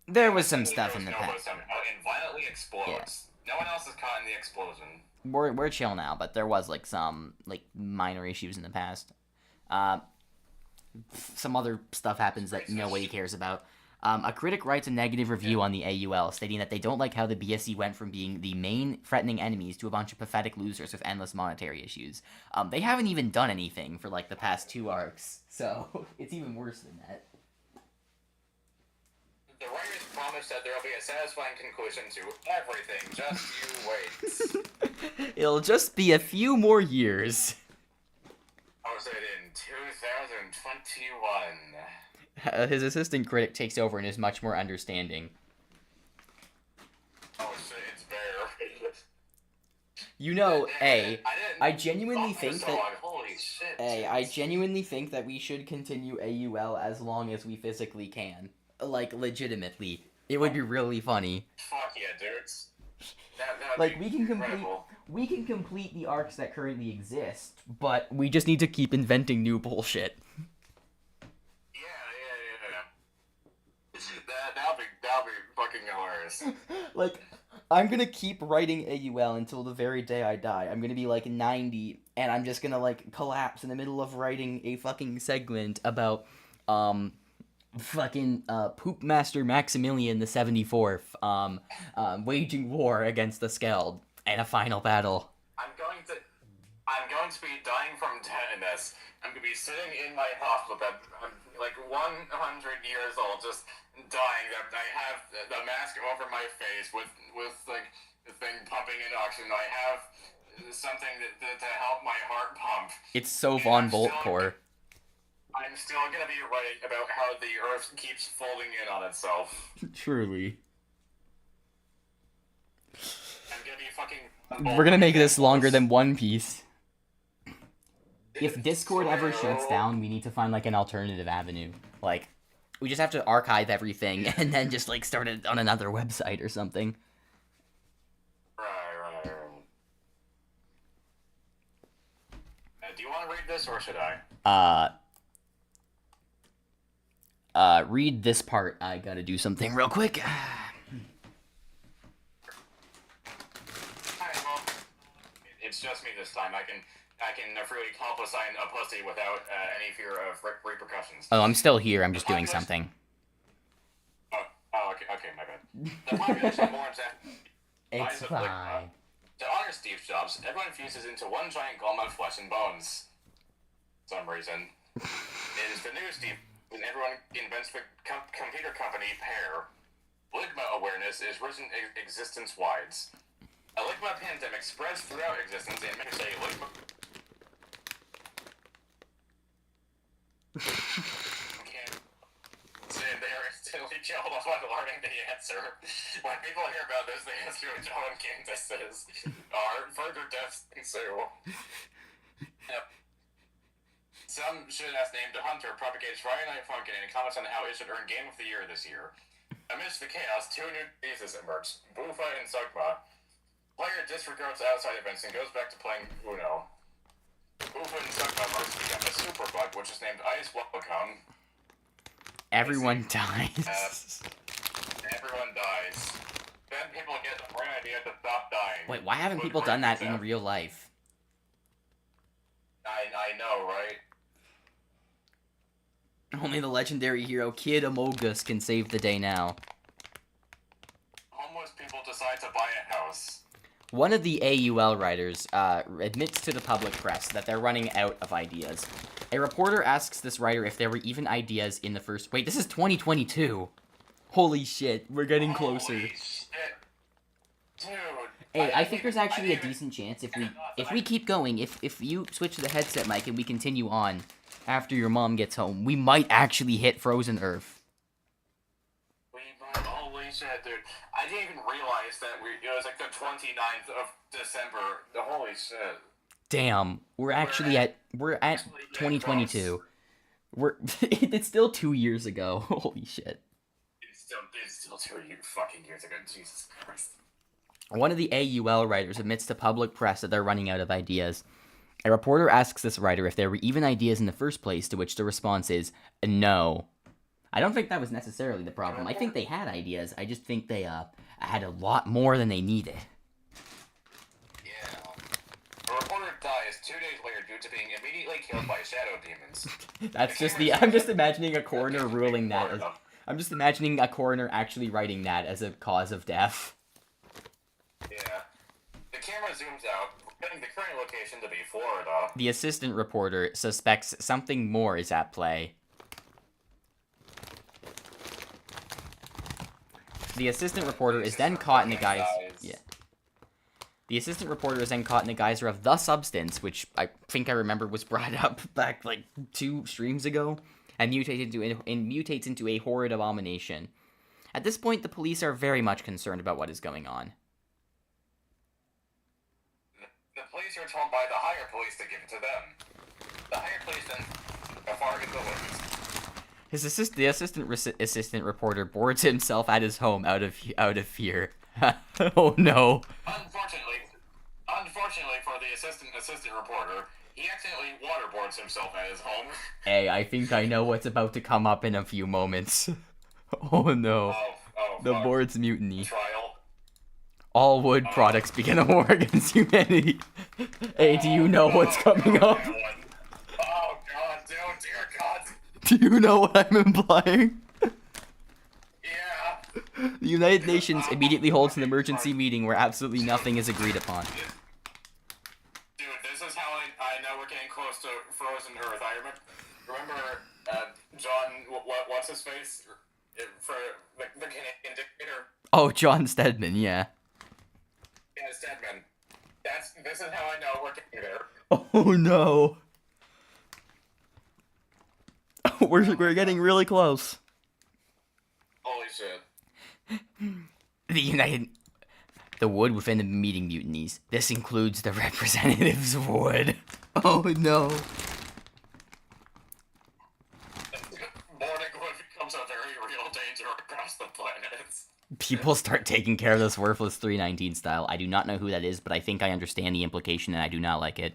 There was some stuff in the past. And violently explodes. Yeah. No one else is caught in the explosion. We're chill now, but there was some minor issues in the past. Some other stuff happens that nobody cares about. A critic writes a negative review on the AUL, stating that they don't like how the BSC went from being the main threatening enemies to a bunch of pathetic losers with endless monetary issues. They haven't even done anything for the past 2 arcs, so it's even worse than that. The writers promise that there will be a satisfying conclusion to everything. Just you wait. It'll just be a few more years. I was in 2021. His assistant critic takes over and is much more understanding. Oh shit, it's Bear. I genuinely think that... Holy shit. I genuinely think that we should continue AUL as long as we physically can. Legitimately. It would be really funny. Fuck yeah, dudes. We can complete the arcs that currently exist, but we just need to keep inventing new bullshit. Yeah. That'll be fucking hilarious. I'm gonna keep writing AUL until the very day I die. I'm gonna be 90, and I'm just gonna collapse in the middle of writing a fucking segment about Poop Master Maximilian the 74th, waging war against the Skeld and a final battle. I'm going to be dying from tetanus. I'm going to be sitting in my hospital bed. I'm 100 years old, just dying. I have the mask over my face with the thing pumping in oxygen. I have something to help my heart pump. It's so Von Voltcore. I'm still gonna be writing about how the Earth keeps folding in on itself. Truly. I'm gonna be fucking... We're gonna make this longer than One Piece. If Discord ever shuts down, we need to find an alternative avenue. We just have to archive everything and then just, like, start it on another website or something. Right. Do you want to read this, or should I? Read this part. I gotta do something real quick. Alright, well, it's just me this time. I can freely call up a sign a pussy without any fear of repercussions. Oh, I'm still here. I'm just doing something. Okay, my bad. The population mourns after It's fine. To honor Steve Jobs, everyone fuses into one giant golem of flesh and bones. For some reason. It is the new Steve, and everyone invents the computer company Pear. Ligma awareness is risen existence-wide. A Ligma pandemic spreads throughout existence and makes a Ligma... They are instantly killed upon learning the answer. When people hear about this, the answer of John and Kansas are further deaths ensue. Some shit-ass named Hunter propagates Friday Night Funkin' and comments on how it should earn Game of the Year this year. Amidst the chaos, two new diseases emerge, Bufa and Sugma. Player disregards outside events and goes back to playing Uno. Bufa and Sugma merge to become a super bug, which is named Ice Welcome. Everyone dies. Everyone dies. Then people get the bright idea to stop dying. Wait, why haven't people done that in real life? I know, right? Only the legendary hero Kid Amogus can save the day now. Homeless people decide to buy a house. One of the AUL writers admits to the public press that they're running out of ideas. A reporter asks this writer if there were even ideas in the first... Wait, this is 2022. Holy shit, we're getting closer. Holy shit. Dude. Hey, I think there's actually a decent chance if we keep going, if you switch to the headset mic and we continue on after your mom gets home, we might actually hit Frozen Earth. Holy shit, dude. I didn't even realize that it was like the 29th of December. Holy shit. Damn, we're at 2022. It's still 2 years ago. Holy shit. It's still 2 fucking years ago. Jesus Christ. One of the AUL writers admits to public press that they're running out of ideas. A reporter asks this writer if there were even ideas in the first place, to which the response is, no. I don't think that was necessarily the problem. I think they had ideas. I just think they had a lot more than they needed. Yeah. A reporter dies 2 days later due to being immediately killed by shadow demons. That's just I'm just imagining a coroner ruling that as... I'm just imagining a coroner actually writing that as a cause of death. Yeah. The camera zooms out, getting the current location to be Florida. The assistant reporter suspects something more is at play. The assistant reporter is then caught in the guise... Yeah. The assistant reporter is then caught in the geyser of the substance, which I think I remember was brought up back like 2 streams ago, and mutates into a horrid abomination. At this point, the police are very much concerned about what is going on. The police are told by the higher police to give it to them. The higher police then go far in the woods. The assistant reporter boards himself at his home out of fear. Oh no. Unfortunately for the assistant reporter, he accidentally waterboards himself at his home. Hey, I think I know what's about to come up in a few moments. Oh no. The board's mutiny. Trial. All wood products begin a war against humanity. Hey, do you know what's coming up? Oh god, dude, dear god. Do you know what I'm implying? Yeah. The United Nations immediately holds an emergency meeting where absolutely nothing is agreed upon. Dude, this is how I know we're getting close to Frozen Earth. I remember John, what's his face? For the Canadian dictator. Oh, John Stedman, yeah. Yeah, Stedman. This is how I know we're getting there. Oh no. We're getting really close. Holy shit. The wood within the meeting mutinies. This includes the representatives' wood. Oh no. Morning wood becomes a People start taking care of this worthless 319 style. I do not know who that is, but I think I understand the implication and I do not like it.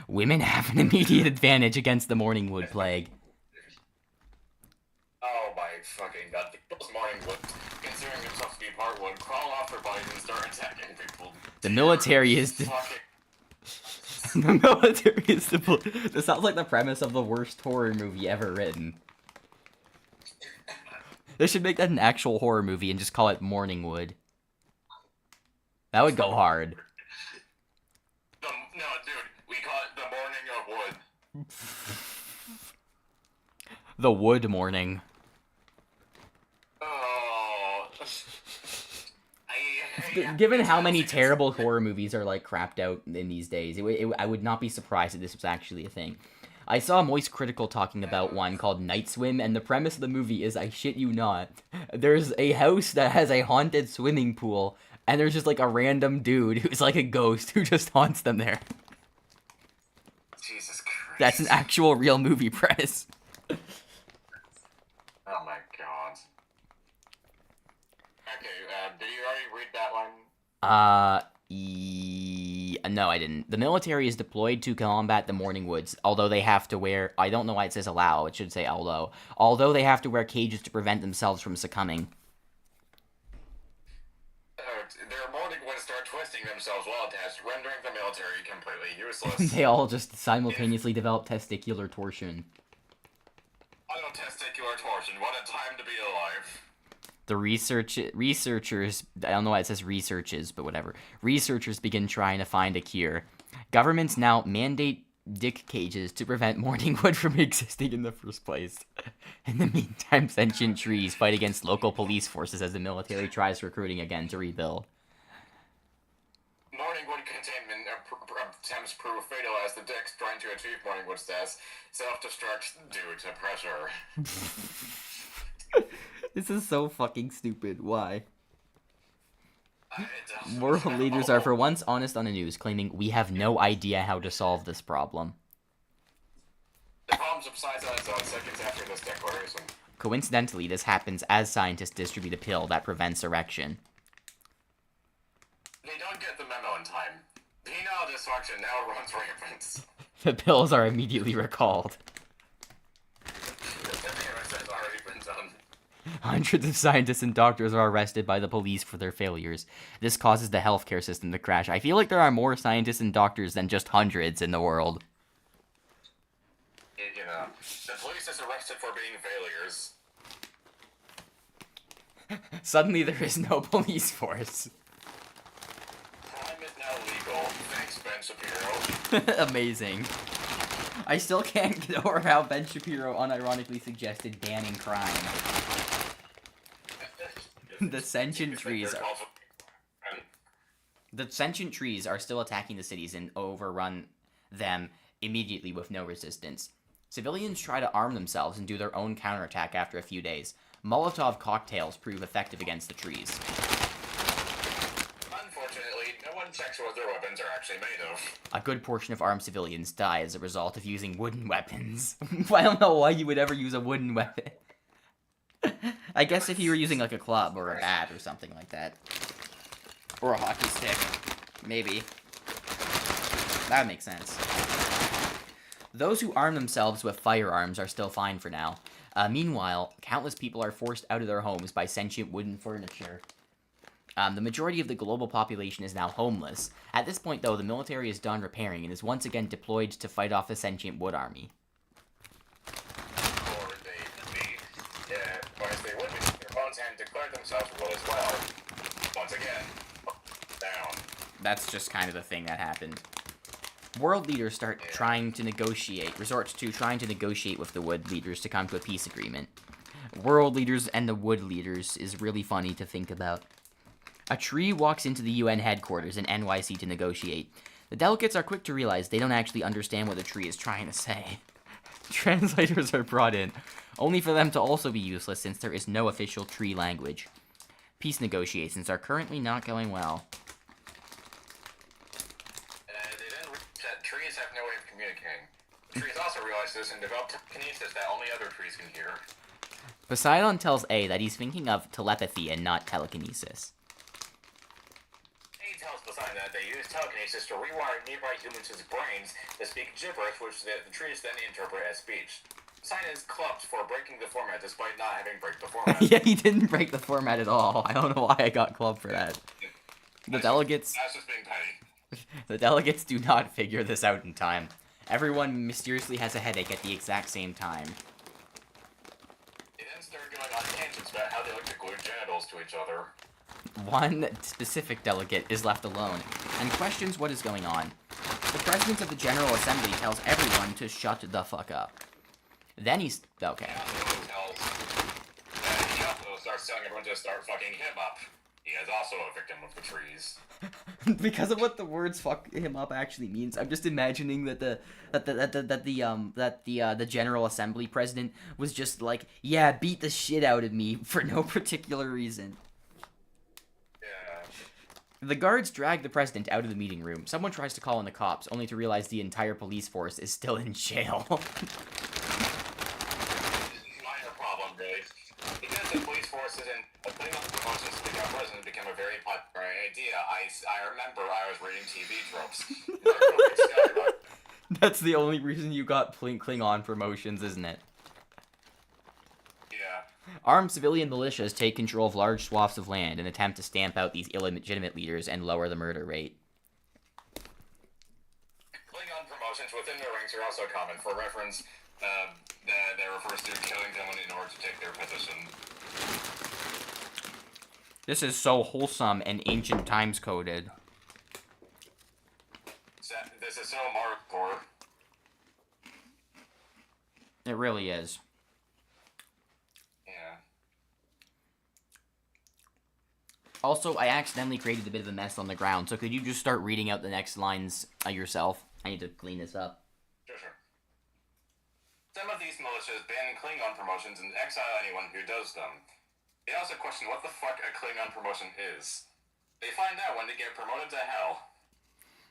Women have an immediate advantage against the Morningwood Plague. Oh my fucking god. Those Morningwood, considering themselves to be part wood, crawl off their bodies and start attacking people. The military is... The military is deployed. This sounds like the premise of the worst horror movie ever written. They should make that an actual horror movie and just call it Morningwood. That would go hard. No, dude, we call it the Morning of Wood. The Wood Morning. Oh. Given how many terrible horror movies are like crapped out in these days, I would not be surprised if this was actually a thing. I saw Moist Critical talking about one called Night Swim, and the premise of the movie is, I shit you not, there's a house that has a haunted swimming pool, and there's just like a random dude who's like a ghost who just haunts them there. Jesus Christ. That's an actual real movie premise. Oh my god. Okay, did you already read that one? No, I didn't. The military is deployed to combat the Morningwoods, although they have to wear... I don't know why it says allow, it should say although. Although they have to wear cages to prevent themselves from succumbing. Their Morningwoods start twisting themselves while attached, rendering the military completely useless. They all just simultaneously develop testicular torsion. Testicular torsion, what a time to be alive. The researchers, I don't know why it says researches, but whatever. Researchers begin trying to find a cure. Governments now mandate dick cages to prevent Morningwood from existing in the first place. In the meantime, sentient trees fight against local police forces as the military tries recruiting again to rebuild. Morningwood containment attempts prove fatal as the dicks trying to achieve Morningwood status self-destruct due to pressure. This is so fucking stupid. Why? World leaders are for once honest on the news, claiming we have no idea how to solve this problem. The problem subsides on its own seconds after this declaration. Coincidentally, this happens as scientists distribute a pill that prevents erection. They don't get the memo in time. Penile dysfunction now runs rampant. The pills are immediately recalled. Hundreds of scientists and doctors are arrested by the police for their failures. This causes the healthcare system to crash. I feel like there are more scientists and doctors than just hundreds in the world. You know, the police is arrested for being failures. Suddenly there is no police force. Crime is now legal. Thanks, Ben Shapiro. Amazing. I still can't get over how Ben Shapiro unironically suggested banning crime. The sentient trees are still attacking the cities and overrun them immediately with no resistance. Civilians try to arm themselves and do their own counterattack after a few days. Molotov cocktails prove effective against the trees. Unfortunately, no one checks what their weapons are actually made of. A good portion of armed civilians die as a result of using wooden weapons. I don't know why you would ever use a wooden weapon. I guess if you were using like a club or a bat or something like that. Or a hockey stick. Maybe. That makes sense. Those who arm themselves with firearms are still fine for now. Meanwhile, countless people are forced out of their homes by sentient wooden furniture. The majority of the global population is now homeless. At this point, though, the military is done repairing and is once again deployed to fight off the sentient wood army. Or they would be. Their opponents had declared themselves wood as well. Once again, down. That's just kind of the thing that happened. World leaders resort to trying to negotiate with the wood leaders to come to a peace agreement. World leaders and the wood leaders is really funny to think about. A tree walks into the UN headquarters in NYC to negotiate. The delegates are quick to realize they don't actually understand what the tree is trying to say. Translators are brought in, only for them to also be useless since there is no official tree language. Peace negotiations are currently not going well. Trees have no way of communicating. Trees also realize this and develop telekinesis that only other trees can hear. Poseidon tells A that he's thinking of telepathy and not telekinesis. A tells Poseidon that they use telekinesis to rewire nearby humans' brains to speak gibberish, which the trees then interpret as speech. Poseidon is clubbed for breaking the format despite not having break the format. Yeah, he didn't break the format at all. I don't know why I got clubbed for that. The delegates... That's just being petty. The delegates do not figure this out in time. Everyone mysteriously has a headache at the exact same time. They then start going on tangents about how they like to glue genitals to each other. One specific delegate is left alone and questions what is going on. The president of the General Assembly tells everyone to shut the fuck up. Then he's... okay. He also starts telling everyone to start fucking him up. He is also a victim of the trees. Because of what the words "fuck him up" actually means, I'm just imagining that the General Assembly president was just like, yeah, beat the shit out of me for no particular reason. Yeah. The guards drag the president out of the meeting room. Someone tries to call in the cops, only to realize the entire police force is still in jail. Minor problem, really. Because the police force isn't putting up promotions to become president became a very popular idea. I remember I was reading TV tropes. That's the only reason you got Klingon promotions, isn't it? Yeah. Armed civilian militias take control of large swaths of land and attempt to stamp out these illegitimate leaders and lower the murder rate. Klingon promotions within their ranks are also common. For reference, that refers to killing someone in order to take their position. This is so wholesome and ancient times coded. This is so hardcore. It really is. Yeah. Also, I accidentally created a bit of a mess on the ground, so could you just start reading out the next lines yourself? I need to clean this up. Sure. Some of these militias ban Klingon promotions and exile anyone who does them. They also question what the fuck a Klingon promotion is. They find out when they get promoted to hell.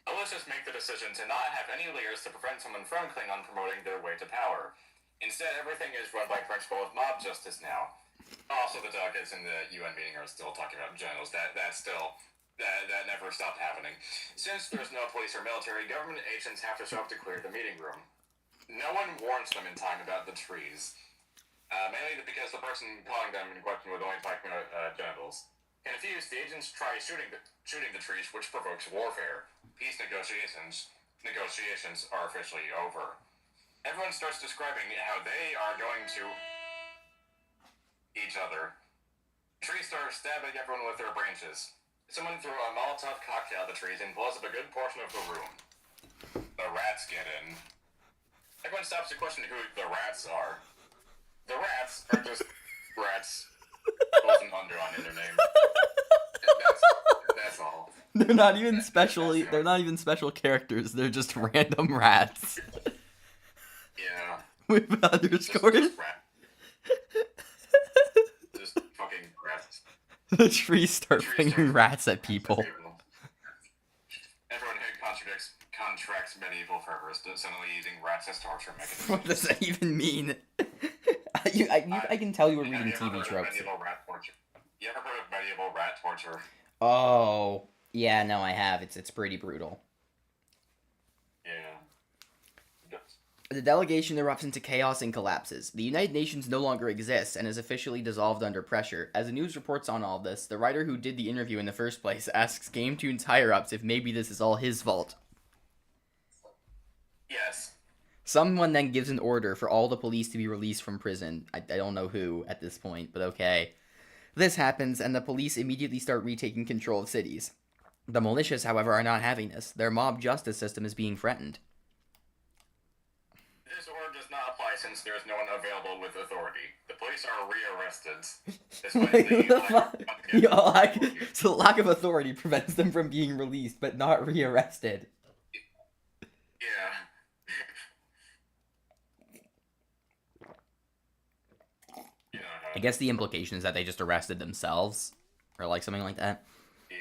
Militias make the decision to not have any layers to prevent someone from Klingon promoting their way to power. Instead, everything is run by principle of mob justice now. Also, the delegates in the UN meeting are still talking about genitals. That never stopped happening. Since there's no police or military, government agents have to show up to clear the meeting room. No one warns them in time about the trees. Mainly because the person calling them in question was only talking about genitals. Confused, the agents try shooting the trees, which provokes warfare. Peace negotiations are officially over. Everyone starts describing how they are going to each other. Trees start stabbing everyone with their branches. Someone threw a Molotov cocktail at the trees and blows up a good portion of the room. The rats get in. Everyone stops to question who the rats are. The rats are just rats with an underline in their name. That's all. They're not even special characters. They're just random rats. Yeah. With underscores. Just fucking rats. The trees start flinging rats at people. Everyone who contracts medieval fervors suddenly using rats as torture mechanisms. What does that even mean? I can tell you were reading TV tropes. Medieval rat torture. You ever heard of medieval rat torture? Oh, yeah, no, I have. It's pretty brutal. Yeah. The delegation erupts into chaos and collapses. The United Nations no longer exists and is officially dissolved under pressure. As the news reports on all this, the writer who did the interview in the first place asks Gametoons higher-ups if maybe this is all his fault. Yes. Someone then gives an order for all the police to be released from prison. I don't know who at this point, but okay. This happens, and the police immediately start retaking control of cities. The militias, however, are not having this. Their mob justice system is being threatened. This order does not apply since there is no one available with authority. The police are re-arrested. So lack of authority prevents them from being released, but not re-arrested. Yeah. I guess the implication is that they just arrested themselves, or like something like that. Yeah.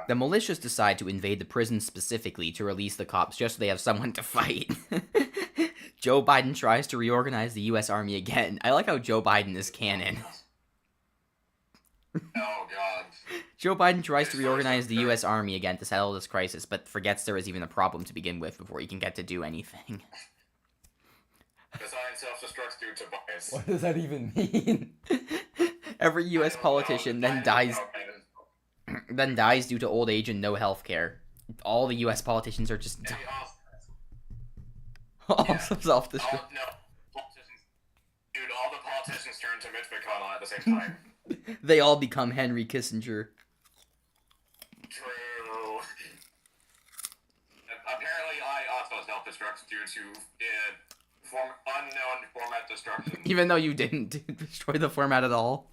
The militias decide to invade the prison specifically to release the cops just so they have someone to fight. Joe Biden tries to reorganize the U.S. Army again. I like how Joe Biden is canon. Oh, God. Joe Biden tries to reorganize the U.S. Army again to settle this crisis, but forgets there is even a problem to begin with before he can get to do anything. Design self-destructs due to bias. What does that even mean? Every U.S. politician then dies due to old age and no health care. All the U.S. politicians are just also self-destruct. No, politicians. Dude, all the politicians turn to Mitch McConnell at the same time. They all become Henry Kissinger. True. Apparently, I also self-destruct due to unknown format destruction. Even though you didn't destroy the format at all.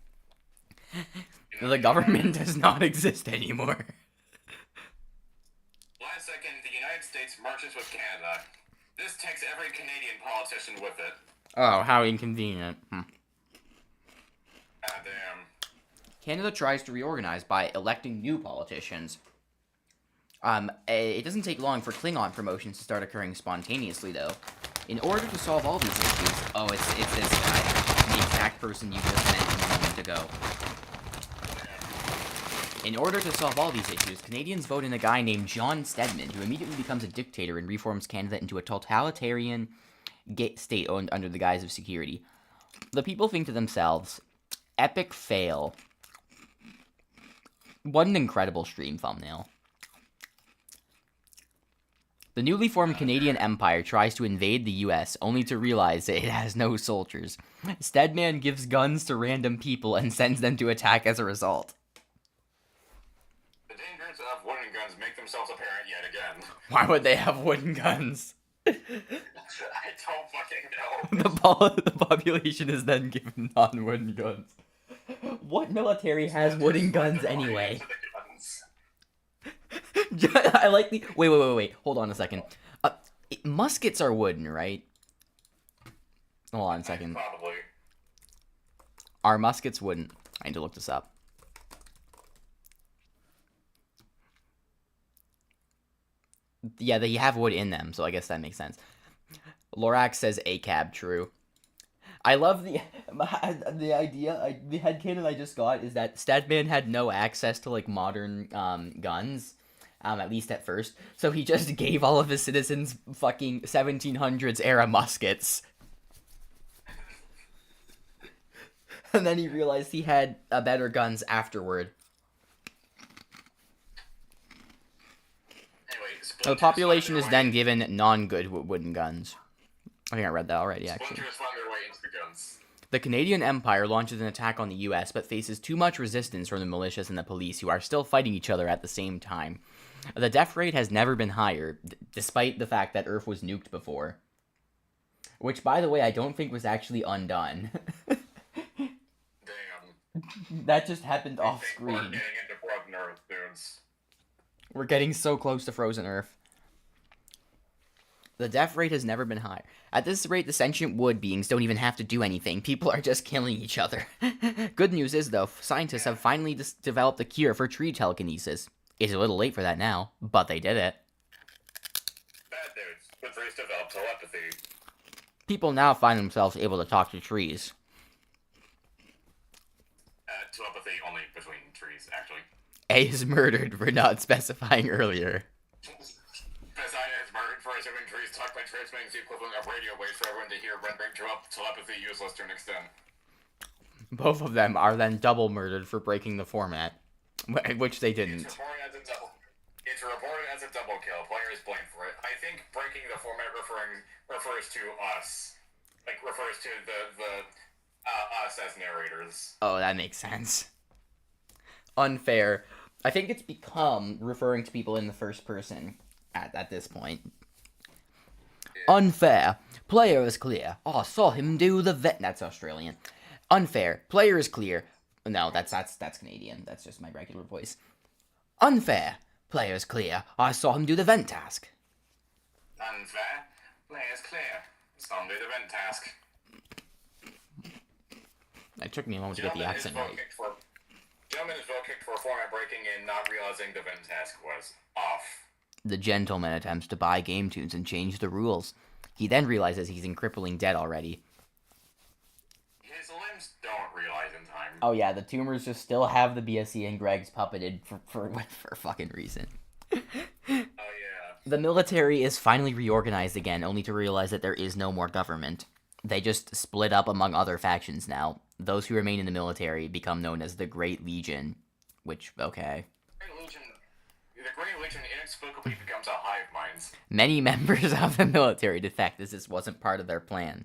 The government does not exist anymore. Last second, the United States merges with Canada. This takes every Canadian politician with it. Oh, how inconvenient. God damn. Canada tries to reorganize by electing new politicians. It doesn't take long for Klingon promotions to start occurring spontaneously, though. In order to solve all these issues... Oh, it's this guy. The exact person you just mentioned a moment ago. In order to solve all these issues, Canadians vote in a guy named John Stedman, who immediately becomes a dictator and reforms Canada into a totalitarian state owned under the guise of security. The people think to themselves, epic fail. What an incredible stream thumbnail. The newly formed Canadian Empire tries to invade the US, only to realize that it has no soldiers. Stedman gives guns to random people and sends them to attack as a result. The dangers of wooden guns make themselves apparent yet again. Why would they have wooden guns? I don't fucking know. The population is then given non-wooden guns. What military has wooden guns anyway? I like the... Wait. Hold on a second. Muskets are wooden, right? Hold on a second. Probably. Are muskets wooden? I need to look this up. Yeah, they have wood in them, so I guess that makes sense. Lorax says ACAB, true. I love the idea, the headcanon I just got is that Stedman had no access to, like, modern guns, at least at first, so he just gave all of his citizens fucking 1700s era muskets. And then he realized he had better guns afterward. The population is then given non-good wooden guns. I think I read that already, actually. The Canadian Empire launches an attack on the US, but faces too much resistance from the militias and the police, who are still fighting each other at the same time. The death rate has never been higher, despite the fact that Earth was nuked before. Which, by the way, I don't think was actually undone. Damn. That just happened off screen. We're getting into Frozen Earth, dudes. We're getting so close to Frozen Earth. The death rate has never been higher. At this rate, the sentient wood beings don't even have to do anything. People are just killing each other. Good news is, though, scientists have finally developed a cure for tree telekinesis. It's a little late for that now, but they did it. Bad news. The trees developed telepathy. People now find themselves able to talk to trees. Telepathy only between trees, actually. A is murdered for not specifying earlier. Poseidon is murdered for assuming trees talk by transmitting the equivalent of radio waves for everyone to hear, rendering telepathy useless to an extent. Both of them are then double murdered for breaking the format, which they didn't. It's reported as a double kill. Players blamed for it. I think breaking the format refers to us. Like, refers to us as narrators. Oh, that makes sense. Unfair. I think it's become referring to people in the first person at this point. Yeah. Unfair. Player is clear. Oh, I saw him do the vet. That's Australian. Unfair. Player is clear. No, that's Canadian. That's just my regular voice. Unfair. Player is clear. I saw him do the vent task. Unfair. Player is clear. Saw him do the vent task. It took me a moment to get the accent right. Gentleman is vote kicked for format breaking and not realizing the vent task was off. The gentleman attempts to buy Gametoons and change the rules. He then realizes he's in crippling debt already. His limbs don't realize in time. Oh yeah, the tumors just still have the BSC and Greg's puppeted for fucking reason. Oh yeah. The military is finally reorganized again, only to realize that there is no more government. They just split up among other factions now. Those who remain in the military become known as the Great Legion, which, okay. The Great Legion inexplicably becomes a hive mind. Many members of the military defect as this wasn't part of their plan.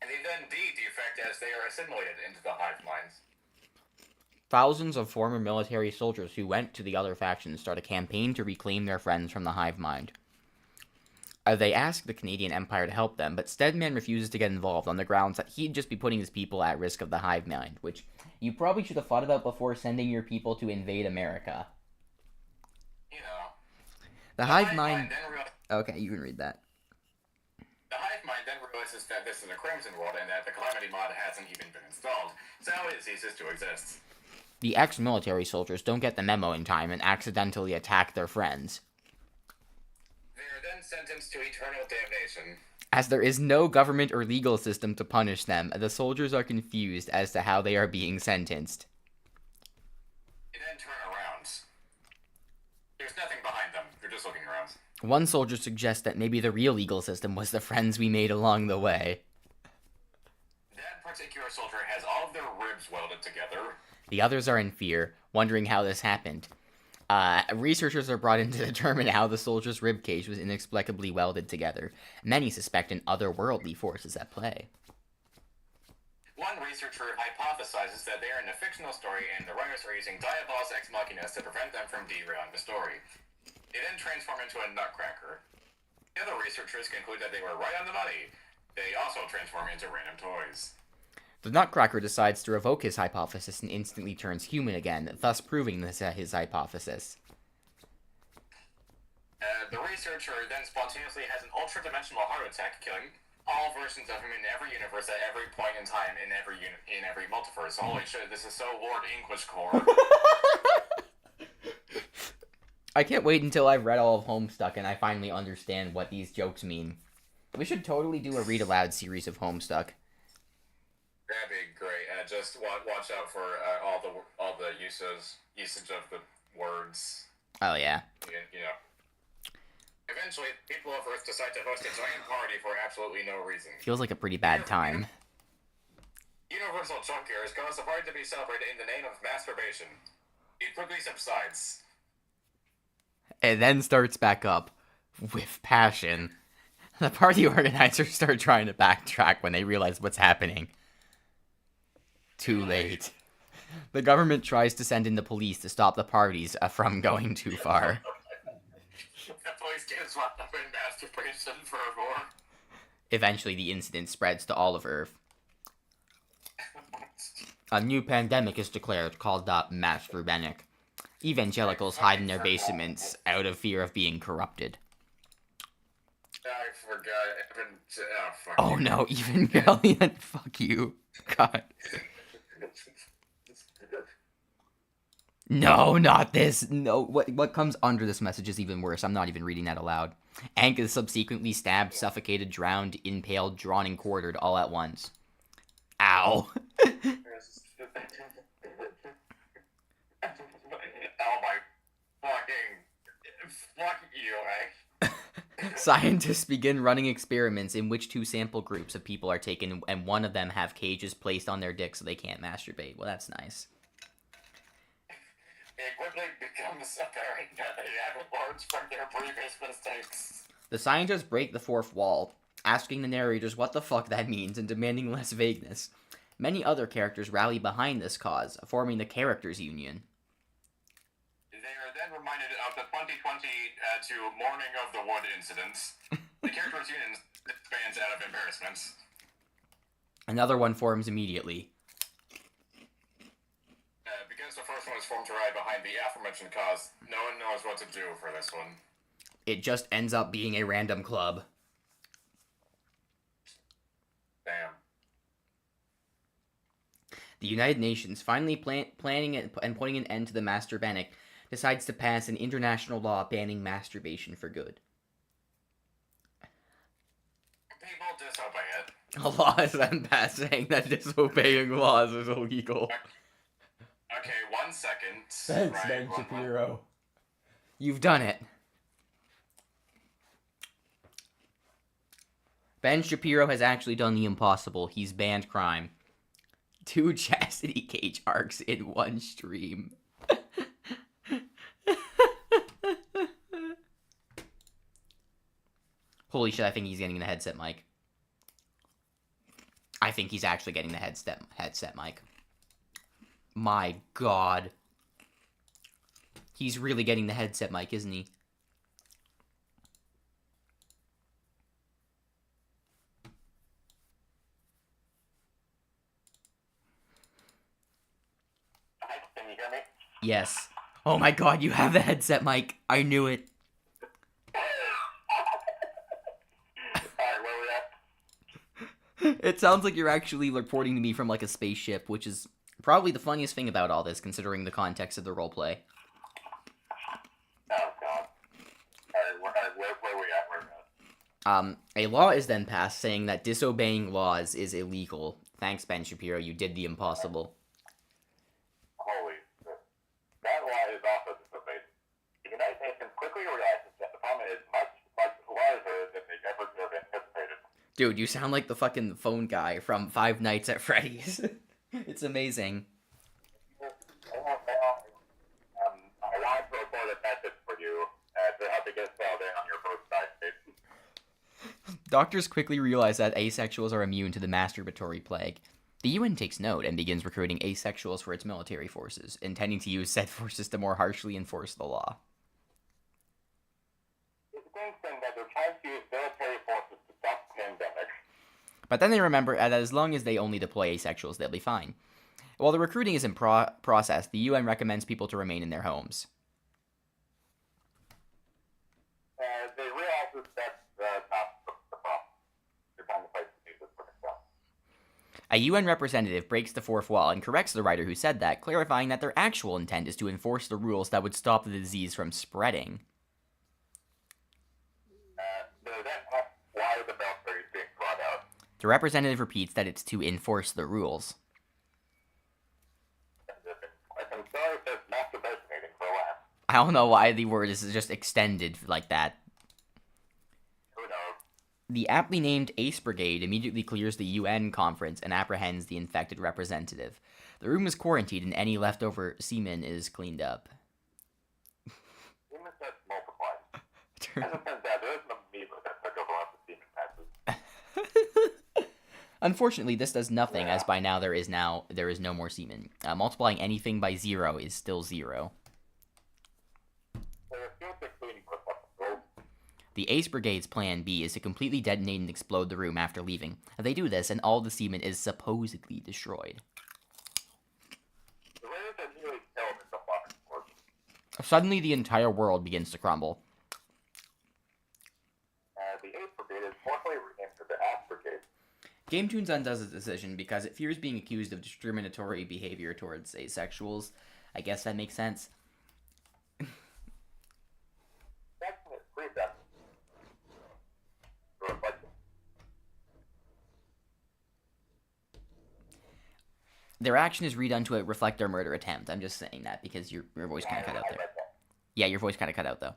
And they then defect as they are assimilated into the hive minds. Thousands of former military soldiers who went to the other factions start a campaign to reclaim their friends from the hive mind. They ask the Canadian Empire to help them, but Steadman refuses to get involved on the grounds that he'd just be putting his people at risk of the hive mind, which you probably should have thought about before sending your people to invade America. You know. The hive mind... Okay, you can read that. The hive mind then realizes that this is a Crimson world and that the Calamity mod hasn't even been installed, so it ceases to exist. The ex-military soldiers don't get the memo in time and accidentally attack their friends. They are then sentenced to eternal damnation. As there is no government or legal system to punish them, the soldiers are confused as to how they are being sentenced. They then turn around. There's nothing behind them. They're just looking around. One soldier suggests that maybe the real legal system was the friends we made along the way. That particular soldier has all of their ribs welded together. The others are in fear, wondering how this happened. Researchers are brought in to determine how the soldier's ribcage was inexplicably welded together. Many suspect an otherworldly force is at play. One researcher hypothesizes that they are in a fictional story and the writers are using Diabolos Ex Machinas to prevent them from derailing the story. They then transform into a nutcracker. The other researchers conclude that they were right on the money. They also transform into random toys. The Nutcracker decides to revoke his hypothesis and instantly turns human again, thus proving this his hypothesis. The researcher then spontaneously has an ultra-dimensional heart attack, killing all versions of him in every universe at every point in time in every multiverse. Holy shit, this is so Lord English core. I can't wait until I've read all of Homestuck and I finally understand what these jokes mean. We should totally do a read-aloud series of Homestuck. That'd be great. Just watch out for all the usage of the words. Oh yeah. You know. Eventually, people of Earth decide to host a giant party for absolutely no reason. Feels like a pretty bad time. Universal chunk errors cause the party to be celebrated in the name of masturbation. It quickly subsides. It then starts back up with passion. The party organizers start trying to backtrack when they realize what's happening. Too late. The government tries to send in the police to stop the parties from going too far. The police get swept up in masturbation for more. Eventually, the incident spreads to all of Earth. A new pandemic is declared, called the Masturbenic. Evangelicals hide in their basements out of fear of being corrupted. I forgot. Oh no, Evangelion, fuck you. God. No, not this. No, what comes under this message is even worse. I'm not even reading that aloud. Ankh is subsequently stabbed, suffocated, drowned, impaled, drawn, and quartered all at once. Ow. Oh my fuck you, eh? Scientists begin running experiments in which two sample groups of people are taken, and one of them have cages placed on their dicks so they can't masturbate. Well, that's nice. It quickly becomes apparent that they have learned from their previous mistakes. The scientists break the fourth wall, asking the narrators what the fuck that means and demanding less vagueness. Many other characters rally behind this cause, forming the Characters Union. They are then reminded of the 2020 to Morning of the Wood incidents. The Characters Union disbands out of embarrassment. Another one forms immediately. Because the first one was formed to ride behind the aforementioned cause, no one knows what to do for this one. It just ends up being a random club. Damn. The United Nations, finally planning and putting an end to the Masturbenic, decides to pass an international law banning masturbation for good. people disobey it. A law is then passed saying that disobeying laws is illegal. Okay, 1 second. Thanks, Ben Shapiro. You've done it. Ben Shapiro has actually done the impossible. He's banned crime. 2 chastity cage arcs in one stream. Holy shit, I think he's getting the headset mic. I think he's actually getting the headset mic. My god. He's really getting the headset mic, isn't he? Can you hear me? Yes. Oh my god, you have the headset mic. I knew it. Alright, where we at? It sounds like you're actually reporting to me from like a spaceship, which is probably the funniest thing about all this, considering the context of the roleplay. Oh god. Alright, where we at? Where we at? A law is then passed saying that disobeying laws is illegal. Thanks, Ben Shapiro, you did the impossible. Holy shit. That law is also disobeyed. The United Nations quickly realizes that the problem is much, much larger than they ever could have anticipated. Dude, you sound like the fucking phone guy from Five Nights at Freddy's. It's amazing. I want to report a message for you to help you get settled in on your first side date. Doctors quickly realize that asexuals are immune to the masturbatory plague. The UN takes note and begins recruiting asexuals for its military forces, intending to use said forces to more harshly enforce the law. It's interesting that they're trying to use military forces to stop the pandemic. But then they remember that as long as they only deploy asexuals, they'll be fine. While the recruiting is in process, the UN recommends people to remain in their homes. They realize that that's not the problem. They're trying to fight diseases for themselves. A UN representative breaks the fourth wall and corrects the writer who said that, clarifying that their actual intent is to enforce the rules that would stop the disease from spreading. They then ask why the military is being brought out. The representative repeats that it's to enforce the rules. I'm sorry if there's masturbating for a laugh. I don't know why the word is just extended like that. Who knows? The aptly named Ace Brigade immediately clears the UN conference and apprehends the infected representative. The room is quarantined and any leftover semen is cleaned up. Humans have multiplied. As it turns out, there is an amoeba that took over lots of semen patches. Unfortunately, this does nothing, as by now there is no more semen. Multiplying anything by 0 is still 0. The Ace Brigade's plan B is to completely detonate and explode the room after leaving. They do this, and all the semen is supposedly destroyed. Suddenly, the entire world begins to crumble. The Ace Brigade is formally renamed to the Ass Brigade. Gametoons undoes its decision because it fears being accused of discriminatory behavior towards asexuals. I guess that makes sense. Their action is redone to reflect their murder attempt. I'm just saying that because your voice kind of cut out there. Yeah, your voice kind of cut out though.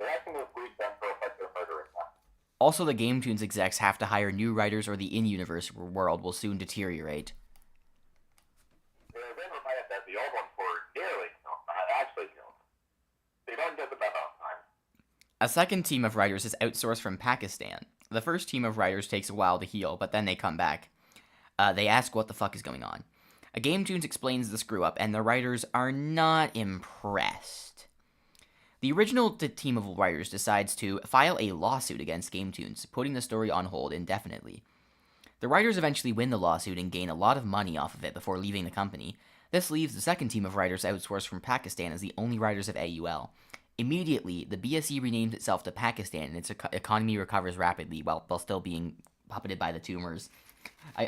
Also, the Gametoons execs have to hire new writers or the in-universe world will soon deteriorate. They're then reminded that the old ones were nearly killed, not actually killed. They don't get the memo on time. A second team of writers is outsourced from Pakistan. The first team of writers takes a while to heal, but then they come back. They ask what the fuck is going on. A Gametoons explains the screw-up, and the writers are not impressed. The original team of writers decides to file a lawsuit against Gametoons, putting the story on hold indefinitely. The writers eventually win the lawsuit and gain a lot of money off of it before leaving the company. This leaves the second team of writers outsourced from Pakistan as the only writers of AUL. Immediately, the BSE renames itself to Pakistan, and its economy recovers rapidly while still being puppeted by the tumors. My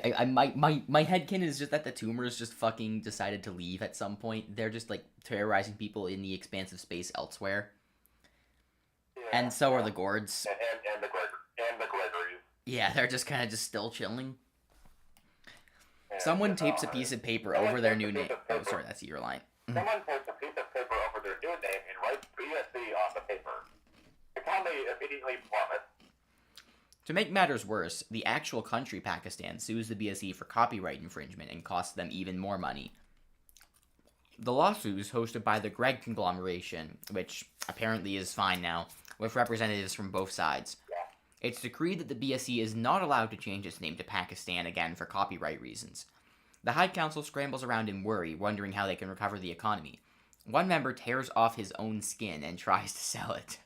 headcanon is just that the tumors just fucking decided to leave at some point. They're just like terrorizing people in the expansive space elsewhere. Yeah, and so are the Gourds. And the Gregories. Yeah, they're just kind of just still chilling. And, Someone tapes a piece of paper over their new name. Oh, sorry, that's your line. Someone tapes a piece of paper over their new name and writes BSC on the paper. The economy immediately plummets. To make matters worse, the actual country Pakistan sues the BSE for copyright infringement and costs them even more money. The lawsuit is hosted by the Gregg conglomeration, which apparently is fine now, with representatives from both sides. It's decreed that the BSE is not allowed to change its name to Pakistan again for copyright reasons. The High Council scrambles around in worry, wondering how they can recover the economy. One member tears off his own skin and tries to sell it.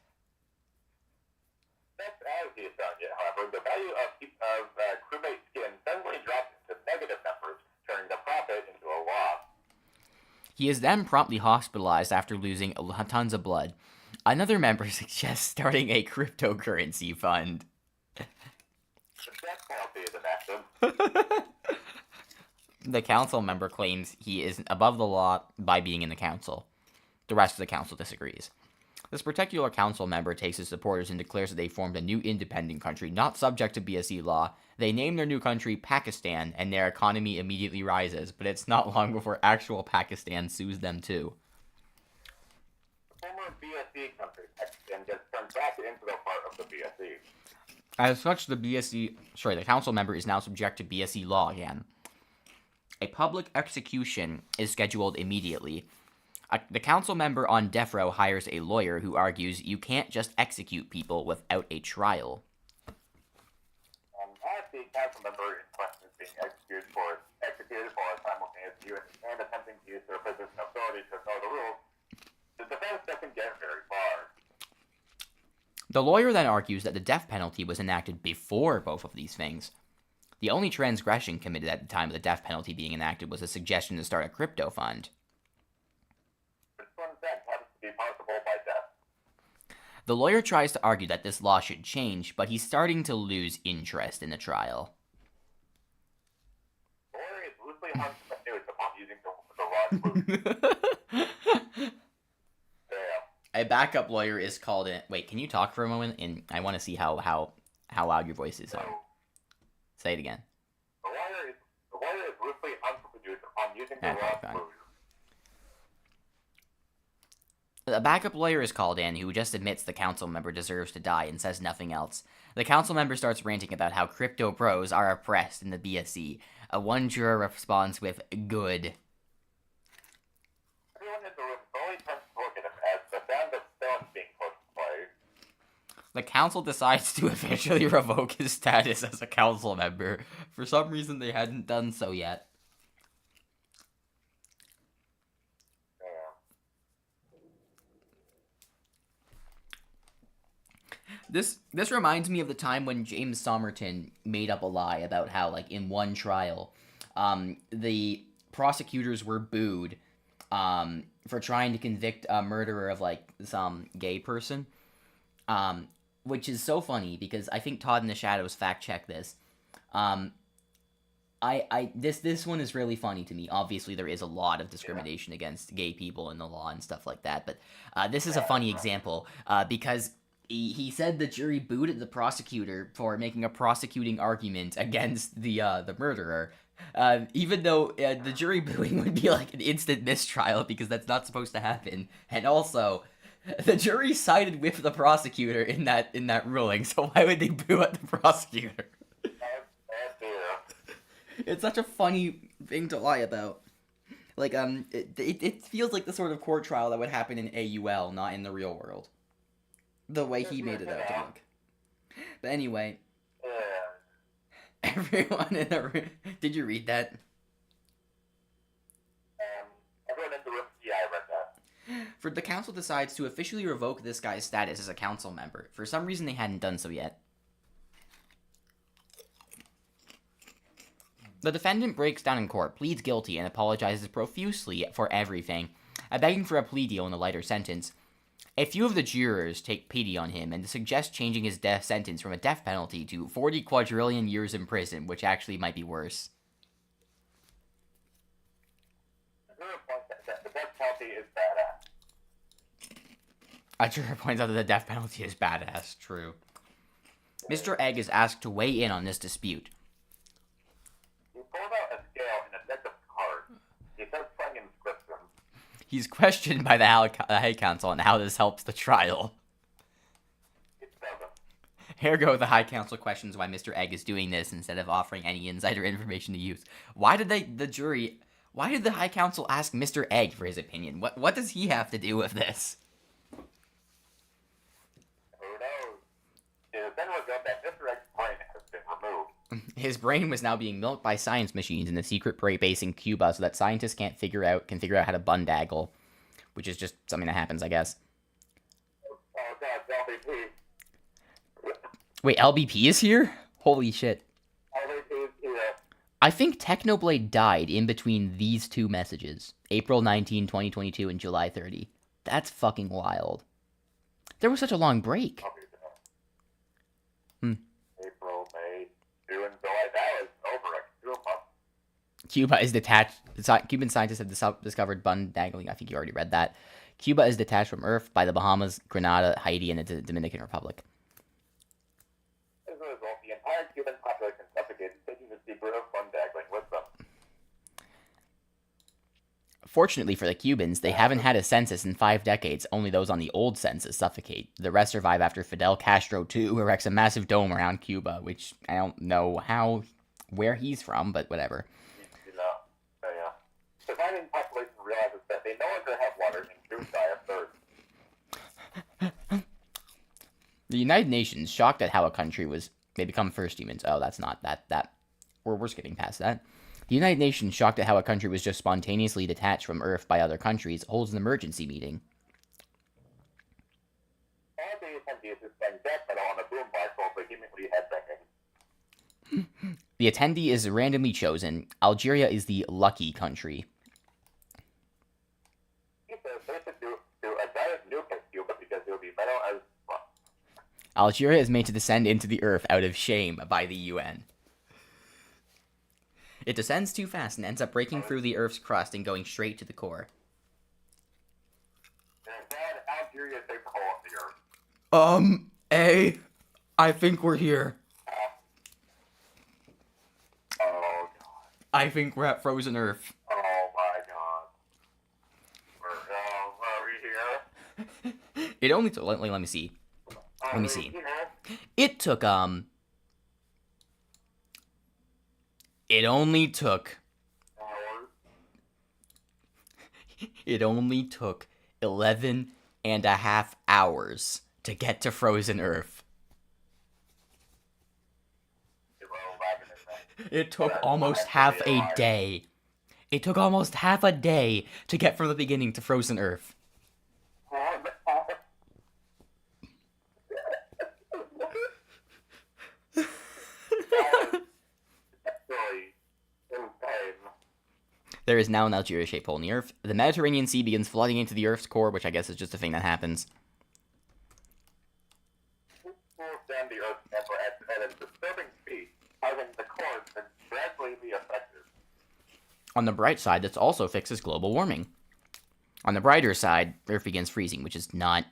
Next, as he is done yet, however, the value of crewmate skin suddenly drops into negative numbers, turning the profit into a loss. He is then promptly hospitalized after losing tons of blood. Another member suggests starting a cryptocurrency fund. The death penalty is enacted. The council member claims he is above the law by being in the council. The rest of the council disagrees. This particular council member takes his supporters and declares that they formed a new independent country not subject to BSE law. They name their new country Pakistan, and their economy immediately rises, but it's not long before actual Pakistan sues them too. The former BSE country, Pakistan, gets turned back into the part of the BSE. As such, the council member is now subject to BSE law again. A public execution is scheduled immediately. The council member on death row hires a lawyer who argues you can't just execute people without a trial. As the council member in question is being executed for simultaneous use and attempting to use their position of authority to ignore the rules, the defense doesn't get very far. The lawyer then argues that the death penalty was enacted before both of these things. The only transgression committed at the time of the death penalty being enacted was a suggestion to start a crypto fund. This one then happens to be punishable by death. The lawyer tries to argue that this law should change, but he's starting to lose interest in the trial. The lawyer is loosely hung to the news upon using the wrong A backup lawyer is called in. Wait, can you talk for a moment? And I want to see how loud your voice is. Say it again. The lawyer is loosely unproduced upon using the wrong move. A backup lawyer is called in who just admits the council member deserves to die and says nothing else. The council member starts ranting about how crypto bros are oppressed in the BSE. One juror responds with, "Good." Everyone in the room only turns to look at him as the sound of stones being put in play. The council decides to officially revoke his status as a council member. For some reason, they hadn't done so yet. This reminds me of the time when James Somerton made up a lie about how, like, in one trial, the prosecutors were booed for trying to convict a murderer of, like, some gay person. Which is so funny because I think Todd in the Shadows fact-checked this. This one is really funny to me. Obviously, there is a lot of discrimination against gay people in the law and stuff like that, but this is a funny example because he said the jury booed at the prosecutor for making a prosecuting argument against the murderer, even though the jury booing would be like an instant mistrial because that's not supposed to happen, and also the jury sided with the prosecutor in that ruling, so why would they boo at the prosecutor? It's such a funny thing to lie about. Like, it feels like the sort of court trial that would happen in AUL, not in the real world. The way he made it out to look. But anyway, everyone in the room... Did you read that? Everyone in the room, yeah, I read that. For the council decides to officially revoke this guy's status as a council member. For some reason, they hadn't done so yet. The defendant breaks down in court, pleads guilty, and apologizes profusely for everything, begging for a plea deal and a lighter sentence. A few of the jurors take pity on him and suggest changing his death sentence from a death penalty to 40 quadrillion years in prison, which actually might be worse. The death penalty is badass. A juror points out that the death penalty is badass, true. Yeah. Mr. Egg is asked to weigh in on this dispute. He pulled out a scale and a deck of cards. He starts playing inscriptions. He's questioned by the High Council on how this helps the trial. It doesn't. Ergo, the High Council questions why Mr. Egg is doing this instead of offering any insider information to use. Why did why did the High Council ask Mr. Egg for his opinion? What does he have to do with this? Who knows? It then was up that Mr. Egg's brain has been removed. His brain was now being milked by science machines in a secret base in Cuba so that scientists can figure out how to bundaggle, which is just something that happens, I guess. Oh god, LVP. Wait, LBP is here? Holy shit. LVP is here. I think Technoblade died in between these two messages. April 19, 2022 and July 30. That's fucking wild. There was such a long break. April, May, June, July. That was over a 2 months. Cuba is detached. Cuban scientists have discovered bundaggling. I think you already read that. Cuba is detached from Earth by the Bahamas, Grenada, Haiti, and the Dominican Republic. As a result, the entire Cuban population suffocated, taking the secret of bundaggling with them. Fortunately for the Cubans, they haven't had a census in 5 decades. Only those on the old census suffocate. The rest survive after Fidel Castro II erects a massive dome around Cuba, which I don't know where he's from, but whatever. You know, so yeah. The surviving population realizes that they no longer have water and soon die of thirst. The United Nations, shocked at how a country they become first humans. Oh, that's not that. We're skipping past that. The United Nations, shocked at how a country was just spontaneously detached from Earth by other countries, holds an emergency meeting. All the attendees is playing death metal on a boombox while vehemently headbanging. The attendee is randomly chosen. Algeria is the lucky country. He says they should do a giant nuke at Cuba because it will be metal as fuck. Algeria is made to descend into the Earth out of shame by the UN. It descends too fast and ends up breaking through the Earth's crust and going straight to the core. Algeria is a hole in the Earth. I think we're here. Oh god. I think we're at frozen Earth. Oh my god. Are we here? It only took, let me see. Let me see. It took, It only took 11 and a half hours to get to frozen Earth. It took almost half a day. It took almost half a day to get from the beginning to frozen Earth. There is now an Algeria-shaped hole in the Earth. The Mediterranean Sea begins flooding into the Earth's core, which I guess is just a thing that happens. Down the Earth's mantle at a disturbing speed, causing the core to gradually be affected. On the bright side, this also fixes global warming. On the brighter side, Earth begins freezing, which is not...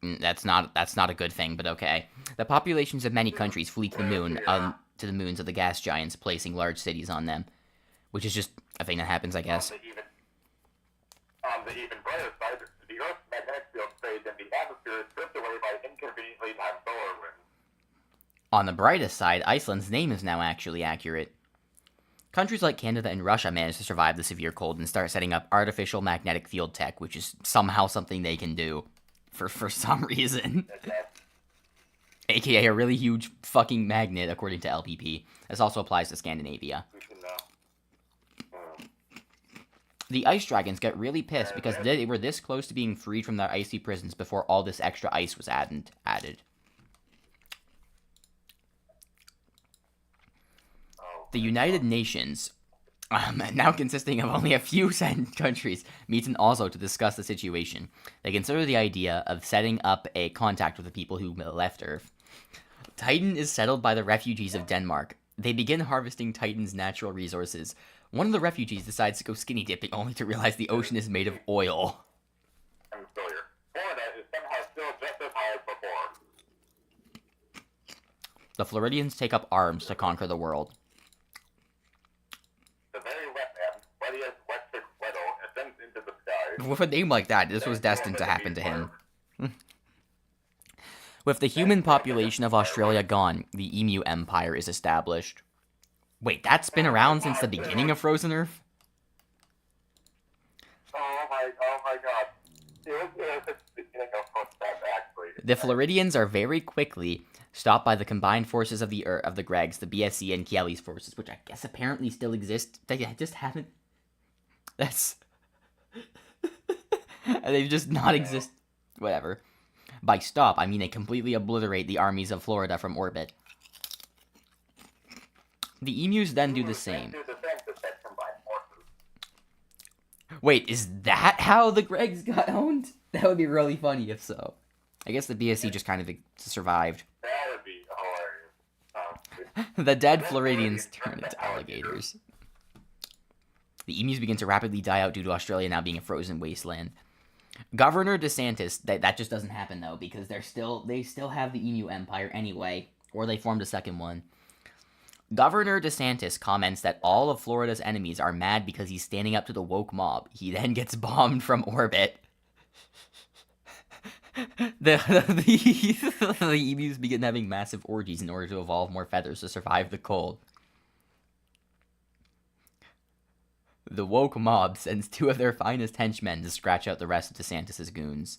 That's not a good thing, but okay. The populations of many countries flee to the moon, to the moons of the gas giants, placing large cities on them. Which is just a thing that happens, I guess. On the even brighter side, the Earth's magnetic field fades and the atmosphere is stripped away by inconveniently timed solar winds. On the brightest side, Iceland's name is now actually accurate. Countries like Canada and Russia managed to survive the severe cold and start setting up artificial magnetic field tech, which is somehow something they can do. For some reason. AKA a really huge fucking magnet, according to LPP. This also applies to Scandinavia. The ice dragons get really pissed because they were this close to being freed from their icy prisons before all this extra ice was added. The United Nations, now consisting of only a few countries, meets in Oslo to discuss the situation. They consider the idea of setting up a contact with the people who left Earth. Titan is settled by the refugees of Denmark. They begin harvesting Titan's natural resources. One of the refugees decides to go skinny dipping only to realize the ocean is made of oil. I'm still here. Florida is somehow still just as high as before. The Floridians take up arms to conquer the world. The very wet man, wettiest, wet's weddle, ascends into the sky. With a name like that, this was destined to happen to him. With the human population of Australia gone, the Emu Empire is established. Wait, that's been around since the beginning of Frozen Earth? Oh my god. It was the beginning of Frozen Earth, actually. The Floridians are very quickly stopped by the combined forces of the Gregs, the BSC, and Kieli's forces, which I guess apparently still exist. They just haven't... That's... They've just not exist... Whatever. By stop, I mean they completely obliterate the armies of Florida from orbit. The emus then do the same. Wait, is that how the Gregs got owned? That would be really funny if so. I guess the BSC just kind of survived. That would be hilarious. The dead Floridians turn into alligators. The emus begin to rapidly die out due to Australia now being a frozen wasteland. Governor DeSantis, that just doesn't happen though, because they still have the Emu Empire anyway, or they formed a second one. Governor DeSantis comments that all of Florida's enemies are mad because he's standing up to the woke mob. He then gets bombed from orbit. The emus begin having massive orgies in order to evolve more feathers to survive the cold. The woke mob sends 2 of their finest henchmen to scratch out the rest of DeSantis' goons.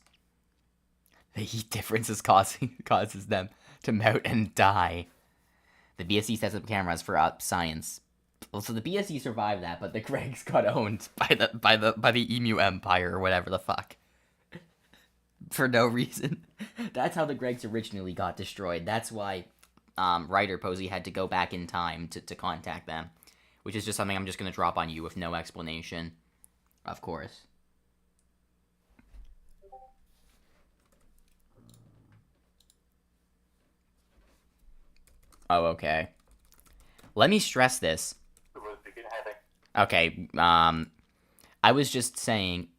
The heat differences causes them to melt and die. The BSC sets up cameras for science. So the BSC survived that, but the Gregs got owned by the Emu Empire or whatever the fuck. For no reason. That's how the Gregs originally got destroyed. That's why Ryder Posey had to go back in time to contact them. Which is just something I'm just going to drop on you with no explanation. Of course. Oh, okay. Let me stress this. Okay, I was just saying...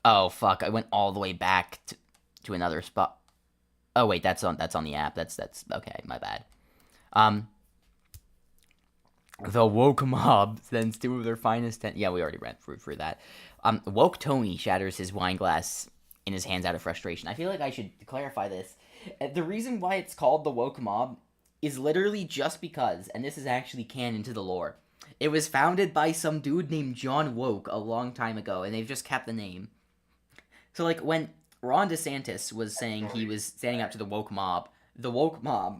Oh, fuck, I went all the way back to another spot. Oh, wait, that's on the app. That's okay, my bad. The woke mob sends 2 of their finest yeah, we already ran through that. Woke Tony shatters his wine glass in his hands out of frustration. I feel like I should clarify this. The reason why it's called the woke mob is literally just because, and this is actually canon to the lore, it was founded by some dude named John Woke a long time ago, and they've just kept the name. So, like, when Ron DeSantis was saying he was standing up to the woke mob,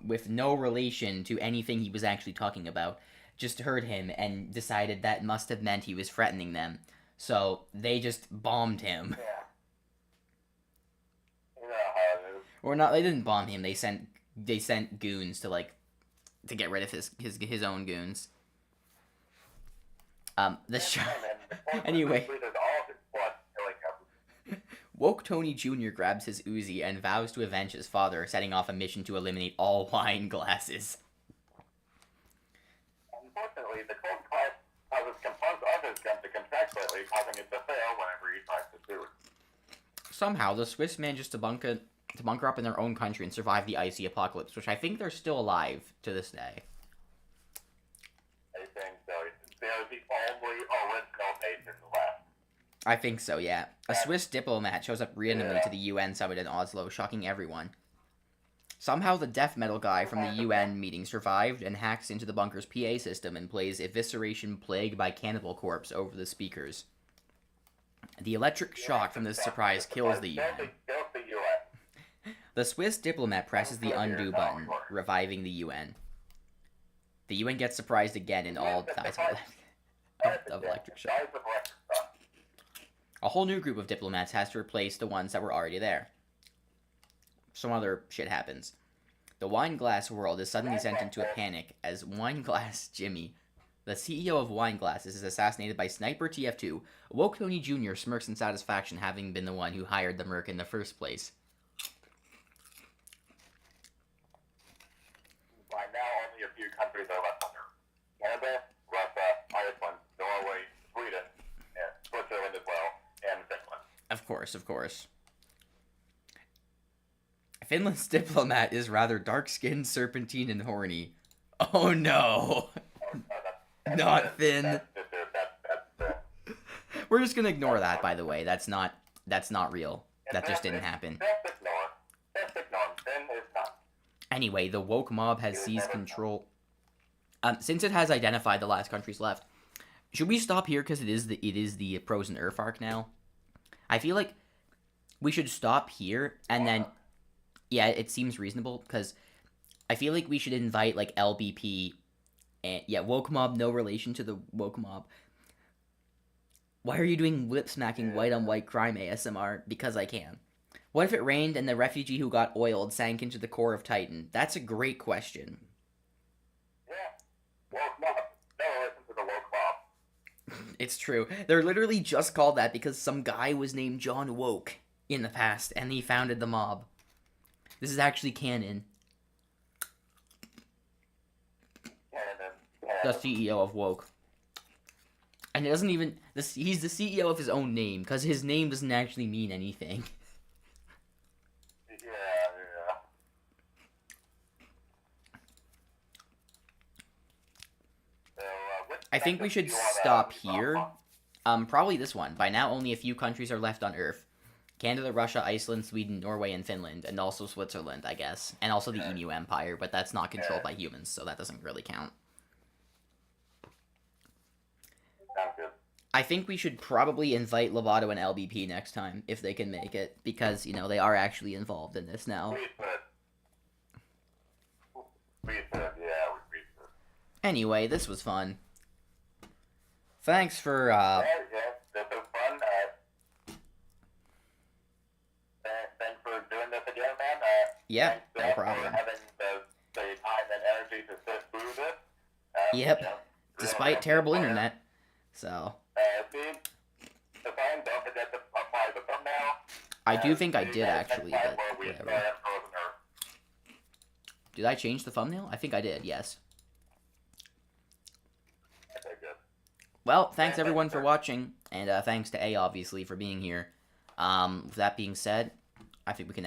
with no relation to anything he was actually talking about, just heard him and decided that must have meant he was threatening them. So they just bombed him. Yeah. You know how it is. Or not, they didn't bomb him. They sent goons to get rid of his own goons. Anyway. Woke Tony Jr. grabs his Uzi and vows to avenge his father, setting off a mission to eliminate all wine glasses. Unfortunately, the cold class causes components of his gun to contract slightly, causing it to fail whenever he tries to do it. Somehow, the Swiss managed to bunker up in their own country and survive the icy apocalypse, which I think they're still alive to this day. I think so. They're the only original nation left. I think so, yeah. A Swiss diplomat shows up randomly to the UN summit in Oslo, shocking everyone. Somehow the death metal guy from the UN meeting survived and hacks into the bunker's PA system and plays Evisceration Plagued by Cannibal Corpse over the speakers. The electric shock from this surprise kills the UN. The Swiss diplomat presses the undo button, reviving the UN. The UN gets surprised again and all dies of electric shock. A whole new group of diplomats has to replace the ones that were already there. Some other shit happens. The wine glass world is suddenly sent into a panic as Wine Glass Jimmy, the CEO of Wine Glasses, is assassinated by Sniper TF2. Woke Tony Jr. smirks in satisfaction, having been the one who hired the merc in the first place. By now, only a few countries are left under. Canada, Russia, Iceland, Norway, Sweden, and Switzerland as well, and Finland. Of course. Finland's diplomat is rather dark-skinned, serpentine, and horny. Oh no! Not Finn. We're just gonna ignore that, by the way. That's not real. That just didn't happen. Anyway, the woke mob has seized control. Since it has identified the last countries left, should we stop here because it is the Frozen Earth arc now? I feel like we should stop here and then, yeah, it seems reasonable because I feel like we should invite like LBP and yeah, woke mob, no relation to the woke mob. Why are you doing lip smacking white on white crime ASMR? Because I can. What if it rained and the refugee who got oiled sank into the core of Titan? That's a great question. Yeah. Woke mob. No relation to the woke mob. It's true. They're literally just called that because some guy was named John Woke in the past and he founded the mob. This is actually canon. The CEO of Woke. And it doesn't even... He's the CEO of his own name, because his name doesn't actually mean anything. Yeah. So, I think we should stop here. Probably this one. By now, only a few countries are left on Earth. Canada, Russia, Iceland, Sweden, Norway, and Finland. And also Switzerland, I guess. And also the Emu Empire, but that's not controlled by humans, so that doesn't really count. I think we should probably invite Lovato and LBP next time, if they can make it, because, you know, they are actually involved in this now. We should. Anyway, this was fun. Thanks for, Yeah, this was fun. Thanks for doing this again, man. Yeah, thanks, no problem. for having the time and energy to sit through this. Yep, You know, despite terrible internet, so... don't forget to apply the thumbnail. I do think I did, actually, but whatever. Did I change the thumbnail? I think I did, yes. Okay, good. Well, thanks everyone for watching, and thanks to A, obviously, for being here. With that being said, I think we can